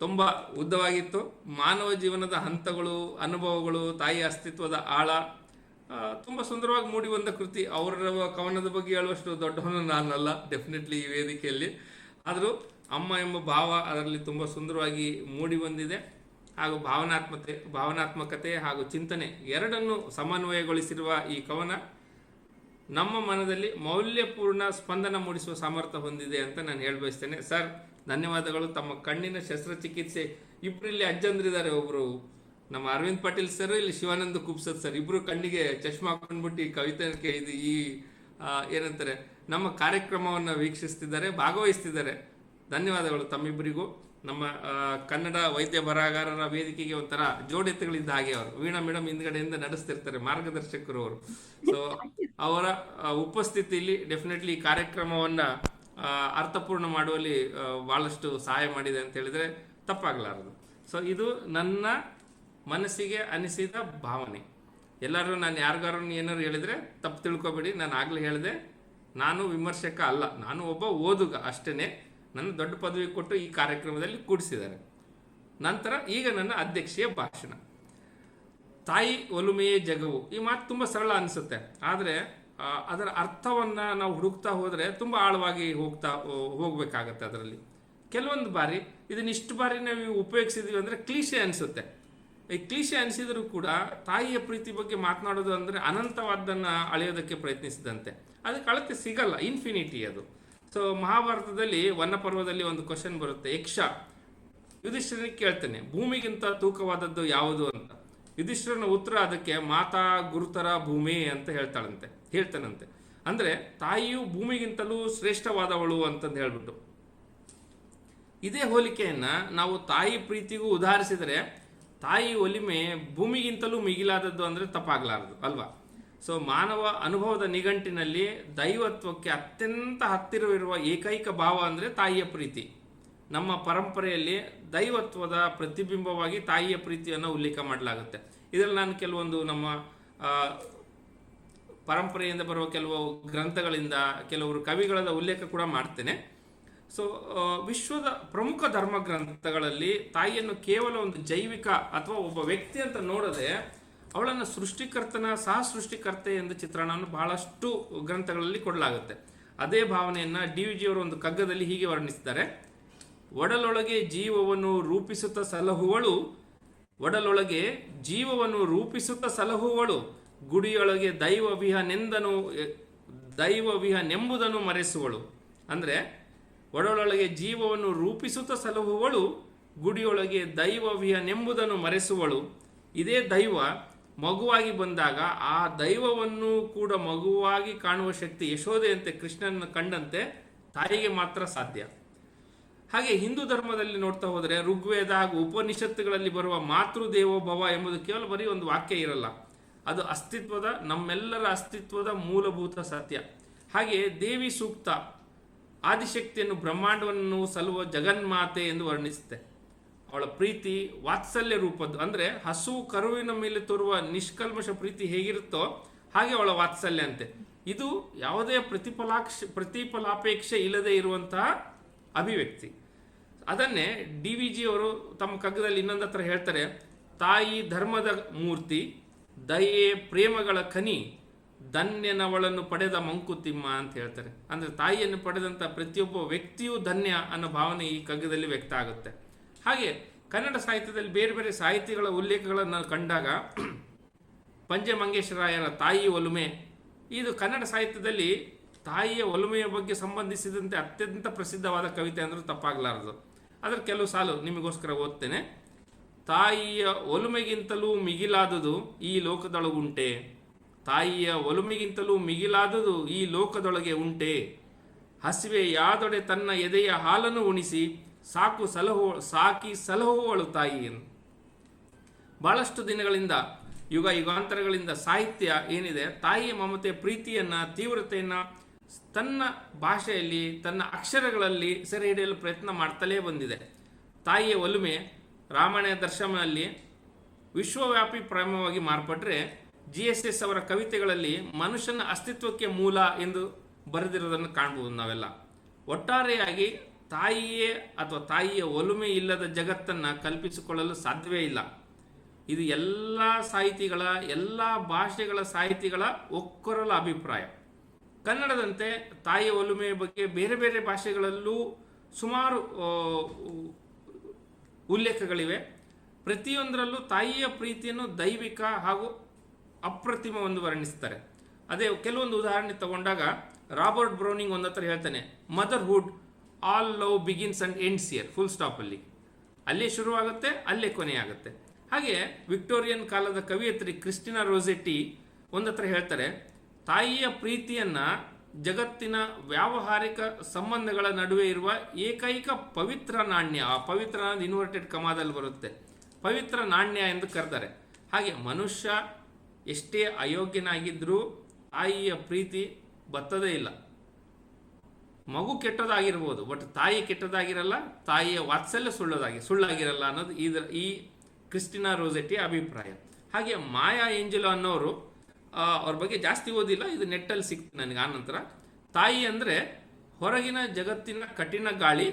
ತುಂಬ ಉದ್ದವಾಗಿತ್ತು. ಮಾನವ ಜೀವನದ ಹಂತಗಳು, ಅನುಭವಗಳು, ತಾಯಿಯ ಅಸ್ತಿತ್ವದ ಆಳ ತುಂಬ ಸುಂದರವಾಗಿ ಮೂಡಿ ಬಂದ ಕೃತಿ. ಅವರ ಕವನದ ಬಗ್ಗೆ ಹೇಳುವಷ್ಟು ದೊಡ್ಡವನು ನಾನಲ್ಲ ಡೆಫಿನೆಟ್ಲಿ ಈ ವೇದಿಕೆಯಲ್ಲಿ. ಆದರೂ ಅಮ್ಮ ಎಂಬ ಭಾವ ಅದರಲ್ಲಿ ತುಂಬ ಸುಂದರವಾಗಿ ಮೂಡಿ ಬಂದಿದೆ. ಹಾಗೂ ಭಾವನಾತ್ಮಕತೆ ಹಾಗೂ ಚಿಂತನೆ ಎರಡನ್ನು ಸಮನ್ವಯಗೊಳಿಸಿರುವ ಈ ಕವನ ನಮ್ಮ ಮನದಲ್ಲಿ ಮೌಲ್ಯಪೂರ್ಣ ಸ್ಪಂದನ ಮೂಡಿಸುವ ಸಾಮರ್ಥ್ಯ ಹೊಂದಿದೆ ಅಂತ ನಾನು ಹೇಳಬಯಸ್ತೇನೆ. ಸರ್, ಧನ್ಯವಾದಗಳು. ತಮ್ಮ ಕಣ್ಣಿನ ಶಸ್ತ್ರಚಿಕಿತ್ಸೆ, ಇಬ್ಬರಲ್ಲಿ ಅಜ್ಜಂದ್ರಿದ್ದಾರೆ. ಒಬ್ಬರು ನಮ್ಮ ಅರವಿಂದ್ ಪಾಟೀಲ್ ಸರ್, ಇಲ್ಲಿ ಶಿವಾನಂದ ಕುಬ್ಸದ್ ಸರ್, ಇಬ್ಬರು ಕಣ್ಣಿಗೆ ಚಶ್ಮಾ ಹಾಕೊಂಡ್ಬಿಟ್ಟು ಈ ಕವಿತೆ ಇದು ಈ ಏನಂತಾರೆ ನಮ್ಮ ಕಾರ್ಯಕ್ರಮವನ್ನು ವೀಕ್ಷಿಸ್ತಿದ್ದಾರೆ, ಭಾಗವಹಿಸ್ತಿದ್ದಾರೆ. ಧನ್ಯವಾದಗಳು ತಮ್ಮಿಬ್ಬರಿಗೂ. ನಮ್ಮ ಕನ್ನಡ ವೈದ್ಯ ಬರಹಗಾರರ ವೇದಿಕೆಗೆ ಒಂಥರ ಜೋಡೆತ್ತುಗಳಿದ್ದ ಹಾಗೆ ಅವರು. ವೀಣಾ ಮೇಡಮ್ ಹಿಂದ್ಗಡೆಯಿಂದ ನಡೆಸ್ತಿರ್ತಾರೆ, ಮಾರ್ಗದರ್ಶಕರು ಅವರು. ಸೊ ಅವರ ಉಪಸ್ಥಿತಿಯಲ್ಲಿ ಡೆಫಿನೆಟ್ಲಿ ಈ ಕಾರ್ಯಕ್ರಮವನ್ನು ಅರ್ಥಪೂರ್ಣ ಮಾಡುವಲ್ಲಿ ಭಾಳಷ್ಟು ಸಹಾಯ ಮಾಡಿದೆ ಅಂತ ಹೇಳಿದರೆ ತಪ್ಪಾಗಲಾರದು. ಸೊ ಇದು ನನ್ನ ಮನಸ್ಸಿಗೆ ಅನಿಸಿದ ಭಾವನೆ. ಎಲ್ಲರೂ ನಾನು ಯಾರಿಗಾರು ಏನಾರು ಹೇಳಿದರೆ ತಪ್ಪು ತಿಳ್ಕೊಬೇಡಿ. ನಾನು ಆಗಲೇ ಹೇಳಿದೆ, ನಾನು ವಿಮರ್ಶಕ ಅಲ್ಲ, ನಾನು ಒಬ್ಬ ಓದುಗ ಅಷ್ಟೇ. ನನ್ನ ದೊಡ್ಡ ಪದವಿ ಕೊಟ್ಟು ಈ ಕಾರ್ಯಕ್ರಮದಲ್ಲಿ ಕೂಡಿಸಿದ್ದಾರೆ. ನಂತರ ಈಗ ನನ್ನ ಅಧ್ಯಕ್ಷೀಯ ಭಾಷಣ. ತಾಯಿ ಒಲುಮೆಯೇ ಜಗವು, ಈ ಮಾತು ತುಂಬ ಸರಳ ಅನಿಸುತ್ತೆ, ಆದರೆ ಅದರ ಅರ್ಥವನ್ನು ನಾವು ಹುಡುಕ್ತಾ ಹೋದರೆ ತುಂಬ ಆಳವಾಗಿ ಹೋಗಬೇಕಾಗತ್ತೆ. ಅದರಲ್ಲಿ ಕೆಲವೊಂದು ಬಾರಿ ಇದನ್ನಿಷ್ಟು ಬಾರಿ ನಾವು ಉಪಯೋಗಿಸಿದ್ವಿ ಅಂದರೆ ಕ್ಲೀಶೆ ಅನಿಸುತ್ತೆ. ಈ ಕ್ಲೀಶೆ ಅನಿಸಿದರೂ ಕೂಡ ತಾಯಿಯ ಪ್ರೀತಿ ಬಗ್ಗೆ ಮಾತನಾಡೋದು ಅಂದರೆ ಅನಂತವಾದ್ದನ್ನು ಅಳೆಯೋದಕ್ಕೆ ಪ್ರಯತ್ನಿಸಿದಂತೆ. ಅದಕ್ಕೆ ಅಳತೆ ಸಿಗಲ್ಲ, ಇನ್ಫಿನಿಟಿ ಅದು. ಸೊ ಮಹಾಭಾರತದಲ್ಲಿ ವನಪರ್ವದಲ್ಲಿ ಒಂದು ಕ್ವಶನ್ ಬರುತ್ತೆ. ಯಕ್ಷ ಯುಧಿಷ್ಠಿರನಿಗೆ ಕೇಳ್ತಾನೆ, ಭೂಮಿಗಿಂತ ತೂಕವಾದದ್ದು ಯಾವುದು ಅಂತ. ಯುಧಿಷ್ಠಿರನ ಉತ್ತರ ಅದಕ್ಕೆ ಮಾತಾ ಗುರುತರ ಭೂಮಿ ಅಂತ ಹೇಳ್ತಾನಂತೆ. ಅಂದರೆ ತಾಯಿಯು ಭೂಮಿಗಿಂತಲೂ ಶ್ರೇಷ್ಠವಾದವಳು ಅಂತಂದು ಹೇಳ್ಬಿಟ್ಟು. ಇದೇ ಹೋಲಿಕೆಯನ್ನು ನಾವು ತಾಯಿ ಪ್ರೀತಿಗೂ ಉದಾಹರಿಸಿದರೆ ತಾಯಿ ಒಲಿಮೆ ಭೂಮಿಗಿಂತಲೂ ಮಿಗಿಲಾದದ್ದು ಅಂದರೆ ತಪ್ಪಾಗಲಾರದು ಅಲ್ವಾ. ಸೊ ಮಾನವ ಅನುಭವದ ನಿಘಂಟಿನಲ್ಲಿ ದೈವತ್ವಕ್ಕೆ ಅತ್ಯಂತ ಹತ್ತಿರವಿರುವ ಏಕೈಕ ಭಾವ ಅಂದರೆ ತಾಯಿಯ ಪ್ರೀತಿ. ನಮ್ಮ ಪರಂಪರೆಯಲ್ಲಿ ದೈವತ್ವದ ಪ್ರತಿಬಿಂಬವಾಗಿ ತಾಯಿಯ ಪ್ರೀತಿಯನ್ನು ಉಲ್ಲೇಖ ಮಾಡಲಾಗುತ್ತೆ. ಇದರಲ್ಲಿ ನಾನು ಕೆಲವೊಂದು ನಮ್ಮ ಪರಂಪರೆಯಿಂದ ಬರುವ ಕೆಲವು ಗ್ರಂಥಗಳಿಂದ ಕೆಲವರು ಕವಿಗಳ ಉಲ್ಲೇಖ ಕೂಡ ಮಾಡ್ತೇನೆ. ಸೊ ವಿಶ್ವದ ಪ್ರಮುಖ ಧರ್ಮ ಗ್ರಂಥಗಳಲ್ಲಿ ತಾಯಿಯನ್ನು ಕೇವಲ ಒಂದು ಜೈವಿಕ ಅಥವಾ ಒಬ್ಬ ವ್ಯಕ್ತಿ ಅಂತ ನೋಡದೆ ಅವಳನ್ನು ಸೃಷ್ಟಿಕರ್ತನ ಸಹ ಸೃಷ್ಟಿಕರ್ತೆ ಎಂದು ಚಿತ್ರಣವನ್ನು ಬಹಳಷ್ಟು ಗ್ರಂಥಗಳಲ್ಲಿ ಕೊಡಲಾಗುತ್ತೆ. ಅದೇ ಭಾವನೆಯನ್ನು DVG ಅವರು ಒಂದು ಕಗ್ಗದಲ್ಲಿ ಹೀಗೆ ವರ್ಣಿಸಿದ್ದಾರೆ: ಒಡಲೊಳಗೆ ಜೀವವನ್ನು ರೂಪಿಸುತ್ತಾ ಸಲಹುವಳು, ಒಡಲೊಳಗೆ ಜೀವವನ್ನು ರೂಪಿಸುತ್ತಾ ಸಲಹುವಳು, ಗುಡಿಯೊಳಗೆ ದೈವವಿಹನೆಂಬುದನ್ನು ಮರೆಸುವಳು. ಅಂದರೆ ಒಡಲೊಳಗೆ ಜೀವವನ್ನು ರೂಪಿಸುತ್ತಾ ಸಲಹುವಳು, ಗುಡಿಯೊಳಗೆ ದೈವವಿಹನೆಂಬುದನ್ನು ಮರೆಸುವಳು. ಇದೇ ದೈವ ಮಗುವಾಗಿ ಬಂದಾಗ ಆ ದೈವವನ್ನು ಕೂಡ ಮಗುವಾಗಿ ಕಾಣುವ ಶಕ್ತಿ ಯಶೋದೆಯಂತೆ ಕೃಷ್ಣನ ಕಂಡಂತೆ ತಾಯಿಗೆ ಮಾತ್ರ ಸಾಧ್ಯ. ಹಾಗೆ ಹಿಂದೂ ಧರ್ಮದಲ್ಲಿ ನೋಡ್ತಾ ಹೋದರೆ ಋಗ್ವೇದ ಹಾಗೂ ಉಪನಿಷತ್ತುಗಳಲ್ಲಿ ಬರುವ ಮಾತೃದೇವೋಭವ ಎಂಬುದು ಕೇವಲ ಬರೀ ಒಂದು ವಾಕ್ಯ ಇರಲ್ಲ, ಅದು ನಮ್ಮೆಲ್ಲರ ಅಸ್ತಿತ್ವದ ಮೂಲಭೂತ ಸತ್ಯ. ಹಾಗೆ ದೇವಿ ಸೂಕ್ತ ಆದಿಶಕ್ತಿಯನ್ನು ಬ್ರಹ್ಮಾಂಡವನ್ನು ಸಲುವ ಜಗನ್ಮಾತೆ ಎಂದು ವರ್ಣಿಸುತ್ತೆ. ಅವಳ ಪ್ರೀತಿ ವಾತ್ಸಲ್ಯ ರೂಪದ್ದು, ಅಂದರೆ ಹಸು ಕರುವಿನ ಮೇಲೆ ತೋರುವ ನಿಷ್ಕಲ್ಮಶ ಪ್ರೀತಿ ಹೇಗಿರುತ್ತೋ ಹಾಗೆ ಅವಳ ವಾತ್ಸಲ್ಯ ಅಂತೆ. ಇದು ಯಾವುದೇ ಪ್ರತಿಫಲಾಪೇಕ್ಷೆ ಇಲ್ಲದೆ ಇರುವಂತಹ ಅಭಿವ್ಯಕ್ತಿ. ಅದನ್ನೇ DVG ಅವರು ತಮ್ಮ ಕಗ್ಗದಲ್ಲಿ ಇನ್ನೊಂದು ಹತ್ರ ಹೇಳ್ತಾರೆ: ತಾಯಿ ಧರ್ಮದ ಮೂರ್ತಿ, ದಯೆ ಪ್ರೇಮಗಳ ಖನಿ, ಧನ್ಯನವಳನ್ನು ಪಡೆದ ಮಂಕುತಿಮ್ಮ ಅಂತ ಹೇಳ್ತಾರೆ. ಅಂದರೆ ತಾಯಿಯನ್ನು ಪಡೆದಂಥ ಪ್ರತಿಯೊಬ್ಬ ವ್ಯಕ್ತಿಯೂ ಧನ್ಯ ಅನ್ನೋ ಭಾವನೆ ಈ ಕಗ್ಗದಲ್ಲಿ ವ್ಯಕ್ತ ಆಗುತ್ತೆ. ಹಾಗೆ ಕನ್ನಡ ಸಾಹಿತ್ಯದಲ್ಲಿ ಬೇರೆ ಬೇರೆ ಸಾಹಿತಿಗಳ ಉಲ್ಲೇಖಗಳನ್ನು ಕಂಡಾಗ ಪಂಜೆ ಮಂಗೇಶರಾಯರ ತಾಯಿ ಒಲುಮೆ, ಇದು ಕನ್ನಡ ಸಾಹಿತ್ಯದಲ್ಲಿ ತಾಯಿಯ ಒಲುಮೆಯ ಬಗ್ಗೆ ಸಂಬಂಧಿಸಿದಂತೆ ಅತ್ಯಂತ ಪ್ರಸಿದ್ಧವಾದ ಕವಿತೆ ಅಂದರೂ ತಪ್ಪಾಗಲಾರದು. ಅದರ ಕೆಲವು ಸಾಲು ನಿಮಗೋಸ್ಕರ ಓದ್ತೇನೆ. ತಾಯಿಯ ಒಲುಮೆಗಿಂತಲೂ ಮಿಗಿಲಾದುದು ಈ ಲೋಕದೊಳಗುಂಟೆ, ತಾಯಿಯ ಒಲುಮೆಗಿಂತಲೂ ಮಿಗಿಲಾದುದು ಈ ಲೋಕದೊಳಗೆ ಉಂಟೆ, ಹಸಿವೆ ಯಾದೊಡೆ ತನ್ನ ಎದೆಯ ಹಾಲನ್ನು ಉಣಿಸಿ ಸಾಕಿ ಸಲಹುವಳು ತಾಯಿಯನ್ನು. ಬಹಳಷ್ಟು ದಿನಗಳಿಂದ ಯುಗಾಂತರಗಳಿಂದ ಸಾಹಿತ್ಯ ಏನಿದೆ ತಾಯಿಯ ಮಮತೆಯ ಪ್ರೀತಿಯನ್ನು ತೀವ್ರತೆಯನ್ನು ತನ್ನ ಭಾಷೆಯಲ್ಲಿ ತನ್ನ ಅಕ್ಷರಗಳಲ್ಲಿ ಸೆರೆ ಹಿಡಿಯಲು ಪ್ರಯತ್ನ ಮಾಡ್ತಲೇ ಬಂದಿದೆ. ತಾಯಿಯ ಒಲುಮೆ ರಾಮಾಯಣ ದರ್ಶನದಲ್ಲಿ ವಿಶ್ವವ್ಯಾಪಿ ಪ್ರೇಮವಾಗಿ ಮಾರ್ಪಟ್ರೆ GSS ಅವರ ಕವಿತೆಗಳಲ್ಲಿ ಮನುಷ್ಯನ ಅಸ್ತಿತ್ವಕ್ಕೆ ಮೂಲ ಎಂದು ಬರೆದಿರೋದನ್ನು ಕಾಣಬಹುದು ನಾವೆಲ್ಲ. ಒಟ್ಟಾರೆಯಾಗಿ ತಾಯಿಯೇ ಅಥವಾ ತಾಯಿಯ ಒಲುಮೆ ಇಲ್ಲದ ಜಗತ್ತನ್ನು ಕಲ್ಪಿಸಿಕೊಳ್ಳಲು ಸಾಧ್ಯವೇ ಇಲ್ಲ. ಇದು ಎಲ್ಲ ಸಾಹಿತಿಗಳ ಎಲ್ಲ ಭಾಷೆಗಳ ಸಾಹಿತಿಗಳ ಒಕ್ಕೊರಲ ಅಭಿಪ್ರಾಯ. ಕನ್ನಡದಂತೆ ತಾಯಿಯ ಒಲುಮೆಯ ಬಗ್ಗೆ ಬೇರೆ ಬೇರೆ ಭಾಷೆಗಳಲ್ಲೂ ಸುಮಾರು ಉಲ್ಲೇಖಗಳಿವೆ. ಪ್ರತಿಯೊಂದರಲ್ಲೂ ತಾಯಿಯ ಪ್ರೀತಿಯನ್ನು ದೈವಿಕ ಹಾಗೂ ಅಪ್ರತಿಮವೆಂದು ವರ್ಣಿಸ್ತಾರೆ. ಅದೇ ಕೆಲವೊಂದು ಉದಾಹರಣೆ ತಗೊಂಡಾಗ ರಾಬರ್ಟ್ ಬ್ರೌನಿಂಗ್ ಒಂದು ಹತ್ರ ಹೇಳ್ತಾನೆ: motherhood all love begins and ends here, full ಸ್ಟಾಪಲ್ಲಿ, ಅಲ್ಲೇ ಶುರುವಾಗುತ್ತೆ ಅಲ್ಲೇ ಕೊನೆಯಾಗುತ್ತೆ. ಹಾಗೆ ವಿಕ್ಟೋರಿಯನ್ ಕಾಲದ ಕವಿಯತ್ರಿ ಕ್ರಿಸ್ಟಿನಾ ರೋಸೆಟ್ಟಿ ಒಂದತ್ರ ಹೇಳ್ತಾರೆ: ತಾಯಿಯ ಪ್ರೀತಿಯನ್ನು ಜಗತ್ತಿನ ವ್ಯಾವಹಾರಿಕ ಸಂಬಂಧಗಳ ನಡುವೆ ಇರುವ ಏಕೈಕ ಪವಿತ್ರ ನಾಣ್ಯ, ಆ ಪವಿತ್ರ ಅನ್ನೋದು ಇನ್ವರ್ಟೆಡ್ ಕಮಾದಲ್ಲಿ ಬರುತ್ತೆ, ಪವಿತ್ರ ನಾಣ್ಯ ಎಂದು ಕರೆದರೆ. ಹಾಗೆ ಮನುಷ್ಯ ಎಷ್ಟೇ ಅಯೋಗ್ಯನಾಗಿದ್ದರೂ ತಾಯಿಯ ಪ್ರೀತಿ ಬತ್ತದೇ ಇಲ್ಲ. ಮಗು ಕೆಟ್ಟದಾಗಿರ್ಬೋದು, ಬಟ್ ತಾಯಿ ಕೆಟ್ಟದಾಗಿರಲ್ಲ, ತಾಯಿಯ ವಾತ್ಸಲ್ಯ ಸುಳ್ಳಾಗಿರಲ್ಲ ಅನ್ನೋದು ಈ ಕ್ರಿಸ್ಟಿನಾ ರೋಸೆಟ್ಟಿಯ ಅಭಿಪ್ರಾಯ. ಹಾಗೆ ಮಾಯಾ ಏಂಜೆಲೋ ಅನ್ನೋರು, ಅವ್ರ ಬಗ್ಗೆ ಜಾಸ್ತಿ ಓದಿಲ್ಲ, ಇದು ನೆಟ್ಟಲ್ಲಿ ಸಿಕ್ತು ನನಗೆ ಆನಂತರ. ತಾಯಿ ಅಂದರೆ ಹೊರಗಿನ ಜಗತ್ತಿನ ಕಠಿಣ ಗಾಳಿ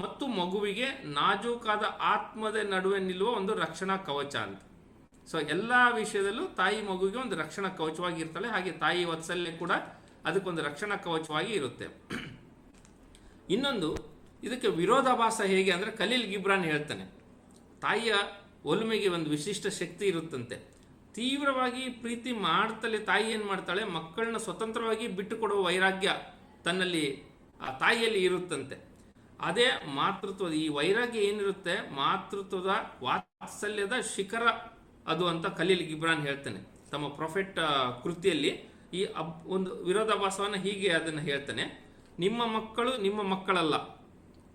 ಮತ್ತು ಮಗುವಿಗೆ ನಾಜೂಕಾದ ಆತ್ಮದ ನಡುವೆ ನಿಲ್ಲುವ ಒಂದು ರಕ್ಷಣಾ ಕವಚ ಅಂತ. ಸೊ ಎಲ್ಲ ವಿಷಯದಲ್ಲೂ ತಾಯಿ ಮಗುವಿಗೆ ಒಂದು ರಕ್ಷಣಾ ಕವಚವಾಗಿ ಇರ್ತಾಳೆ. ಹಾಗೆ ತಾಯಿ ವಾತ್ಸಲ್ಯ ಕೂಡ ಅದಕ್ಕೊಂದು ರಕ್ಷಣಾ ಕವಚವಾಗಿ ಇರುತ್ತೆ. ಇನ್ನೊಂದು ಇದಕ್ಕೆ ವಿರೋಧಾಭಾಸ ಹೇಗೆ ಅಂದರೆ ಖಲೀಲ್ ಗಿಬ್ರಾನ್ ಹೇಳ್ತಾನೆ, ತಾಯಿಯ ಒಲುಮೆಗೆ ಒಂದು ವಿಶಿಷ್ಟ ಶಕ್ತಿ ಇರುತ್ತಂತೆ. ತೀವ್ರವಾಗಿ ಪ್ರೀತಿ ಮಾಡ್ತಲೇ ತಾಯಿ ಏನು ಮಾಡ್ತಾಳೆ, ಮಕ್ಕಳನ್ನ ಸ್ವತಂತ್ರವಾಗಿ ಬಿಟ್ಟು ಕೊಡುವ ವೈರಾಗ್ಯ ತನ್ನಲ್ಲಿ ಆ ತಾಯಿಯಲ್ಲಿ ಇರುತ್ತಂತೆ. ಅದೇ ಮಾತೃತ್ವದ ಈ ವೈರಾಗ್ಯ ಏನಿರುತ್ತೆ, ಮಾತೃತ್ವದ ವಾತ್ಸಲ್ಯದ ಶಿಖರ ಅದು ಅಂತ ಖಲೀಲ್ ಗಿಬ್ರಾನ್ ಹೇಳ್ತಾನೆ ತಮ್ಮ ಪ್ರೊಫೆಟ್ ಕೃತಿಯಲ್ಲಿ. ಈ ಒಂದು ವಿರೋಧಾಭಾಸವನ್ನು ಹೀಗೆ ಅದನ್ನು ಹೇಳ್ತಾನೆ, ನಿಮ್ಮ ಮಕ್ಕಳು ನಿಮ್ಮ ಮಕ್ಕಳಲ್ಲ,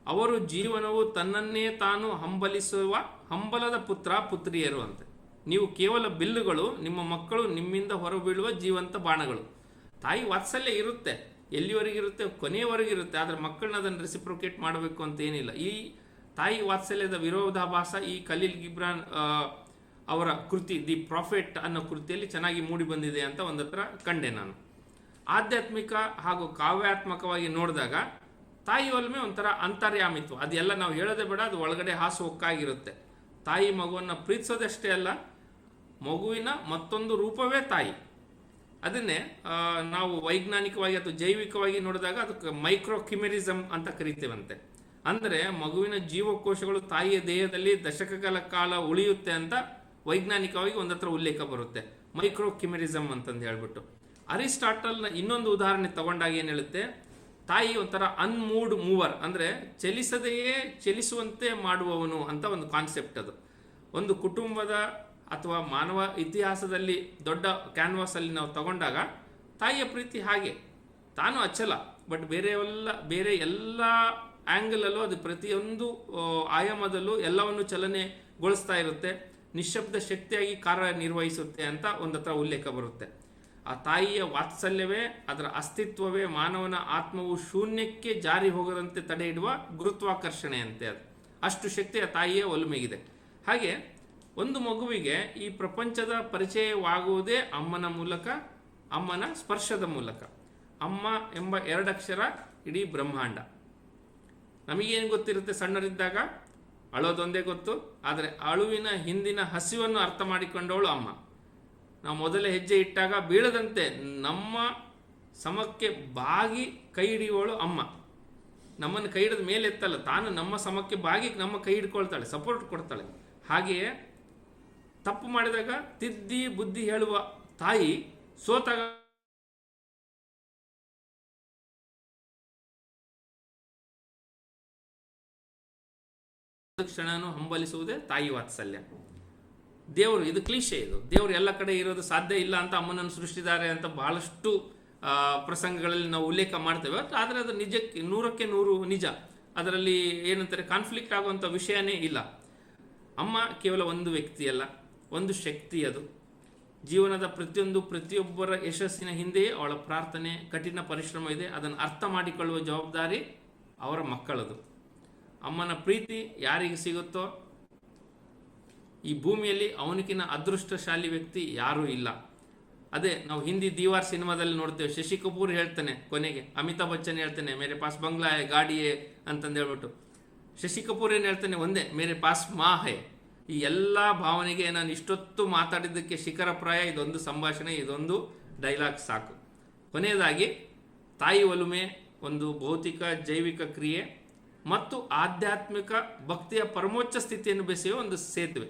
ಅವರು ಜೀವನವು ತನ್ನನ್ನೇ ತಾನು ಹಂಬಲಿಸುವ ಹಂಬಲದ ಪುತ್ರ ಪುತ್ರಿಯರು ಅಂತೆ. ನೀವು ಕೇವಲ ಬಿಲ್ಲುಗಳು, ನಿಮ್ಮ ಮಕ್ಕಳು ನಿಮ್ಮಿಂದ ಹೊರಬೀಳುವ ಜೀವಂತ ಬಾಣಗಳು. ತಾಯಿ ವಾತ್ಸಲ್ಯ ಇರುತ್ತೆ, ಎಲ್ಲಿವರೆಗಿರುತ್ತೆ, ಕೊನೆಯವರೆಗಿರುತ್ತೆ. ಆದರೆ ಮಕ್ಕಳನ್ನ ಅದನ್ನು ರೆಸಿಪ್ರೊಕೇಟ್ ಮಾಡಬೇಕು ಅಂತ ಏನಿಲ್ಲ. ಈ ತಾಯಿ ವಾತ್ಸಲ್ಯದ ವಿರೋಧಾಭಾಸ ಈ ಖಲೀಲ್ ಗಿಬ್ರಾನ್ ಅವರ ಕೃತಿ ದಿ ಪ್ರಾಫೆಟ್ ಅನ್ನೋ ಕೃತಿಯಲ್ಲಿ ಚೆನ್ನಾಗಿ ಮೂಡಿ ಬಂದಿದೆ ಅಂತ ಒಂದತ್ರ ಕಂಡೆ ನಾನು. ಆಧ್ಯಾತ್ಮಿಕ ಹಾಗೂ ಕಾವ್ಯಾತ್ಮಕವಾಗಿ ನೋಡಿದಾಗ ತಾಯಿ ಒಲ್ಮೆ ಒಂಥರ ಅಂತರ್ಯಾಮಿತ್ವ, ಅದೆಲ್ಲ ನಾವು ಹೇಳೋದೇ ಬೇಡ, ಅದು ಒಳಗಡೆ ಹಾಸು ಹೊಕ್ಕಾಗಿರುತ್ತೆ. ತಾಯಿ ಮಗುವನ್ನು ಪ್ರೀತಿಸೋದಷ್ಟೇ ಅಲ್ಲ, ಮಗುವಿನ ಮತ್ತೊಂದು ರೂಪವೇ ತಾಯಿ. ಅದನ್ನೇ ನಾವು ವೈಜ್ಞಾನಿಕವಾಗಿ ಅಥವಾ ಜೈವಿಕವಾಗಿ ನೋಡಿದಾಗ ಅದಕ್ಕೆ ಮೈಕ್ರೋಕಿಮೆರಿಸಮ್ ಅಂತ ಕರಿತೇವಂತೆ. ಅಂದರೆ ಮಗುವಿನ ಜೀವಕೋಶಗಳು ತಾಯಿಯ ದೇಹದಲ್ಲಿ ದಶಕಗಳ ಕಾಲ ಉಳಿಯುತ್ತೆ ಅಂತ ವೈಜ್ಞಾನಿಕವಾಗಿ ಒಂದತ್ರ ಉಲ್ಲೇಖ ಬರುತ್ತೆ, ಮೈಕ್ರೋಕಿಮೆರಿಸಮ್ ಅಂತಂದು ಹೇಳ್ಬಿಟ್ಟು. ಅರಿಸ್ಟಾಟಲ್ನ ಇನ್ನೊಂದು ಉದಾಹರಣೆ ತಗೊಂಡಾಗ ಏನು ಹೇಳುತ್ತೆ, ತಾಯಿ ಒಂಥರ ಅನ್ಮೂಡ್ ಮೂವರ್, ಅಂದರೆ ಚಲಿಸದೆಯೇ ಚಲಿಸುವಂತೆ ಮಾಡುವವನು ಅಂತ ಒಂದು ಕಾನ್ಸೆಪ್ಟ್. ಅದು ಒಂದು ಕುಟುಂಬದ ಅಥವಾ ಮಾನವ ಇತಿಹಾಸದಲ್ಲಿ ದೊಡ್ಡ ಕ್ಯಾನ್ವಾಸಲ್ಲಿ ನಾವು ತಗೊಂಡಾಗ ತಾಯಿಯ ಪ್ರೀತಿ ಹಾಗೆ, ತಾನು ಅಚ್ಚಲ, ಬಟ್ ಬೇರೆ ಎಲ್ಲ ಆ್ಯಂಗಲಲ್ಲೂ ಅದು ಪ್ರತಿಯೊಂದು ಆಯಾಮದಲ್ಲೂ ಎಲ್ಲವನ್ನು ಚಲನೆಗೊಳಿಸ್ತಾ ಇರುತ್ತೆ, ನಿಶ್ಶಬ್ದ ಶಕ್ತಿಯಾಗಿ ಕಾರ್ಯನಿರ್ವಹಿಸುತ್ತೆ ಅಂತ ಒಂದತ್ರ ಉಲ್ಲೇಖ ಬರುತ್ತೆ. ಆ ತಾಯಿಯ ವಾತ್ಸಲ್ಯವೇ, ಅದರ ಅಸ್ತಿತ್ವವೇ ಮಾನವನ ಆತ್ಮವು ಶೂನ್ಯಕ್ಕೆ ಜಾರಿ ಹೋಗದಂತೆ ತಡೆ ಇಡುವ ಗುರುತ್ವಾಕರ್ಷಣೆಯಂತೆ. ಅದು ಅಷ್ಟು ಶಕ್ತಿ ಆ ತಾಯಿಯ ಒಲುಮೆಗಿದೆ. ಹಾಗೆ ಒಂದು ಮಗುವಿಗೆ ಈ ಪ್ರಪಂಚದ ಪರಿಚಯವಾಗುವುದೇ ಅಮ್ಮನ ಮೂಲಕ, ಅಮ್ಮನ ಸ್ಪರ್ಶದ ಮೂಲಕ. ಅಮ್ಮ ಎಂಬ 2 ಅಕ್ಷರ ಇಡೀ ಬ್ರಹ್ಮಾಂಡ. ನಮಗೇನು ಗೊತ್ತಿರುತ್ತೆ ಸಣ್ಣರಿದ್ದಾಗ, ಅಳೋದೊಂದೇ ಗೊತ್ತು, ಆದರೆ ಅಳುವಿನ ಹಿಂದಿನ ಹಸಿವನ್ನು ಅರ್ಥ ಮಾಡಿಕೊಂಡವಳು ಅಮ್ಮ. ನಾವು ಮೊದಲ ಹೆಜ್ಜೆ ಇಟ್ಟಾಗ ಬೀಳದಂತೆ ನಮ್ಮ ಸಮಕ್ಕೆ ಬಾಗಿ ಕೈ ಹಿಡಿಯುವವಳು ಅಮ್ಮ. ನಮ್ಮನ್ನು ಕೈ ಹಿಡಿದ ಮೇಲೆ ಎತ್ತಲ್ಲ, ತಾನು ನಮ್ಮ ಸಮಕ್ಕೆ ಬಾಗಿ ನಮ್ಮ ಕೈ ಹಿಡ್ಕೊಳ್ತಾಳೆ, ಸಪೋರ್ಟ್ ಕೊಡ್ತಾಳೆ. ಹಾಗೆಯೇ ತಪ್ಪು ಮಾಡಿದಾಗ ತಿದ್ದಿ ಬುದ್ಧಿ ಹೇಳುವ ತಾಯಿ, ಸೋತಾಗ ಕ್ಷಣನು ಹಂಬಲಿಸುವುದೇ ತಾಯಿ ವಾತ್ಸಲ್ಯ. ದೇವರು, ಇದು ಕ್ಲೀಶೆ, ಇದು ದೇವರು ಎಲ್ಲ ಕಡೆ ಇರೋದು ಸಾಧ್ಯ ಇಲ್ಲ ಅಂತ ಅಮ್ಮನನ್ನು ಸೃಷ್ಟಿಸಿದ್ದಾರೆ ಅಂತ ಬಹಳಷ್ಟು ಪ್ರಸಂಗಗಳಲ್ಲಿ ನಾವು ಉಲ್ಲೇಖ ಮಾಡ್ತೇವೆ. ಆದರೆ ಅದು ನಿಜಕ್ಕೆ 100ಕ್ಕೆ 100 ನಿಜ. ಅದರಲ್ಲಿ ಏನಂತಾರೆ, ಕಾನ್ಫ್ಲಿಕ್ಟ್ ಆಗುವಂಥ ವಿಷಯನೇ ಇಲ್ಲ. ಅಮ್ಮ ಕೇವಲ ಒಂದು ವ್ಯಕ್ತಿಯಲ್ಲ, ಒಂದು ಶಕ್ತಿ. ಅದು ಜೀವನದ ಪ್ರತಿಯೊಬ್ಬರ ಯಶಸ್ಸಿನ ಹಿಂದೆಯೇ ಅವಳ ಪ್ರಾರ್ಥನೆ, ಕಠಿಣ ಪರಿಶ್ರಮ ಇದೆ. ಅದನ್ನು ಅರ್ಥ ಮಾಡಿಕೊಳ್ಳುವ ಜವಾಬ್ದಾರಿ ಅವರ ಮಕ್ಕಳದು. ಅಮ್ಮನ ಪ್ರೀತಿ ಯಾರಿಗೆ ಸಿಗುತ್ತೋ ಈ ಭೂಮಿಯಲ್ಲಿ ಅವನಿಗಿನ ಅದೃಷ್ಟಶಾಲಿ ವ್ಯಕ್ತಿ ಯಾರೂ ಇಲ್ಲ. ಅದೇ ನಾವು ಹಿಂದಿ ದೀವಾರ್ ಸಿನಿಮಾದಲ್ಲಿ ನೋಡ್ತೇವೆ, ಶಶಿ ಕಪೂರ್ ಹೇಳ್ತಾನೆ ಕೊನೆಗೆ, ಅಮಿತಾಬ್ ಬಚ್ಚನ್ ಹೇಳ್ತಾನೆ ಮೇರೆ ಪಾಸ್ ಬಂಗ್ಲಾ ಹೈ ಗಾಡಿಯೇ ಅಂತಂದು ಹೇಳ್ಬಿಟ್ಟು, ಶಶಿ ಕಪೂರ್ ಏನು ಹೇಳ್ತಾನೆ ಒಂದೇ, ಮೇರೆ ಪಾಸ್ ಮಾ ಹೈ. ಈ ಎಲ್ಲ ಭಾವನೆಗೆ ನಾನು ಇಷ್ಟೊತ್ತು ಮಾತಾಡಿದ್ದಕ್ಕೆ ಶಿಖರಪ್ರಾಯ ಇದೊಂದು ಸಂಭಾಷಣೆ, ಇದೊಂದು ಡೈಲಾಗ್ ಸಾಕು. ಕೊನೆಯದಾಗಿ, ತಾಯಿ ಒಲುಮೆ ಒಂದು ಭೌತಿಕ ಜೈವಿಕ ಕ್ರಿಯೆ ಮತ್ತು ಆಧ್ಯಾತ್ಮಿಕ ಭಕ್ತಿಯ ಪರಮೋಚ್ಚ ಸ್ಥಿತಿಯನ್ನು ಬೆಸೆಯುವ ಒಂದು ಸೇತುವೆ.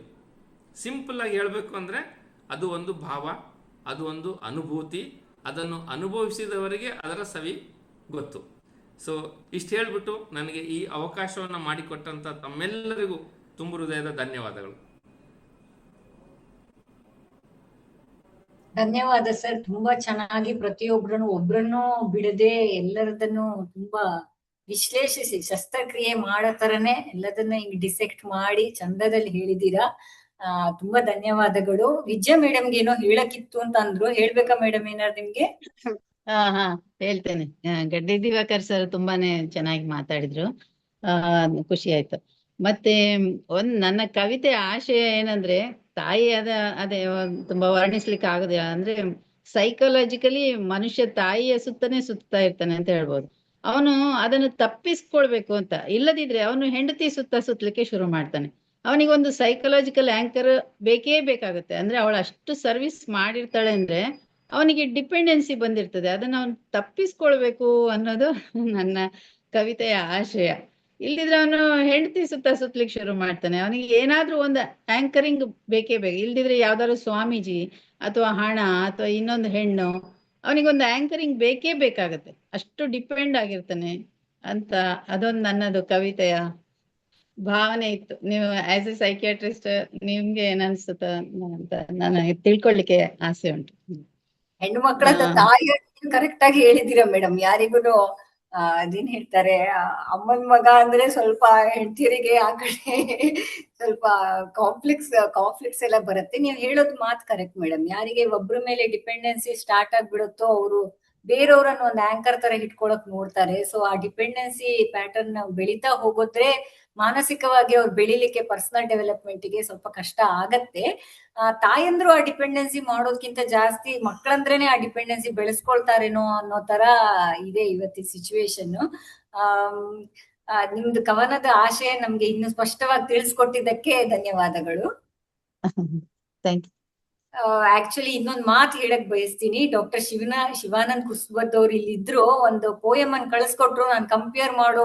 ಸಿಂಪಲ್ ಆಗಿ ಹೇಳಬೇಕು ಅಂದರೆ ಅದು ಒಂದು ಭಾವ, ಅದು ಒಂದು ಅನುಭೂತಿ, ಅದನ್ನು ಅನುಭವಿಸಿದವರಿಗೆ ಅದರ ಸವಿ ಗೊತ್ತು. ಸೊ ಇಷ್ಟು ಹೇಳಿಬಿಟ್ಟು ನನಗೆ ಈ ಅವಕಾಶವನ್ನು ಮಾಡಿಕೊಟ್ಟಂಥ ತಮ್ಮೆಲ್ಲರಿಗೂ ತುಂಬು ಹೃದಯದ ಧನ್ಯವಾದಗಳು. ಧನ್ಯವಾದ ಸರ್. ತುಂಬಾ ಚೆನ್ನಾಗಿ ಒಬ್ರನ್ನು ಬಿಡದೆ ಎಲ್ಲರದನ್ನು ತುಂಬಾ ವಿಶ್ಲೇಷಿಸಿ ಶಸ್ತ್ರಕ್ರಿಯೆ ಮಾಡೋ ತರನೇ ಎಲ್ಲದನ್ನ ಹಿಂಗ್ ಡಿಸೆಕ್ಟ್ ಮಾಡಿ ಚಂದದಲ್ಲಿ ಹೇಳಿದೀರಾ. ತುಂಬಾ ಧನ್ಯವಾದಗಳು. ವಿದ್ಯಾ ಮೇಡಮ್ಗೆ ಏನೋ ಹೇಳಕ್ಕಿತ್ತು ಅಂತ ಅಂದ್ರು, ಹೇಳ್ಬೇಕಾ ಮೇಡಮ್ ಏನಾದ್ರು ನಿಮ್ಗೆ? ಹಾ ಹೇಳ್ತೇನೆ. ಗಡ್ಡೆ ದಿವಾಕರ್ ಸರ್ ತುಂಬಾನೇ ಚೆನ್ನಾಗಿ ಮಾತಾಡಿದ್ರು, ಖುಷಿ ಆಯ್ತು. ಮತ್ತೆ ನನ್ನ ಕವಿತೆ ಆಶಯ ಏನಂದ್ರೆ, ತಾಯಿ ಅದೇ ತುಂಬಾ ವರ್ಣಿಸ್ಲಿಕ್ಕೆ ಆಗುದಿಲ್ಲ. ಅಂದ್ರೆ ಸೈಕಾಲಜಿಕಲಿ ಮನುಷ್ಯ ತಾಯಿಯ ಸುತ್ತನೇ ಸುತ್ತಾ ಇರ್ತಾನೆ ಅಂತ ಹೇಳ್ಬೋದು. ಅವನು ಅದನ್ನು ತಪ್ಪಿಸ್ಕೊಳ್ಬೇಕು ಅಂತ, ಇಲ್ಲದಿದ್ರೆ ಅವನು ಹೆಂಡತಿ ಸುತ್ತಲಿಕ್ಕೆ ಶುರು ಮಾಡ್ತಾನೆ. ಅವನಿಗೊಂದು ಸೈಕಲಾಜಿಕಲ್ ಆಂಕರ್ ಬೇಕೇ ಬೇಕಾಗುತ್ತೆ. ಅಂದ್ರೆ ಅವಳು ಅಷ್ಟು ಸರ್ವಿಸ್ ಮಾಡಿರ್ತಾಳೆ ಅಂದ್ರೆ ಅವನಿಗೆ ಡಿಪೆಂಡೆನ್ಸಿ ಬಂದಿರ್ತದೆ. ಅದನ್ನ ಅವನು ತಪ್ಪಿಸ್ಕೊಳ್ಬೇಕು ಅನ್ನೋದು ನನ್ನ ಕವಿತೆಯ ಆಶಯ. ಇಲ್ದಿದ್ರೆ ಅವನು ಹೆಂಡತಿ ಸುತ್ತಲಿಕ್ಕೆ ಶುರು ಮಾಡ್ತಾನೆ. ಅವನಿಗೆ ಏನಾದ್ರೂ ಒಂದು ಆಂಕರಿಂಗ್ ಬೇಕೇ ಬೇಕು. ಇಲ್ದಿದ್ರೆ ಯಾವ್ದಾದ್ರು ಸ್ವಾಮೀಜಿ ಅಥವಾ ಹಣ ಅಥವಾ ಇನ್ನೊಂದು ಹೆಣ್ಣು, ಅವನಿಗೊಂದು ಆಂಕರಿಂಗ್ ಬೇಕೇ ಬೇಕಾಗತ್ತೆ. ಅಷ್ಟು ಡಿಪೆಂಡ್ ಆಗಿರ್ತಾನೆ ಅಂತ ಅದೊಂದು ನನ್ನದು ಕವಿತೆಯ ಭಾವನೆ ಇತ್ತು. ನೀವು ಆಸ್ ಎ ಸೈಕಿಯಾಟ್ರಿಸ್ಟ್ ನಿಮ್ಗೆ ಏನನ್ಸುತ್ತ ಅಂತ ನನಗೆ ತಿಳ್ಕೊಳ್ಳಿಕ್ಕೆ ಆಸೆ ಉಂಟು. ಹೆಣ್ಣು ಮಕ್ಕಳನ್ನ ಹಾ. ತಾಯಿ ಕರೆಕ್ಟ್ ಆಗಿ ಹೇಳಿದ್ದೀರಾ ಮೇಡಮ್. ಯಾರಿಗೂನು ಅದೇನ್ ಹೇಳ್ತಾರೆ, ಅಮ್ಮನ್ ಮಗ ಅಂದ್ರೆ ಸ್ವಲ್ಪ ಹೆಂಡತಿಯರಿಗೆ ಆ ಕಡೆ ಸ್ವಲ್ಪ ಕಾಂಫ್ಲಿಕ್ಟ್ಸ್ ಎಲ್ಲ ಬರುತ್ತೆ. ನೀವು ಹೇಳೋದು ಮಾತು ಕರೆಕ್ಟ್ ಮೇಡಮ್. ಯಾರಿಗೆ ಒಬ್ರ ಮೇಲೆ ಡಿಪೆಂಡೆನ್ಸಿ ಸ್ಟಾರ್ಟ್ ಆಗ್ಬಿಡುತ್ತೋ ಅವರು ಬೇರೆಯವ್ರನ್ನ ಒಂದು ಆಂಕರ್ ತರ ಇಟ್ಕೊಳಕ್ ನೋಡ್ತಾರೆ. ಸೊ ಆ ಡಿಪೆಂಡೆನ್ಸಿ ಪ್ಯಾಟರ್ನ್ ಬೆಳೀತಾ ಹೋಗೋದ್ರೆ ಮಾನಸಿಕವಾಗಿ ಅವ್ರು ಬೆಳಿಲಿಕ್ಕೆ, ಪರ್ಸನಲ್ ಡೆವಲಪ್ಮೆಂಟ್ ಗೆ ಸ್ವಲ್ಪ ಕಷ್ಟ ಆಗತ್ತೆ. ತಾಯಂದ್ರು ಆ ಡಿಪೆಂಡೆನ್ಸಿ ಮಾಡೋದ್ಕಿಂತ ಜಾಸ್ತಿ ಮಕ್ಕಳಂದ್ರೇನೆ ಆ ಡಿಪೆಂಡೆನ್ಸಿ ಬೆಳೆಸ್ಕೊಳ್ತಾರೇನೋ ಅನ್ನೋ ತರ ಇದೆ ಇವತ್ತಿನ ಸಿಚುವೇಶನ್. ನಿಮ್ದು ಕವನದ ಆಶಯ ನಮ್ಗೆ ಇನ್ನು ಸ್ಪಷ್ಟವಾಗಿ ತಿಳಿಸ್ಕೊಟ್ಟಿದ್ದಕ್ಕೆ ಧನ್ಯವಾದಗಳು. Thank you. ಆಕ್ಚುಲಿ ಇನ್ನೊಂದು ಮಾತು ಹೇಳಕ್ ಬಯಸ್ತೀನಿ. ಡಾಕ್ಟರ್ ಶಿವಾನಂದ್ ಕುಸ್ಬದ್ ಅವ್ರು ಇಲ್ಲಿದ್ರು, ಒಂದು ಪೋಯಮ್ ಅನ್ನು ಕಳಿಸ್ಕೊಟ್ರು. ನಾನು ಕಂಪೇರ್ ಮಾಡೋ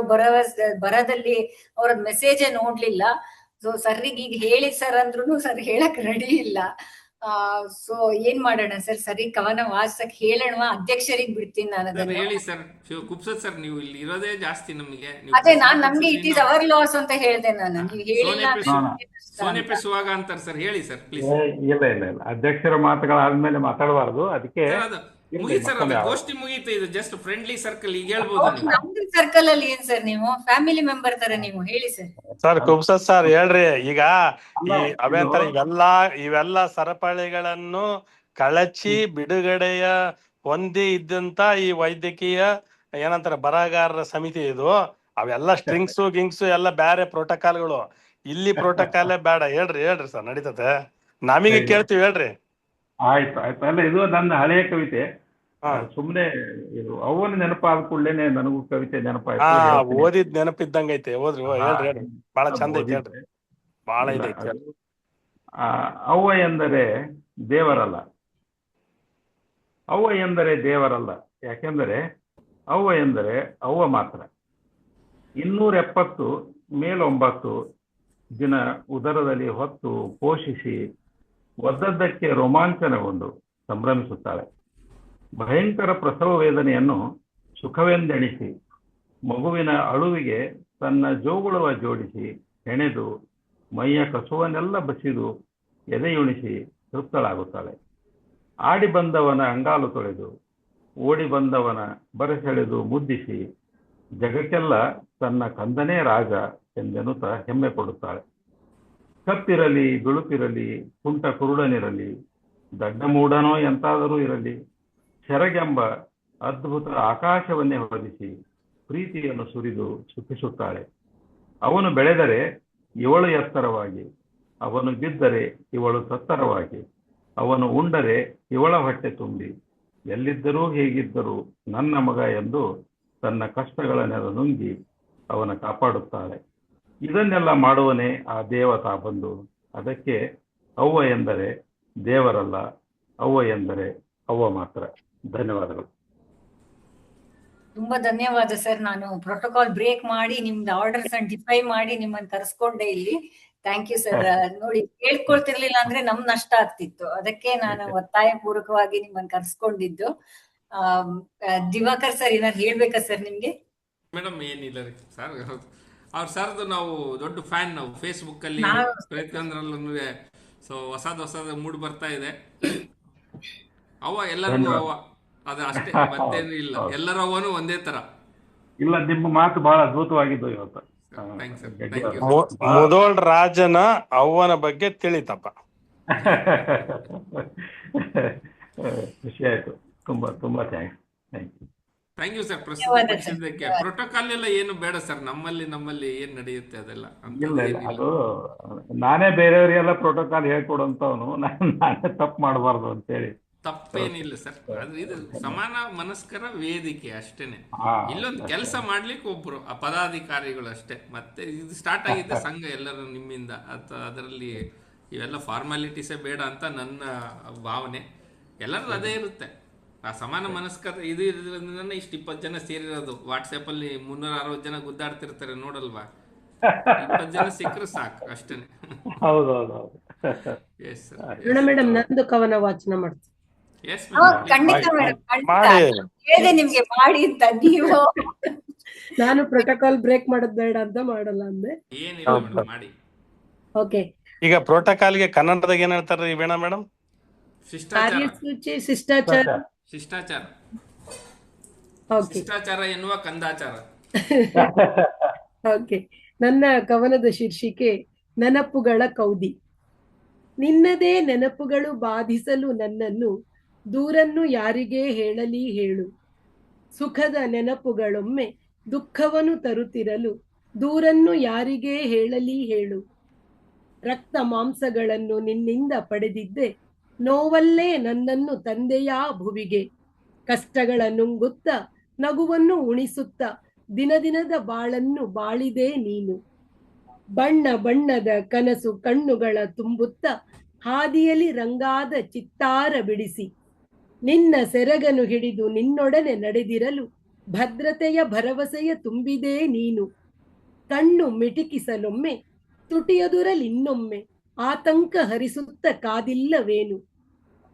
ಬರದಲ್ಲಿ ಅವ್ರ ಮೆಸೇಜೇ ನೋಡ್ಲಿಲ್ಲ. ಸೊ ಸರ್ರಿಗೆ ಈಗ ಹೇಳಿ ಸರ್ ಅಂದ್ರೂ ಸರ್ ಹೇಳಕ್ ರೆಡಿ ಇಲ್ಲ. ಸೊ ಏನ್ ಮಾಡೋಣ ಸರ್, ಸರಿ ಕವನ ವಾಚಕ್ ಹೇಳೋಣ. ಅಧ್ಯಕ್ಷರಿಗೆ ಬಿಡ್ತೀನಿ ನಾನು ಸರ್ ಅದನ್ನು. ಹೇಳಿ ಸರ್. ಕುಪ್ಸದ್ ಸರ್, ನೀವು ಇಲ್ಲಿ ಇರೋದೇ ಜಾಸ್ತಿ ನಮಗೆ. ಅದೇ ನಮ್ಗೆ ಇಟ್ ಈಸ್ ಅವರ್ ಲಾಸ್ ಅಂತ ಹೇಳ್ದೆ ನಾನು. ನೀವು ಹೇಳಿಲ್ಲ ಸೋನೆಪೆ ಸುವಾಗ ಅಂತಾರೆ ಸರ್. ಹೇಳಿ ಸರ್ ಪ್ಲೀಸ್. ಇಲ್ಲ ಇಲ್ಲ ಇಲ್ಲ, ಅಧ್ಯಕ್ಷರ ಮಾತುಗಳಾದ್ಮೇಲೆ ಮಾತಾಡಬಾರ್ದು. ಅದಕ್ಕೆ ಮುಗೀತು ಸರ್, ಅದು ಗೋಷ್ಠಿ ಮುಗೀತು. ಇದು ಜಸ್ಟ್ ಫ್ರೆಂಡ್ಲಿ ಸರ್ಕಲ್. ಈಗ ಹೇಳ್ಬೋದು ನೀವು. ನಮ್ದು ಸರ್ಕಲ್ ಅಲ್ಲಿ ಏನ್ ಸರ್, ನೀವು ಫ್ಯಾಮಿಲಿ ಮೆಂಬರ್ ತರ ನೀವು ಹೇಳಿ ಸರ್. ಸರ್ ಕುಬ್ಸದ್ ಸರ್ ಹೇಳ್ರಿ. ಈಗ ಈ ಅಭ್ಯಂತರ ಇವೆಲ್ಲ ಸರಪಳಿಗಳನ್ನು ಕಳಚಿ ಬಿಡುಗಡೆಯ ಹೊಂದಿ ಇದ್ದಂತ ಈ ವೈದ್ಯಕೀಯ ಏನಂತಾರೆ ಬರಹಗಾರರ ಸಮಿತಿ ಇದು. ಅವೆಲ್ಲ ಸ್ಟ್ರಿಂಗ್ಸು ಗಿಂಗ್ಸು ಎಲ್ಲ ಬೇರೆ ಪ್ರೋಟೋಕಾಲ್ಗಳು. ಇಲ್ಲಿ ಪ್ರೋಟೋಕಾಲೇ ಬೇಡ. ಹೇಳ್ರಿ ಸರ್, ನಡೀತದೆ. ನಮಗೆ ಕೇಳ್ತೀವಿ, ಹೇಳ್ರಿ. ಆಯ್ತು ಆಯ್ತು. ಅಲ್ಲ, ಇದು ನನ್ನ ಹಳೆಯ ಕವಿತೆ. ಸುಮ್ನೆ ಇದು ಅವನ ನೆನಪಾದ ಕೂಡಲೇನೆ ನನಗೂ ಕವಿತೆ ನೆನಪಾಯ್ತು. ಓದಿದ್ ನೆನಪಿದ್ದಂಗೈತೆ. ಹೇಳ್ರಿ ಬಹಳ ಚಂದ ಐತೆ. ಹೇಳ್ರಿ, ಬಹಳ ಇದೆ. ಅವ್ವ ಎಂದರೆ ದೇವರಲ್ಲ. ಅವ್ವ ಎಂದರೆ ದೇವರಲ್ಲ. ಯಾಕೆಂದರೆ ಅವ್ವ ಎಂದರೆ ಅವ್ವ ಮಾತ್ರ. 270 ಮೇಲೆ 9 ದಿನ ಉದರದಲ್ಲಿ ಹೊತ್ತು ಪೋಷಿಸಿ ಒದ್ದದ್ದಕ್ಕೆ ರೋಮಾಂಚನಗೊಂಡು ಸಂಭ್ರಮಿಸುತ್ತಾಳೆ. ಭಯಂಕರ ಪ್ರಸವ ವೇದನೆಯನ್ನು ಸುಖವೆಂದೆಣಿಸಿ ಮಗುವಿನ ಅಳುವಿಗೆ ತನ್ನ ಜೋಗುಳವ ಜೋಡಿಸಿ ಹೆಣೆದು ಮೈಯ ಕಸುವನ್ನೆಲ್ಲ ಬಸಿದು ಎದೆಯುಣಿಸಿ ತೃಪ್ತಳಾಗುತ್ತಾಳೆ. ಆಡಿ ಬಂದವನ ಅಂಗಾಲು ತೊಳೆದು ಓಡಿ ಬಂದವನ ಬರಸೆಳೆದು ಮುದ್ದಿಸಿ ಜಗಕ್ಕೆಲ್ಲ ತನ್ನ ಕಂದನೇ ರಾಜ ಎಂದೆನ್ನುತ್ತಾ ಹೆಮ್ಮೆ ಪಡುತ್ತಾಳೆ. ಕಪ್ಪಿರಲಿ ಬಿಳುಪಿರಲಿ ಕುಂಟ ಕುರುಡನಿರಲಿ ದಡ್ಡ ಮೂಡನೋ ಎಂತಾದರೂ ಇರಲಿ ಶರಗೆಂಬ ಅದ್ಭುತ ಆಕಾಶವನ್ನೇ ಹೊರದಿಸಿ ಪ್ರೀತಿಯನ್ನು ಸುರಿದು ಸುಖಿಸುತ್ತಾಳೆ. ಅವನು ಬೆಳೆದರೆ ಇವಳು ಎತ್ತರವಾಗಿ, ಅವನು ಬಿದ್ದರೆ ಇವಳು ತತ್ತರವಾಗಿ, ಅವನು ಉಂಡರೆ ಇವಳ ಹೊಟ್ಟೆ ತುಂಬಿ, ಎಲ್ಲಿದ್ದರೂ ಹೇಗಿದ್ದರೂ ನನ್ನ ಮಗ ಎಂದು ತನ್ನ ಕಷ್ಟಗಳನ್ನೆಲ್ಲ ನುಂಗಿ ಅವನ ಕಾಪಾಡುತ್ತಾಳೆ. ಇದನ್ನೆಲ್ಲ ಮಾಡುವನೇ ಆ ದೇವತಾ ಬಂದು. ಅದಕ್ಕೆ ಅವ್ವ ಎಂದರೆ ದೇವರಲ್ಲ, ಅವ್ವ ಎಂದರೆ ಅವ್ವ ಮಾತ್ರ. ಧನ್ಯವಾದಗಳು. ತುಂಬಾ ಧನ್ಯವಾದ ಸರ್. ನಾನು ಪ್ರೋಟೋಕಾಲ್ ಬ್ರೇಕ್ ಮಾಡಿ ನಿಮ್ದು ಆರ್ಡರ್ಸ್ ಅನ್ನು ಡಿಫೈ ಮಾಡಿ ನಿಮ್ಮನ್ನು ಕರೆಸ್ಕೊಂಡೆ ಇಲ್ಲಿ. Thank you sir. ನೋಡಿ, ಕೇಳ್ಕೊಳ್ತಿರ್ಲಿಲ್ಲ ಅಂದ್ರೆ ನಮ್ ನಷ್ಟ ಆಗ್ತಿತ್ತು. ಅದಕ್ಕೆ ನಾನು ಒತ್ತಾಯ ಪೂರ್ವಕವಾಗಿ ನಿಮ್ಮನ್ನು ಕರೆಸ್ಕೊಂಡಿದ್ದು. ದಿವಾಕರ್ ಸರ್ ಏನಾದ್ರು ಹೇಳ್ಬೇಕಾ ಸರ್ ನಿಮ್ಗೆ? ಮೇಡಮ್ ಏನಿಲ್ಲ ರೀ ಸರ್, ಅವ್ರ ಸರ್ದು ನಾವು ದೊಡ್ಡ ಫ್ಯಾನ್. ನಾವು ಫೇಸ್ಬುಕ್ ಅಲ್ಲಿ ಪ್ರತಿಯೊಂದರಲ್ಲೂ ಸೊ ಹೊಸದ ಮೂಡ್ ಬರ್ತಾ ಇದೆ. ಅವ್ವ ಎಲ್ಲರಿಗೂ ಅವ್ವ, ಅದು ಅಷ್ಟೇ, ಮತ್ತೇನು ಇಲ್ಲ. ಎಲ್ಲರ ಅವ್ವನು ಒಂದೇ ತರ. ಇಲ್ಲ, ನಿಮ್ಮ ಮಾತು ಬಹಳ ಅದ್ಭುತವಾಗಿದ್ದು ಇವತ್ತು. ಮುದೋಳ್ ರಾಜನ ಅವ್ವನ ಬಗ್ಗೆ ತಿಳಿತಪ್ಪ. ಖುಷಿ ಆಯ್ತು. ತುಂಬಾ ತುಂಬಾ ಥ್ಯಾಂಕ್ಸ್. Thank you sir. ಪ್ರಸ್ತುತಪಡಿಸಿದ್ದಕ್ಕೆ. ಪ್ರೋಟೋಕಾಲ್ ಎಲ್ಲ ಏನು ಬೇಡ ಸರ್. ನಮ್ಮಲ್ಲಿ ಏನ್ ನಡೆಯುತ್ತೆ ಅದೆಲ್ಲ. ಇಲ್ಲ, ಅದು ನಾನೇ ಬೇರೆಯವರಿಗೆಲ್ಲ ಪ್ರೋಟೋಕಾಲ್ ಹೇಳ್ಕೊಡುವಂತವನು. ನಾನೇ ತಪ್ಪು ಮಾಡಬಾರ್ದು ಅಂತೇಳಿ. ತಪ್ಪೇನಿಲ್ಲ ಸರ್. ಆದ್ರೆ ಇದು ಸಮಾನ ಮನಸ್ಕರ ವೇದಿಕೆ ಅಷ್ಟೇನೆ. ಇಲ್ಲೊಂದು ಕೆಲಸ ಮಾಡ್ಲಿಕ್ಕೆ ಒಬ್ರು ಪದಾಧಿಕಾರಿಗಳು ಅಷ್ಟೇ. ಮತ್ತೆ ಇದು ಸ್ಟಾರ್ಟ್ ಆಗಿದ್ದ ಸಂಘ ಎಲ್ಲರೂ ನಿಮ್ಮಿಂದ. ಅದರಲ್ಲಿ ಇವೆಲ್ಲ ಫಾರ್ಮಾಲಿಟೀಸೇ ಬೇಡ ಅಂತ ನನ್ನ ಭಾವನೆ. ಎಲ್ಲರದ್ದು ಅದೇ ಇರುತ್ತೆ. ಆ ಸಮಾನ ಮನಸ್ಕರ ಇದು ಇರೋದ್ರಿಂದ ಇಷ್ಟು 20 ಜನ ಸೇರಿರೋದು. ವಾಟ್ಸ್ಆಪ್ ಅಲ್ಲಿ 360 ಜನ ಗುದ್ದಾಡ್ತಿರ್ತಾರೆ ನೋಡಲ್ವಾ. 20 ಜನ ಸಿಕ್ಕರೆ ಸಾಕು ಅಷ್ಟೇನೆ. ಹೌದೌದು. ಮೇಡಮ್, ನಂದು ಕವನ ವಾಚನ ಮಾಡ್ತೀನಿ. ಖಂಡಿತ ಮೇಡಮ್, ಹೇಳಿದೆ ನಿಮ್ಗೆ ಮಾಡಿ ಅಂತ. ನೀವು ನಾನು ಪ್ರೋಟೋಕಾಲ್ ಬ್ರೇಕ್ ಮಾಡೋದ್ ಬೇಡ ಅಂತ ಮಾಡಲ್ಲ ಅಂದೆ. ಏನಿಲ್ಲ ಮಾಡಿ. ಓಕೆ. ಈಗ ಪ್ರೋಟೋಕಾಲ್ಗೆ ಕನ್ನಡದಾಗ ಏನ್ ಹೇಳ್ತಾರ್ರಿ ವೀಣಾ ಮೇಡಮ್? ಶಿಷ್ಟಾಚಾರ ಕಾರ್ಯಸೂಚಿ ಶಿಷ್ಟಾಚಾರ. ಶಿಷ್ಟಾಚಾರ ಓಕೆ ಶಿಷ್ಟಾಚಾರ ಎನ್ನುವ ಕಂದಾಚಾರ. ಓಕೆ. ನನ್ನ ಕವನದ ಶೀರ್ಷಿಕೆ ನೆನಪುಗಳ ಕೌದಿ. ನಿನ್ನದೇ ನೆನಪುಗಳು ಬಾಧಿಸಲು ನನ್ನನ್ನು, ದೂರನ್ನು ಯಾರಿಗೇ ಹೇಳಲಿ ಹೇಳು. ಸುಖದ ನೆನಪುಗಳೊಮ್ಮೆ ದುಃಖವನ್ನು ತರುತ್ತಿರಲು, ದೂರನ್ನು ಯಾರಿಗೇ ಹೇಳಲಿ ಹೇಳು. ರಕ್ತ ಮಾಂಸಗಳನ್ನು ನಿನ್ನಿಂದ ಪಡೆದಿದ್ದೆ, ನೋವಲ್ಲೇ ನನ್ನನ್ನು ತಂದೆಯಾ ಭುವಿಗೆ. ಕಷ್ಟಗಳ ನುಂಗುತ್ತ ನಗುವನ್ನು ಉಣಿಸುತ್ತ ದಿನ ದಿನದ ಬಾಳನ್ನು ಬಾಳಿದೆ ನೀನು. ಬಣ್ಣ ಬಣ್ಣದ ಕನಸು ಕಣ್ಣುಗಳ ತುಂಬುತ್ತ ಹಾದಿಯಲ್ಲಿ ರಂಗಾದ ಚಿತ್ತಾರ ಬಿಡಿಸಿ, ನಿನ್ನ ಸೆರಗನು ಹಿಡಿದು ನಿನ್ನೊಡನೆ ನಡೆದಿರಲು ಭದ್ರತೆಯ ಭರವಸೆಯ ತುಂಬಿದೆ ನೀನು. ಕಣ್ಣು ಮಿಟಿಕಿಸಲೊಮ್ಮೆ ತುಟಿಯದುರಲಿನ್ನೊಮ್ಮೆ ಆತಂಕ ಹರಿಸುತ್ತ ಕಾದಿಲ್ಲವೇನು.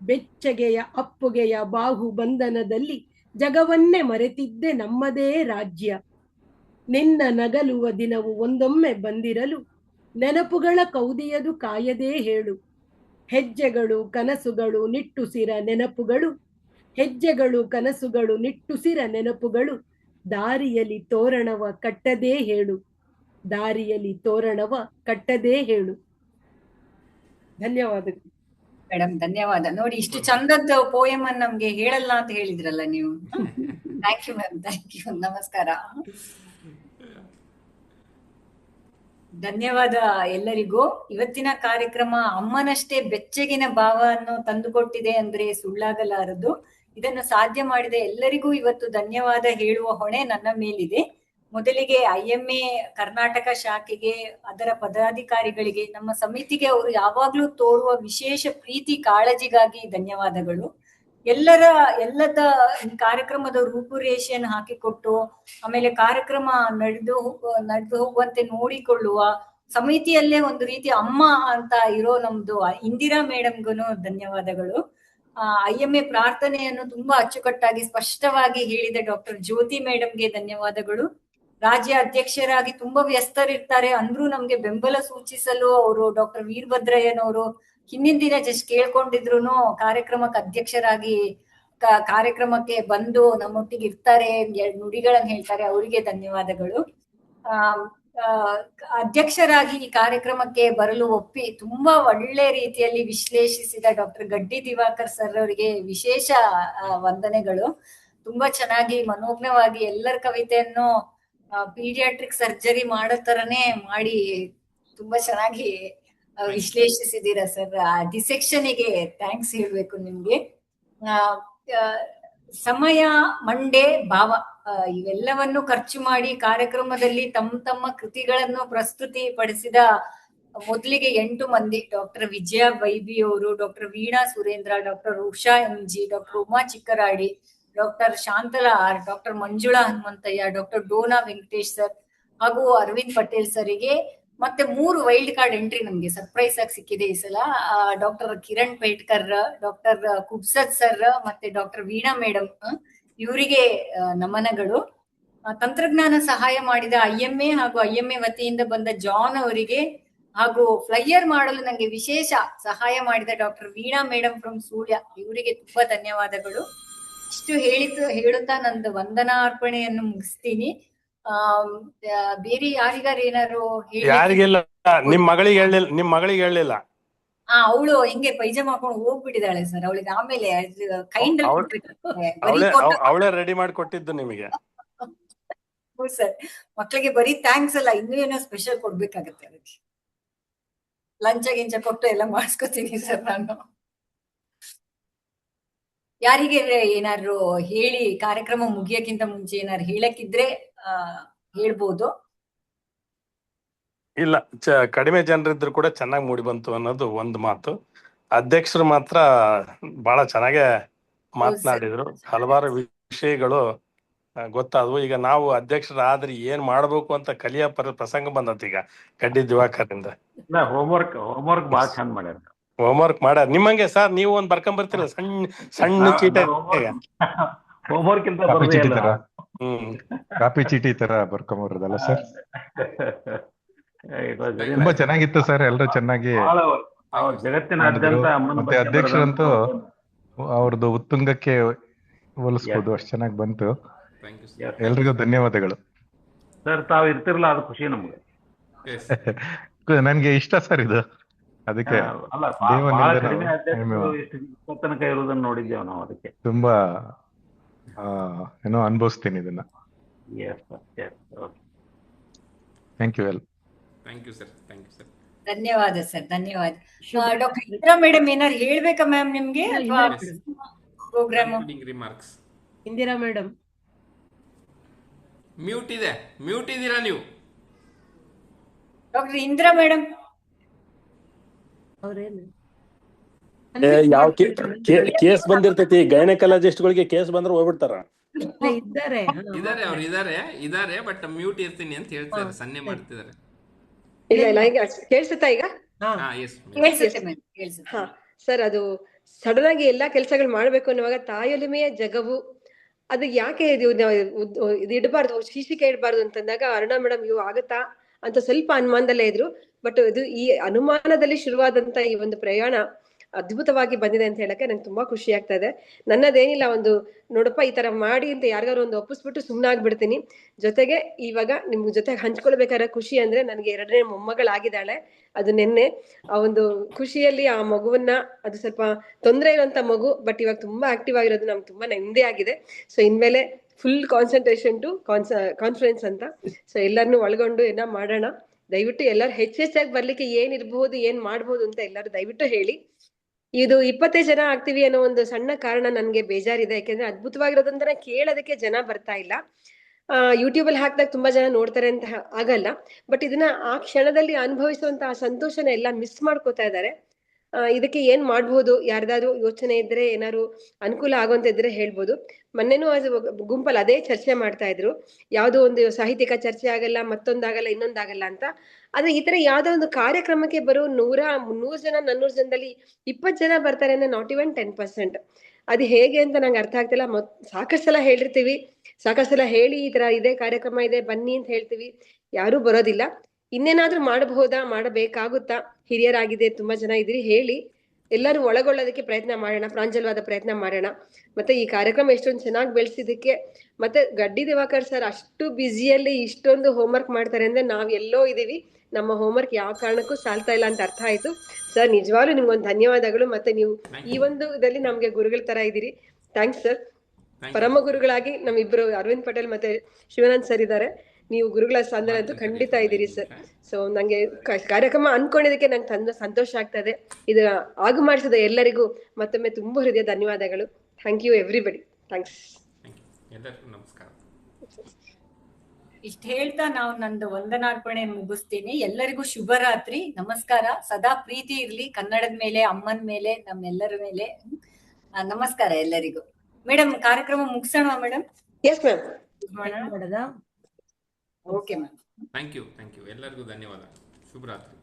ಬೆಚ್ಚಗೆಯ ಅಪ್ಪುಗೆಯ ಬಾಹು ಬಂಧನದಲ್ಲಿ ಜಗವನ್ನೇ ಮರೆತಿದ್ದೆ ನಮ್ಮದೇ ರಾಜ್ಯ. ನಿನ್ನ ನಗಲುವ ದಿನವು ಒಂದೊಮ್ಮೆ ಬಂದಿರಲು ನೆನಪುಗಳ ಕೌದಿಯದು ಕಾಯದೇ ಹೇಳು. ಹೆಜ್ಜೆಗಳು ಕನಸುಗಳು ನಿಟ್ಟುಸಿರ ನೆನಪುಗಳು, ಹೆಜ್ಜೆಗಳು ಕನಸುಗಳು ನಿಟ್ಟುಸಿರ ನೆನಪುಗಳು, ದಾರಿಯಲ್ಲಿ ತೋರಣವ ಕಟ್ಟದೇ ಹೇಳು. ದಾರಿಯಲ್ಲಿ ತೋರಣವ ಕಟ್ಟದೇ ಹೇಳು. ಧನ್ಯವಾದಗಳು ಮೇಡಮ್. ಧನ್ಯವಾದ. ನೋಡಿ, ಇಷ್ಟು ಚಂದದ ಪೋಯಮ್ ಅನ್ನು ನಮ್ಗೆ ಹೇಳಲ್ಲ ಅಂತ ಹೇಳಿದ್ರಲ್ಲ ನೀವು. Thank you ma'am, thank you. ನಮಸ್ಕಾರ. ಧನ್ಯವಾದ ಎಲ್ಲರಿಗೂ. ಇವತ್ತಿನ ಕಾರ್ಯಕ್ರಮ ಅಮ್ಮನಷ್ಟೇ ಬೆಚ್ಚಗಿನ ಭಾವವನ್ನು ತಂದುಕೊಟ್ಟಿದೆ ಅಂದ್ರೆ ಸುಳ್ಳಾಗಲಾರದು. ಇದನ್ನು ಸಾಧ್ಯ ಮಾಡಿದ ಎಲ್ಲರಿಗೂ ಇವತ್ತು ಧನ್ಯವಾದ ಹೇಳುವ ಹೊಣೆ ನನ್ನ ಮೇಲಿದೆ. ಮೊದಲಿಗೆ IMA ಕರ್ನಾಟಕ ಶಾಖೆಗೆ, ಅದರ ಪದಾಧಿಕಾರಿಗಳಿಗೆ, ನಮ್ಮ ಸಮಿತಿಗೆ ಅವರು ಯಾವಾಗ್ಲೂ ತೋರುವ ವಿಶೇಷ ಪ್ರೀತಿ ಕಾಳಜಿಗಾಗಿ ಧನ್ಯವಾದಗಳು. ಎಲ್ಲದ ಕಾರ್ಯಕ್ರಮದ ರೂಪುರೇಷೆಯನ್ನು ಹಾಕಿಕೊಟ್ಟು, ಆಮೇಲೆ ಕಾರ್ಯಕ್ರಮ ನಡೆದು ಹೋಗುವಂತೆ ನೋಡಿಕೊಳ್ಳುವ ಸಮಿತಿಯಲ್ಲೇ ಒಂದು ರೀತಿ ಅಮ್ಮ ಅಂತ ಇರೋ ನಮ್ದು ಇಂದಿರಾ ಮೇಡಮ್ಗೂ ಧನ್ಯವಾದಗಳು. IMA ಪ್ರಾರ್ಥನೆಯನ್ನು ತುಂಬಾ ಅಚ್ಚುಕಟ್ಟಾಗಿ ಸ್ಪಷ್ಟವಾಗಿ ಹೇಳಿದ ಡಾಕ್ಟರ್ ಜ್ಯೋತಿ ಮೇಡಮ್ಗೆ ಧನ್ಯವಾದಗಳು. ರಾಜ್ಯ ಅಧ್ಯಕ್ಷರಾಗಿ ತುಂಬಾ ವ್ಯಸ್ತರಿರ್ತಾರೆ ಅಂದ್ರೂ ನಮ್ಗೆ ಬೆಂಬಲ ಸೂಚಿಸಲು ಅವರು ಡಾಕ್ಟರ್ ವೀರಭದ್ರಯ್ಯನವರು ಹಿಂದಿನ ದಿನ ಜಸ್ಟ್ ಕೇಳ್ಕೊಂಡಿದ್ರು ಕಾರ್ಯಕ್ರಮಕ್ಕೆ ಅಧ್ಯಕ್ಷರಾಗಿ ಕಾರ್ಯಕ್ರಮಕ್ಕೆ ಬಂದು ನಮ್ಮೊಟ್ಟಿಗೆ ಇರ್ತಾರೆ, ಎರಡು ನುಡಿಗಳನ್ನ ಹೇಳ್ತಾರೆ. ಅವರಿಗೆ ಧನ್ಯವಾದಗಳು. ಅಧ್ಯಕ್ಷರಾಗಿ ಈ ಕಾರ್ಯಕ್ರಮಕ್ಕೆ ಬರಲು ಒಪ್ಪಿ ತುಂಬಾ ಒಳ್ಳೆ ರೀತಿಯಲ್ಲಿ ವಿಶ್ಲೇಷಿಸಿದ ಡಾಕ್ಟರ್ ಗಡ್ಡಿ ದಿವಾಕರ್ ಸರ್ ಅವರಿಗೆ ವಿಶೇಷ ವಂದನೆಗಳು. ತುಂಬಾ ಚೆನ್ನಾಗಿ ಮನೋಜ್ಞವಾಗಿ ಎಲ್ಲರ ಕವಿತೆಯನ್ನು ಪೀಡಿಯಾಟ್ರಿಕ್ ಸರ್ಜರಿ ಮಾಡೋ ತರನೇ ಮಾಡಿ ತುಂಬಾ ಚೆನ್ನಾಗಿ ವಿಶ್ಲೇಷಿಸಿದೀರ ಸರ್. ಡಿಸೆಕ್ಷನ್ಗೆ ಥ್ಯಾಂಕ್ಸ್ ಹೇಳ್ಬೇಕು ನಿಮ್ಗೆ. ಸಮಯ, ಮಂಡೆ, ಭಾವ ಇವೆಲ್ಲವನ್ನು ಖರ್ಚು ಮಾಡಿ ಕಾರ್ಯಕ್ರಮದಲ್ಲಿ ತಮ್ಮ ಕೃತಿಗಳನ್ನು ಪ್ರಸ್ತುತಿ ಪಡಿಸಿದ ಮೊದಲಿಗೆ 8 ಮಂದಿ, ಡಾಕ್ಟರ್ ವಿಜಯ ವೈಬಿ ಅವರು, doctor Veena Surendra, doctor Usha MG, doctor Uma Chikkareddy, doctor Shantala R, doctor Manjula Hanumanthaiah, doctor Dona Venkatesh sir ಹಾಗೂ ಅರವಿಂದ್ ಪಟೇಲ್ ಸರಿಗೆ, ಮತ್ತೆ 3 ವೈಲ್ಡ್ ಕಾರ್ಡ್ ಎಂಟ್ರಿ ನಮ್ಗೆ ಸರ್ಪ್ರೈಸ್ ಆಗಿ ಸಿಕ್ಕಿದೆ ಈ ಸಲ. Doctor Kiran Petkar, doctor Kubsad sir ಮತ್ತೆ ಡಾಕ್ಟರ್ ವೀಣಾ ಮೇಡಮ್, ಇವರಿಗೆ ನಮನಗಳು. ತಂತ್ರಜ್ಞಾನ ಸಹಾಯ ಮಾಡಿದ IMA ಹಾಗೂ IMA ವತಿಯಿಂದ ಬಂದ ಜಾನ್ ಅವರಿಗೆ, ಹಾಗೂ ಫ್ಲೈಯರ್ ಮಾಡಲು ನಂಗೆ ವಿಶೇಷ ಸಹಾಯ ಮಾಡಿದ ಡಾಕ್ಟರ್ ವೀಣಾ ಮೇಡಮ್ ಫ್ರಮ್ ಸೂರ್ಯ, ಇವರಿಗೆ ತುಂಬಾ ಧನ್ಯವಾದಗಳು. ಇಷ್ಟು ಹೇಳುತ್ತಾ ನಂದು ವಂದನಾರ್ಪಣೆಯನ್ನು ಮುಗಿಸ್ತೀನಿ. ಬೇರೆ ಯಾರಿಗಾರ ಏನಾರು ಯಾರಿಗೆಲ್ಲ ನಿಮ್ ಮಗಳಿಗೆ ಹೇಳಲಿಲ್ಲ. ಅವಳು ಹಿಂಗೆ ಪೈಜಾಮ ಹಾಕೊಂಡು ಹೋಗ್ಬಿಟ್ಟಿದ್ದಾಳೆ ಸರ್. ಅವಳಿಗೆ ಆಮೇಲೆ ಕೈಂಡ್ ಅವಳೇ ರೆಡಿ ಮಾಡಿ ಕೊಟ್ಟಿದ್ದು ನಿಮಗೆ. ಸರ್, ಮಕ್ಳಿಗೆ ಬರೀ ಥ್ಯಾಂಕ್ಸ್ ಅಲ್ಲ, ಇನ್ನೂ ಏನೋ ಸ್ಪೆಷಲ್ ಕೊಡ್ಬೇಕಾಗತ್ತೆ. ಅದಕ್ಕೆ ಲಂಚ ಗಿಂಚ ಕೊಟ್ಟು ಎಲ್ಲ ಮಾಡಿಸ್ಕೊತೀನಿ ಸರ್ ನಾನು. ಯಾರಿಗೆ ಏನಾದ್ರು ಹೇಳಿ ಕಾರ್ಯಕ್ರಮ ಮುಗಿಯಕ್ಕಿಂತ ಮುಂಚೆ ಏನಾದ್ರು ಹೇಳಕ್ಕಿದ್ರೆ ಹೇಳ್ಬೋದು. ಇಲ್ಲ, ಕಡಿಮೆ ಜನರಿದ್ರು ಕೂಡ ಚೆನ್ನಾಗಿ ಮೂಡಿ ಬಂತು ಅನ್ನೋದು ಒಂದು ಮಾತು. ಅಧ್ಯಕ್ಷರು ಮಾತ್ರ ಬಹಳ ಚೆನ್ನಾಗೆ ಮಾತನಾಡಿದ್ರು. ಹಲವಾರು ವಿಷಯಗಳು ಗೊತ್ತಾದ್ವು. ಈಗ ನಾವು ಅಧ್ಯಕ್ಷರಾದ್ರೆ ಏನ್ ಮಾಡ್ಬೇಕು ಅಂತ ಕಲಿಯೋ ಪ್ರಸಂಗ ಬಂದತ್ ಈಗ ಗಡ್ಡಿ ದಿವಾಕರಿಂದ. ಹೋಮ್ವರ್ಕ್ ಬಹಳ ಚಂದ ಮಾಡ್ಯಾರ. ಹೋಮ್ವರ್ಕ್ ಮಾಡ್ಯಾರ ನಿಮ್ಮಂಗೆ ಸರ್. ನೀವು ಒಂದ್ ಬರ್ಕೊಂಡ್ ಬರ್ತೀರ ಸಣ್ಣ ಚೀಟಿ, ಹೋಮ್ವರ್ಕ್ ಕಾಪಿ ಚೀಟಿ ತರ ಬರ್ಕೊಂಬರೋದಲ್ಲ ಸರ್. ತುಂಬಾ ಚೆನ್ನಾಗಿತ್ತು ಸರ್. ಎಲ್ರು ಚೆನ್ನಾಗಿ ಅವ್ರು ಜಗತ್ತಿನ ಮಾಡಿದ್ರು. ಆದ್ಯಂತ ಅಮ್ಮನ ಮತ್ತೆ ಬಗ್ಗೆ ಅಧ್ಯಕ್ಷರಂತೂ ಬರೆದಂತ ಅವ್ರದ್ದು ಉತ್ತುಂಗಕ್ಕೆ ಹೋಲಿಸ್ಬೋದು, ಅಷ್ಟು ಚೆನ್ನಾಗಿ ಬಂತು. Thank you sir. ಎಲ್ರಿಗೂ ಧನ್ಯವಾದಗಳು. ಸರ್ ತಾವು ಇರ್ತಿರಲ್ಲ ಅದು ಖುಷಿ ನಮ್ಗೆ. ನನ್ಗೆ ಇಷ್ಟ ಸರ್ ಇದು, ಅದಕ್ಕೆ ಅಲ್ಲ ದೇವನಿಂದ ಬಹಳ ನಾವು ಕಡಿಮೆ ಹೆಮ್ಮೆ ಅಧ್ಯಕ್ಷರು ಇಷ್ಟು ತನಕ ಇರುವುದನ್ನ ನೋಡಿದ್ದೇವೆ ನಾವು, ಅದಕ್ಕೆ ತುಂಬಾ ಏನೋ ಅನುಭವಿಸ್ತೀನಿ ಇದನ್ನ. Thank you all. Thank you sir. Thank you sir. ಧನ್ಯವಾದ ಸರ್, ಧನ್ಯವಾದ. ಡಾಕ್ಟರ್ ಇಂದಿರಾ ಮೇಡಮ್ ಏನಾರು ಹೇಳ್ಬೇಕಾ ಮ್ಯಾಮ್ ನಿಮ್ಗೆ ಅಥವಾ programme remarks? Indira madam mute ಇದೆ, ಮ್ಯೂಟ್ ಇದ್ದೀರಾ ನೀವು? ಡಾಕ್ಟರ್ ಇಂದಿರಾ ಮೇಡಮ್ ಅವ್ರೇನು ಯಾವ ಕೇಸ್ ಬಂದಿರ್ತೈತಿ, ಗೈನಕಾಲಜಿಸ್ಟ್ಗಳಿಗೆ ಕೇಸ್ ಬಂದ್ರೆ ಹೋಗ್ಬಿಡ್ತಾರ. ಇದ್ದಾರೆ ಇದಾರೆ, ಅವ್ರು ಇದಾರೆ ಬಟ್ ಮ್ಯೂಟ್ ಇರ್ತೀನಿ ಅಂತ ಹೇಳ್ತಿದ್ದಾರೆ, ಸನ್ನೆ ಮಾಡ್ತಿದ್ದಾರೆ. ಇಲ್ಲ ಇಲ್ಲ, ಈಗ ಕೇಳಿಸುತ್ತಾ ಈಗ? ಕೇಳಿಸುತ್ತೆ. ಸರ್, ಅದು ಸಡನ್ ಆಗಿ ಎಲ್ಲಾ ಕೆಲಸಗಳು ಮಾಡ್ಬೇಕು ಅನ್ನುವಾಗ ತಾಯೊಲಿಮೆಯ ಜಗವು ಅದು ಯಾಕೆ ಇದು ಇಡಬಾರ್ದು, ಶೀರ್ಷಿಕೆ ಇಡಬಾರ್ದು ಅಂತಂದಾಗ ಅರುಣಾ ಮೇಡಮ್ ಇವು ಆಗತ್ತಾ ಅಂತ ಸ್ವಲ್ಪ ಅನುಮಾನದಲ್ಲೇ ಇದ್ರು. ಬಟ್ ಇದು ಈ ಅನುಮಾನದಲ್ಲಿ ಶುರುವಾದಂತ ಈ ಒಂದು ಪ್ರಯಾಣ ಅದ್ಭುತವಾಗಿ ಬಂದಿದೆ ಅಂತ ಹೇಳಕ್ಕೆ ನಂಗೆ ತುಂಬಾ ಖುಷಿ ಆಗ್ತಾ ಇದೆ. ನನ್ನದೇನಿಲ್ಲ, ಒಂದು ನೋಡಪ್ಪ ಈ ತರ ಮಾಡಿ ಅಂತ ಯಾರಿಗಾರು ಒಂದು ಒಪ್ಪಿಸ್ಬಿಟ್ಟು ಸುಮ್ಮನಾಗ್ಬಿಡ್ತೀನಿ. ಜೊತೆಗೆ ಇವಾಗ ನಿಮ್ ಜೊತೆ ಹಂಚ್ಕೊಳ್ಬೇಕಾದ್ರೆ ಖುಷಿ ಅಂದ್ರೆ ನನಗೆ 2ನೇ ಮೊಮ್ಮಗಳಾಗಿದ್ದಾಳೆ. ಅದು ನಿನ್ನೆ ಆ ಒಂದು ಖುಷಿಯಲ್ಲಿ ಆ ಮಗುವನ್ನ, ಅದು ಸ್ವಲ್ಪ ತೊಂದರೆ ಇರುವಂತ ಮಗು, ಬಟ್ ಇವಾಗ ತುಂಬಾ ಆಕ್ಟಿವ್ ಆಗಿರೋದು ನಮ್ಗೆ ತುಂಬಾ ನೆಮ್ಮದಿ ಆಗಿದೆ. ಸೊ ಇನ್ಮೇಲೆ ಫುಲ್ ಕಾನ್ಸಂಟ್ರೇಷನ್ ಟು ಕಾನ್ಫರೆನ್ಸ್ ಅಂತ. ಸೊ ಎಲ್ಲರನ್ನು ಒಳಗೊಂಡು ಏನ ಮಾಡೋಣ. ದಯವಿಟ್ಟು ಎಲ್ಲರೂ ಹೆಚ್ಚೆಚ್ಚಾಗಿ ಬರ್ಲಿಕ್ಕೆ ಏನ್ ಇರ್ಬಹುದು, ಏನ್ ಮಾಡ್ಬೋದು ಅಂತ ಎಲ್ಲರೂ ದಯವಿಟ್ಟು ಹೇಳಿ. ಇದು 25 ಜನ ಆಗ್ತೀವಿ ಅನ್ನೋ ಒಂದು ಸಣ್ಣ ಕಾರಣ ನನ್ಗೆ ಬೇಜಾರಿದೆ. ಯಾಕೆಂದ್ರೆ ಅದ್ಭುತವಾಗಿರೋದಂದ್ರೆ ಕೇಳೋದಕ್ಕೆ ಜನ ಬರ್ತಾ ಇಲ್ಲ. ಯೂಟ್ಯೂಬ್ ಅಲ್ಲಿ ಹಾಕಿದಾಗ ತುಂಬಾ ಜನ ನೋಡ್ತಾರೆ ಅಂತ ಆಗಲ್ಲ, ಬಟ್ ಇದನ್ನ ಆ ಕ್ಷಣದಲ್ಲಿ ಅನುಭವಿಸುವಂತ ಆ ಸಂತೋಷನ ಎಲ್ಲ ಮಿಸ್ ಮಾಡ್ಕೋತಾ ಇದ್ದಾರೆ. ಇದಕ್ಕೆ ಏನ್ ಮಾಡ್ಬೋದು, ಯಾರ್ದಾದ್ರು ಯೋಚನೆ ಇದ್ರೆ, ಏನಾದ್ರು ಅನುಕೂಲ ಆಗೋಂತ ಇದ್ರೆ ಹೇಳ್ಬೋದು. ಮೊನ್ನೆನೂ ಅದು ಗುಂಪಲ್ಲಿ ಅದೇ ಚರ್ಚೆ ಮಾಡ್ತಾ ಇದ್ರು, ಯಾವ್ದೋ ಒಂದು ಸಾಹಿತ್ಯಿಕ ಚರ್ಚೆ ಆಗಲ್ಲ, ಮತ್ತೊಂದಾಗಲ್ಲ, ಇನ್ನೊಂದಾಗಲ್ಲ ಅಂತ. ಆದ್ರೆ ಈ ತರ ಯಾವ್ದೋ ಒಂದು ಕಾರ್ಯಕ್ರಮಕ್ಕೆ ಬರೋ 100 ಜನ 400 ಜನದಲ್ಲಿ 20 ಜನ ಬರ್ತಾರೆ ಅಂದ್ರೆ ನಾಟ್ ಇವನ್ 10%. ಅದು ಹೇಗೆ ಅಂತ ನಂಗೆ ಅರ್ಥ ಆಗ್ತಿಲ್ಲ. ಸಾಕಷ್ಟು ಸಲ ಹೇಳಿರ್ತೀವಿ, ಸಾಕಷ್ಟು ಸಲ ಹೇಳಿ ಈ ತರ ಇದೇ ಕಾರ್ಯಕ್ರಮ ಇದೆ ಬನ್ನಿ ಅಂತ ಹೇಳ್ತೀವಿ, ಯಾರು ಬರೋದಿಲ್ಲ. ಇನ್ನೇನಾದ್ರೂ ಮಾಡಬಹುದಾ, ಮಾಡಬೇಕಾಗುತ್ತಾ? ಹಿರಿಯರಾಗಿದೆ, ತುಂಬಾ ಜನ ಇದ್ರಿ, ಹೇಳಿ ಎಲ್ಲರೂ ಒಳಗೊಳ್ಳೋದಕ್ಕೆ ಪ್ರಯತ್ನ ಮಾಡೋಣ, ಪ್ರಾಂಜಲವಾದ ಪ್ರಯತ್ನ ಮಾಡೋಣ. ಮತ್ತೆ ಈ ಕಾರ್ಯಕ್ರಮ ಎಷ್ಟೊಂದು ಚೆನ್ನಾಗಿ ಬೆಳೆಸಿದಕ್ಕೆ, ಮತ್ತೆ ಗಡ್ಡಿ ದಿವಾಕರ್ ಸರ್ ಅಷ್ಟು ಬ್ಯುಸಿಯಲ್ಲಿ ಇಷ್ಟೊಂದು ಹೋಮ್ವರ್ಕ್ ಮಾಡ್ತಾರೆ ಅಂದ್ರೆ ನಾವ್ ಎಲ್ಲೋ ಇದೀವಿ, ನಮ್ಮ ಹೋಮ್ವರ್ಕ್ ಯಾವ ಕಾರಣಕ್ಕೂ ಸಾಲ್ತಾ ಇಲ್ಲ ಅಂತ ಅರ್ಥ ಆಯ್ತು. ಸರ್, ನಿಜವಾಗ್ಲೂ ನಿಮ್ಗೊಂದು ಧನ್ಯವಾದಗಳು. ಮತ್ತೆ ನೀವು ಈ ಒಂದು ಇದರಲ್ಲಿ ನಮ್ಗೆ ಗುರುಗಳ ತರ ಇದ್ದೀರಿ. Thanks sir. ಪರಮ ಗುರುಗಳಾಗಿ ನಮ್ಮಿಬ್ರು ಅರವಿಂದ್ ಪಟೇಲ್ ಮತ್ತೆ ಶಿವಾನಂದ್ ಸರ್ ಇದ್ದಾರೆ. ನೀವು ಗುರುಗಳ ಸ್ಥಾನದಲ್ಲಿ ಅಂತೂ ಖಂಡಿತ ಇದ್ದೀರಿ ಸರ್. ಸೊ ನಂಗೆ ಕಾರ್ಯಕ್ರಮ ಅನ್ಕೊಂಡಿದ್ದಕ್ಕೆ ನಂಗೆ ಸಂತೋಷ ಆಗ್ತದೆ. ಇದು ಆಗು ಮಾಡಿಸಿದ ಎಲ್ಲರಿಗೂ ಮತ್ತೊಮ್ಮೆ ತುಂಬಾ ಹೃದಯ ಧನ್ಯವಾದಗಳು. Thank you everybody. ಥ್ಯಾಂಕ್ಸ್. ಎಲ್ಲರಿಗೂ ನಮಸ್ಕಾರ. ಇಷ್ಟ ಹೇಳ್ತಾ ನಾವು ನಂದು ವಂದನಾರ್ಪಣೆ ಮುಗಿಸ್ತೀನಿ. ಎಲ್ಲರಿಗೂ ಶುಭರಾತ್ರಿ, ನಮಸ್ಕಾರ. ಸದಾ ಪ್ರೀತಿ ಇರ್ಲಿ ಕನ್ನಡದ ಮೇಲೆ, ಅಮ್ಮನ ಮೇಲೆ, ನಮ್ಮೆಲ್ಲರ ಮೇಲೆ. ನಮಸ್ಕಾರ ಎಲ್ಲರಿಗೂ. ಮೇಡಮ್, ಕಾರ್ಯಕ್ರಮ ಮುಗಿಸೋಣ madam? Yes ma'am. Okay ma'am. Thank you ಎಲ್ಲರಿಗೂ ಧನ್ಯವಾದ. ಶುಭರಾತ್ರಿ.